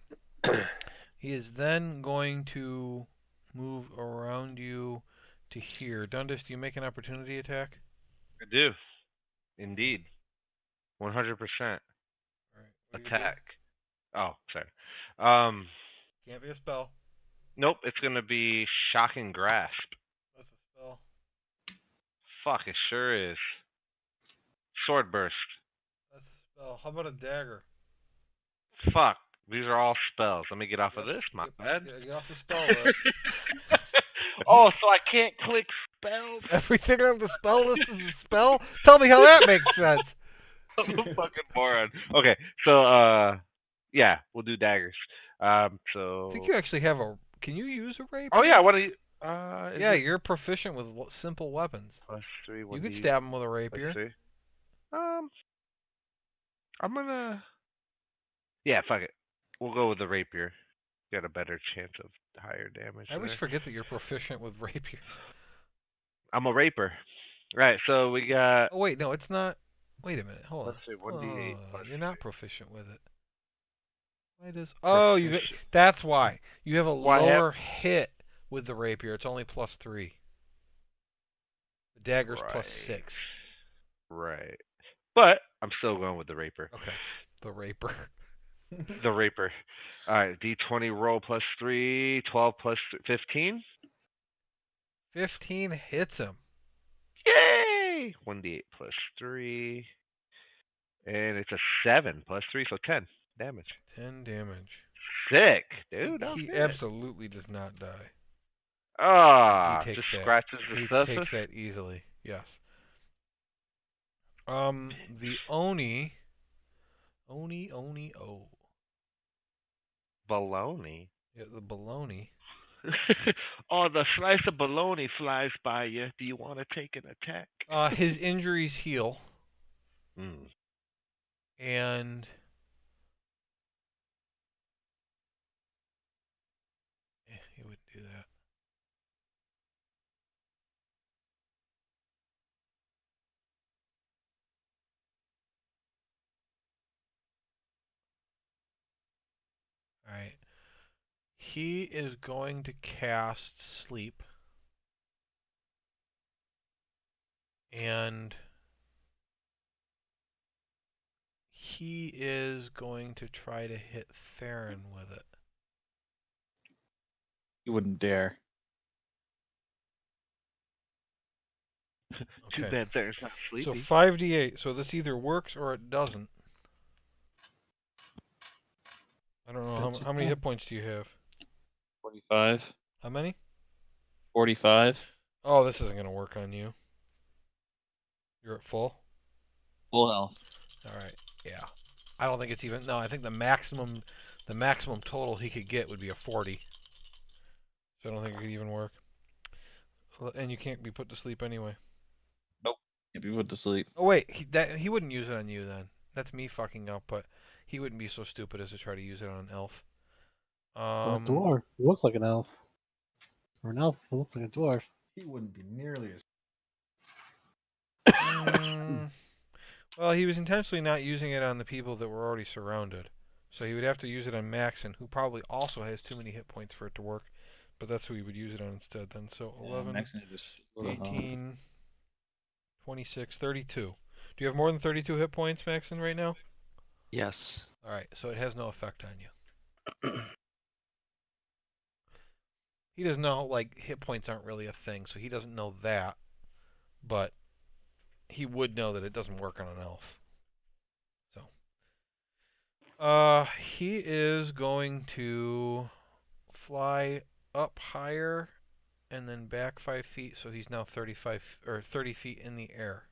He is then going to move around you to here. Dundas, do you make an opportunity attack? I do. Indeed. 100%. All right. What do you do? Attack. Oh, sorry. Can't be a spell. Nope, it's gonna be Shocking Grasp. That's a spell. Fuck, it sure is. Sword Burst. That's a spell. How about a dagger? Fuck, these are all spells. Let me get off of this, my bad. Get off the spell list. Oh, so I can't click spells? Everything on the spell list is a spell? Tell me how that makes sense. I'm a fucking moron. Okay, so yeah, we'll do daggers. So. I think you actually have a. Can you use a rapier? Oh yeah, what do you? Yeah, you're proficient with simple weapons. +3. You could stab him with a rapier. +3. I'm gonna. Yeah, fuck it. We'll go with the rapier. Got a better chance of higher damage. I always there. forget that you're proficient with rapiers. I'm a raper. Right, so we got. Oh wait, no, it's not. Wait a minute. Hold on. Let's see, 1d8 plus You're not proficient with it. Why does? 3. Oh, you get. Proficient. That's why you have a Why lower hit with the rapier. It's only +3. The dagger's Right. +6. Right. But I'm still going with the rapier. Okay. The raper. The rapier. All right, d20 roll +3, 12 plus 15. 15 hits him. Yay! 1d8 plus 3. And it's a 7 plus 3, so 10 damage. 10 damage. Sick, dude. That was He good. absolutely does not die. Ah, He takes just that. scratches the He surface. takes that easily. Yes. The Oni. Oni. Oh. Baloney. Yeah, the baloney. Oh, the slice of baloney flies by you. Do you want to take an attack? His injuries heal, Mm. and he wouldn't do that. All right. He is going to cast sleep, and he is going to try to hit Theron with it. You wouldn't dare. Too Okay. bad Theron's not So sleepy. 5d8. So this either works or it doesn't. I don't know. How many hit points do you have? 45. How many? 45. Oh, this isn't going to work on you. You're at full? Full health. All right. Yeah. I don't think it's even. No, I think the maximum total he could get would be a 40. So I don't think it could even work. And you can't be put to sleep anyway. Nope. Can't be put to sleep. Oh wait, he wouldn't use it on you then. That's me fucking up, but he wouldn't be so stupid as to try to use it on an elf. Or a dwarf. He looks like an elf. Or an elf who looks like a dwarf. He wouldn't be nearly as. Well, he was intentionally not using it on the people that were already surrounded. So he would have to use it on Maxon, who probably also has too many hit points for it to work. But that's who he would use it on instead then. So 11, 18, 26, 32. Do you have more than 32 hit points, Maxon, right now? Yes. Alright, so it has no effect on you. He doesn't know, like, hit points aren't really a thing, so he doesn't know that. But he would know that it doesn't work on an elf. So. He is going to fly up higher and then back 5 feet, so he's now 35 or 30 feet in the air.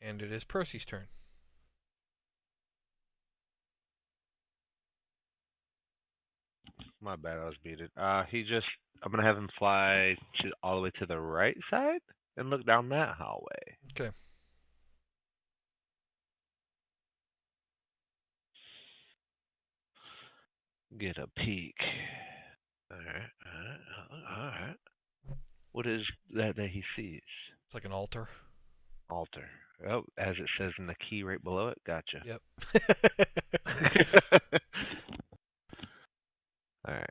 And it is Percy's turn. My bad, I was muted. I'm gonna have him fly all the way to the right side and look down that hallway. Okay. Get a peek. Alright. What is that he sees? It's like an altar. Altar. Oh, as it says in the key right below it. Gotcha. Yep. Alright.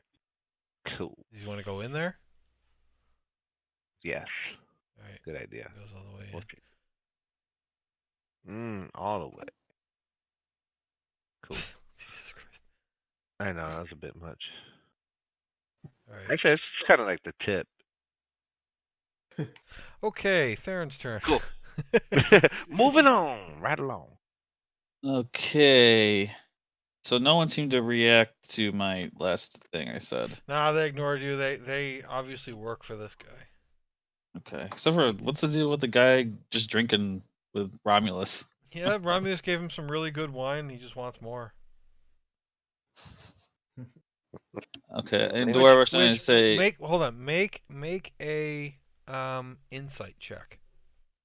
Cool. Do you want to go in there? Yes. Alright. Good idea. Goes all the way in. All the way. Cool. Jesus Christ. I know, that was a bit much. Alright. Actually, it's kind of like the tip. Okay, Theron's turn. Cool. Moving on. Right along. Okay. So no one seemed to react to my last thing I said. Nah, they ignored you. They obviously work for this guy. Okay. Except for, what's the deal with the guy just drinking with Romulus? Yeah, Romulus gave him some really good wine. He just wants more. Okay, and Which- do I was going to say... Hold on. Make a insight check.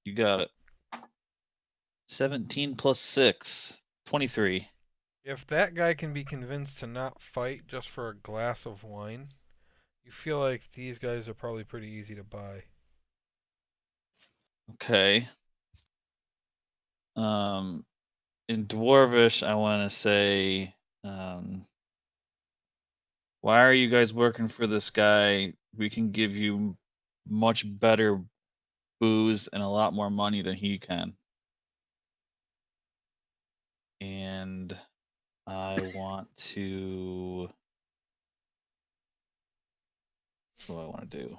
You got it. 17 plus 6. 23. If that guy can be convinced to not fight just for a glass of wine, you feel like these guys are probably pretty easy to buy. Okay. In Dwarvish, I want to say, why are you guys working for this guy? We can give you much better booze and a lot more money than he can. And I want to. What do I want to do?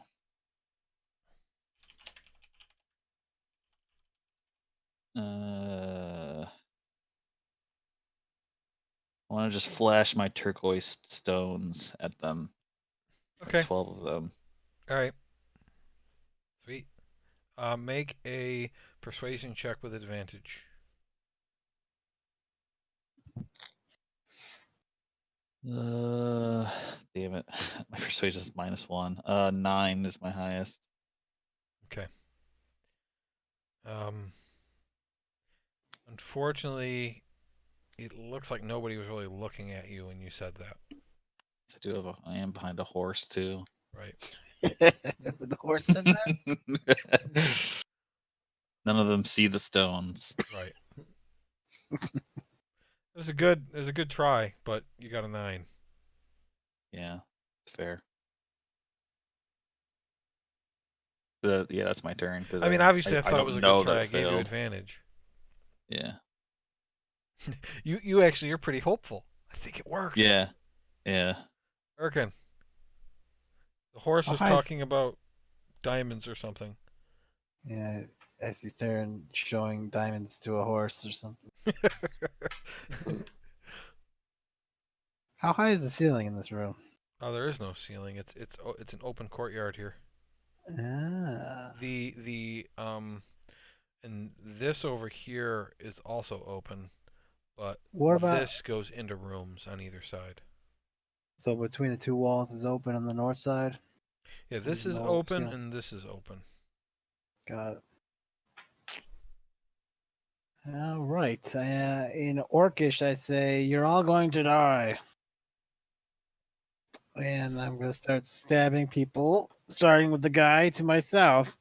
I want to just flash my turquoise stones at them. Okay. Like 12 of them. All right. Sweet. Make a persuasion check with advantage. Damn it. My persuasion is -1. 9 is my highest. Okay. Unfortunately, it looks like nobody was really looking at you when you said that. So I am behind a horse too. Right. The horse said that? None of them see the stones. Right. It was a good try, but you got a 9. Yeah, it's fair. Yeah, that's my turn. Cause I mean, obviously, I thought it don't was a know good that try. I it gave you failed. advantage. Yeah. You actually, you're pretty hopeful. I think it worked. Yeah. Yeah. Erkin. The horse Oh, is hi. talking about diamonds or something. Yeah, I see Theron showing diamonds to a horse or something. How high is the ceiling in this room? Oh, there is no ceiling. It's an open courtyard here. Ah. And this over here is also open, but What about this goes into rooms on either side. so between the two walls is open on the north side? Yeah, this There's is no open ceiling. and this is open. Got it. All right. In Orcish, I say you're all going to die, and I'm going to start stabbing people, starting with the guy to my south.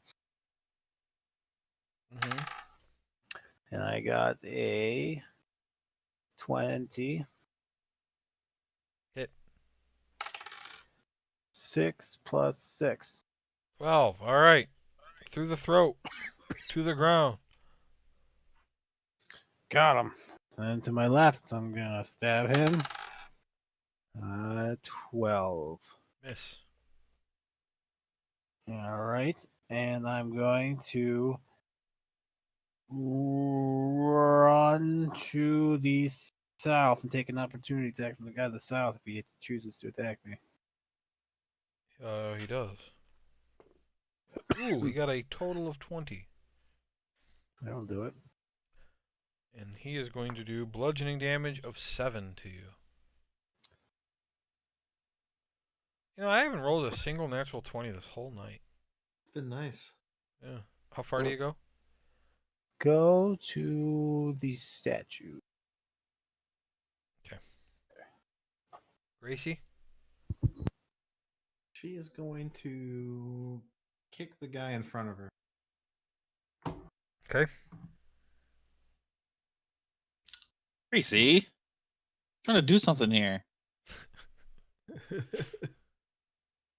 Mm-hmm. And I got a 20. Hit. 6 plus 6. 12. All right. Through the throat. To the ground. Got him. And to my left, I'm going to stab him. 12. Miss. All right. And I'm going to run to the south and take an opportunity attack from the guy to the south if he chooses to attack me. He does. Ooh, he got a total of 20. That'll do it. And he is going to do bludgeoning damage of 7 to you. You know, I haven't rolled a single natural 20 this whole night. It's been nice. Yeah. How far do you go? Go to the statue. Okay. Gracie? She is going to kick the guy in front of her. Okay. Gracie, trying to do something here.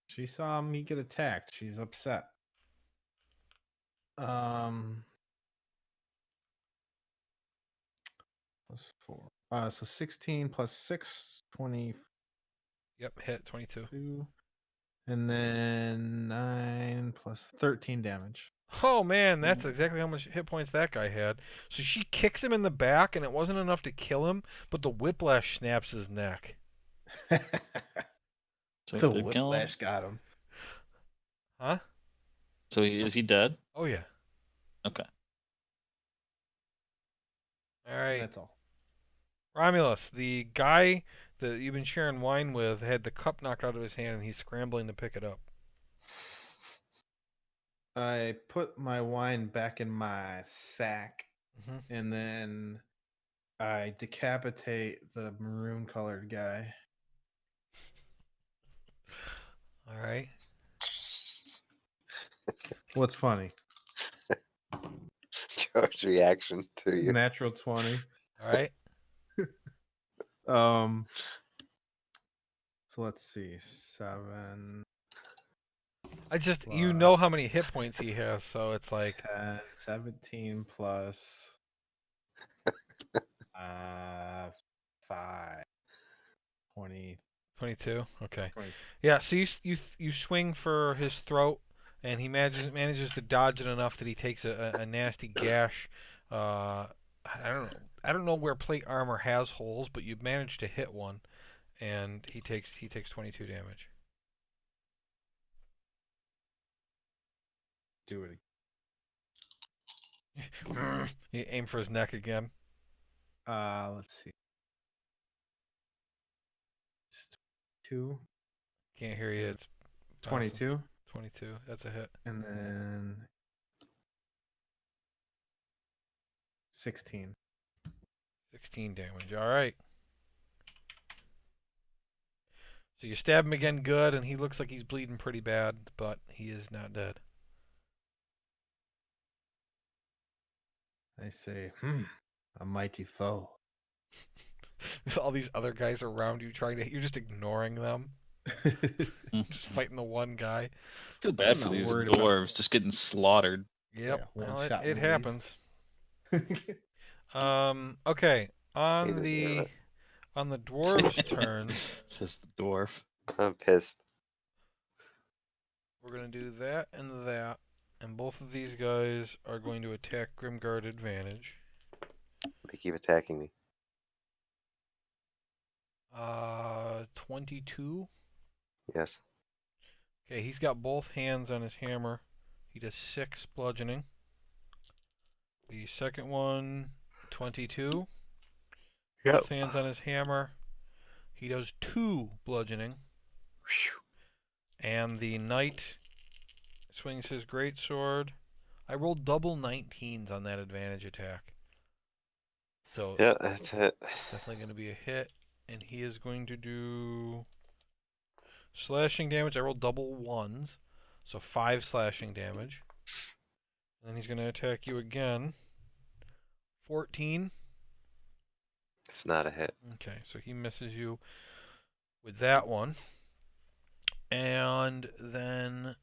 She saw me get attacked. She's upset. Plus 4. So 16 plus 6, 22. Yep, hit 22. And then 9 plus 13 damage. Oh man, that's exactly how much hit points that guy had. So she kicks him in the back, and it wasn't enough to kill him, but the whiplash snaps his neck. So The it did kill him? whiplash got him. Huh? So is he dead? Oh yeah. Okay. All right. That's all. Romulus, the guy that you've been sharing wine with had the cup knocked out of his hand, and he's scrambling to pick it up. I put my wine back in my sack, and then I decapitate the maroon colored guy. All right. What's funny? Coach reaction to you. Natural 20. All right. So let's see. 7, You know plus how many hit points he has, so it's like 10, 17 plus 5, 20, 22. Okay. 22. Yeah. So you swing for his throat, and he manages to dodge it enough that he takes a nasty gash. I don't know where plate armor has holes, but you managed to hit one, and he takes 22 damage. Do it. You aim for his neck again. Let's see. It's 2, Can't hear you. Uh, It's bouncing. 22, 22. That's a hit. and then 16. 16 damage. All right. So you stab him again good, and he looks like he's bleeding pretty bad, but he is not dead. I say, a mighty foe. All these other guys around you you're just ignoring them. Just fighting the one guy. Feel bad I'm for not these worried about- dwarves just getting slaughtered. Yep. Yeah, well, one-shot it Louise. happens. Okay. They deserve it. On the dwarves' turns, Says the dwarf. I'm pissed. we're gonna do that and that, and both of these guys are going to attack Grimguard advantage. They keep attacking me. 22. Yes. Okay, he's got both hands on his hammer. He does 6 bludgeoning. The second one, 22. Both hands on his hammer. He does 2 bludgeoning. And the knight swings his great sword. I rolled double 19s on that advantage attack. So Yeah, that's it. definitely going to be a hit. And he is going to do slashing damage. I rolled double 1s. So 5 slashing damage. And then he's going to attack you again. 14. It's not a hit. Okay, so he misses you with that one. And then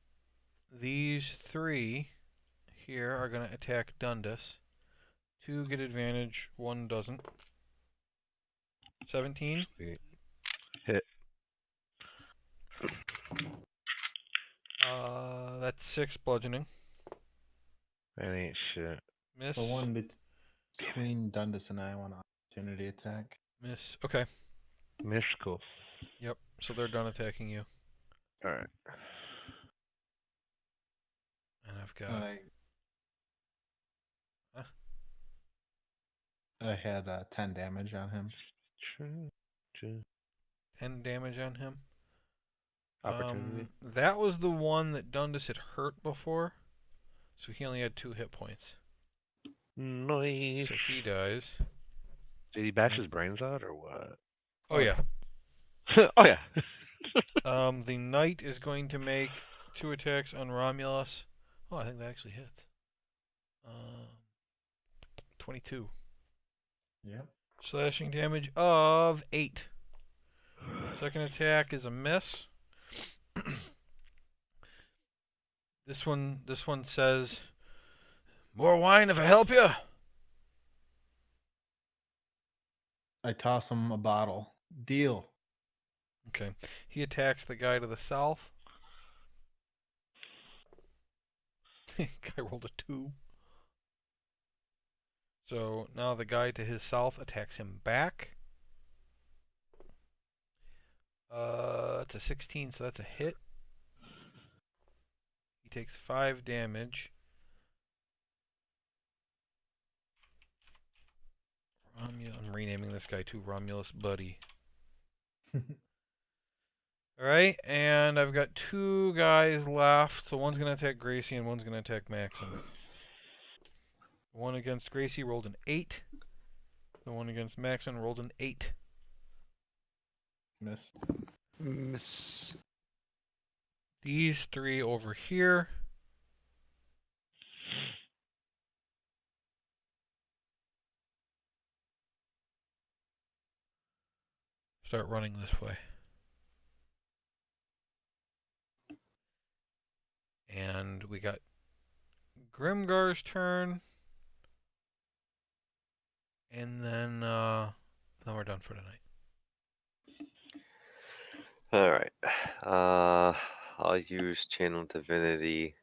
these 3 here are going to attack Dundas. 2 get advantage, 1 doesn't. 17. Sweet. Hit. That's 6 bludgeoning. That ain't shit. Miss. The one between Dundas and I want an opportunity attack. Miss. Okay. Mystical. Yep. So they're done attacking you. Alright. And I've got. I had 10 damage on him. 10 damage on him. Opportunity. That was the one that Dundas had hurt before. So he only had 2 hit points. Nice. So he dies. Did he bash his brains out or what? Oh, yeah. Oh yeah. The knight is going to make 2 attacks on Romulus. Oh, I think that actually hits. 22. Yep. Slashing damage of 8. Second attack is a miss. This one says, "More wine if I help you." I toss him a bottle. Deal. Okay. He attacks the guy to the south. Guy rolled a 2. So now the guy to his south attacks him back. It's a 16, so that's a hit. He takes 5 damage. I'm renaming this guy to Romulus Buddy. Alright, and I've got 2 guys left. So one's going to attack Gracie and one's going to attack Maxon. The one against Gracie rolled an 8. The one against Maxon rolled an 8. Miss. Miss. These 3 over here start running this way. And we got Grimgar's turn. And then we're done for tonight. All right. I'll use Channel Divinity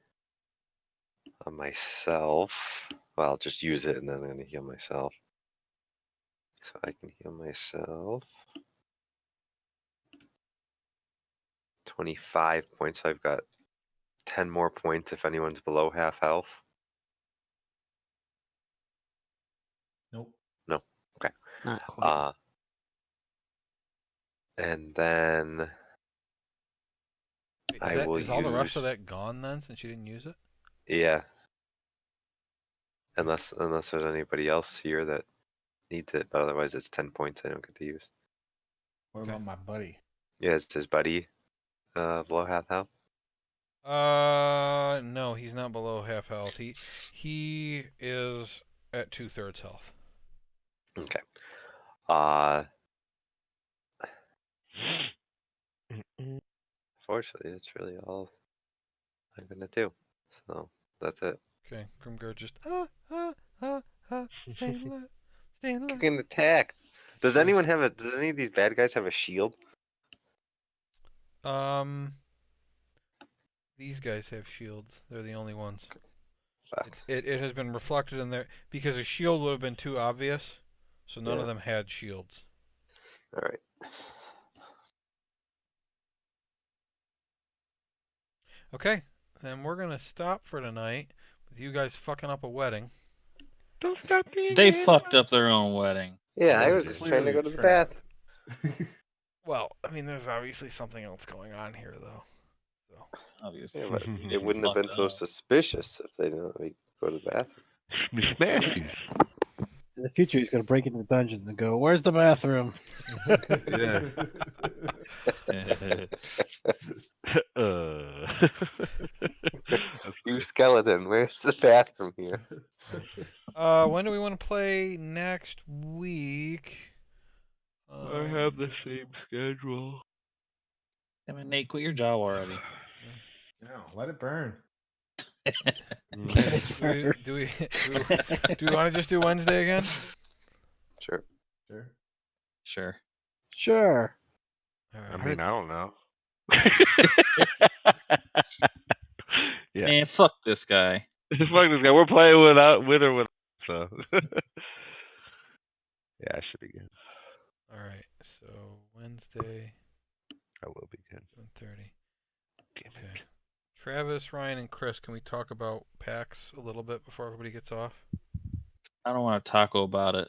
on myself. Well, I'll just use it and then I'm going to heal myself. So I can heal myself. 25 points. I've got 10 more points if anyone's below half health. Nope. No. Okay. Not quite. And then Wait, I will is all the rest use. of that gone then, since you didn't use it? Yeah. Unless there's anybody else here that needs it, but otherwise it's 10 points I don't get to use. What Okay. about my buddy? Yeah, it's his buddy below half health. No, he's not below half health. He is at 2/3 health. Okay. Fortunately, that's really all I'm gonna do. So that's it. Okay, Grimgar just stay alive, stay alive. Getting attacked. Does Okay. anyone have a? Does any of these bad guys have a shield? These guys have shields. They're the only ones. Fuck. It has been reflected in there because a shield would have been too obvious, so none of Yeah. them had shields. All right. Okay, then we're gonna stop for tonight with you guys fucking up a wedding. Don't stop me. They fucked up their own wedding. Yeah, I Yeah, was yeah. just trying to Clearly go a to the trap. bathroom. Well, I mean, there's obviously something else going on here, though. So. Obviously. Yeah, but it wouldn't have been Fucked so up. suspicious if they didn't let me go to the bathroom. Smashies. In the future, he's gonna break into the dungeons and go, "Where's the bathroom?" Yeah. You skeleton, where's the bathroom here? When do we want to play next week? I have the same schedule. Damn it, Nate, quit your job already. No, let it burn. Do we want to just do Wednesday again? Sure. Sure. Sure. Sure. All I right. mean, I don't know. Yeah. Man, fuck this guy. Fuck this guy. We're playing with or without. So. Yeah, I should be good. All right. So Wednesday, I will be good. 1:30. Damn Okay. it. Travis, Ryan, and Chris, can we talk about PAX a little bit before everybody gets off? I don't want to taco about it.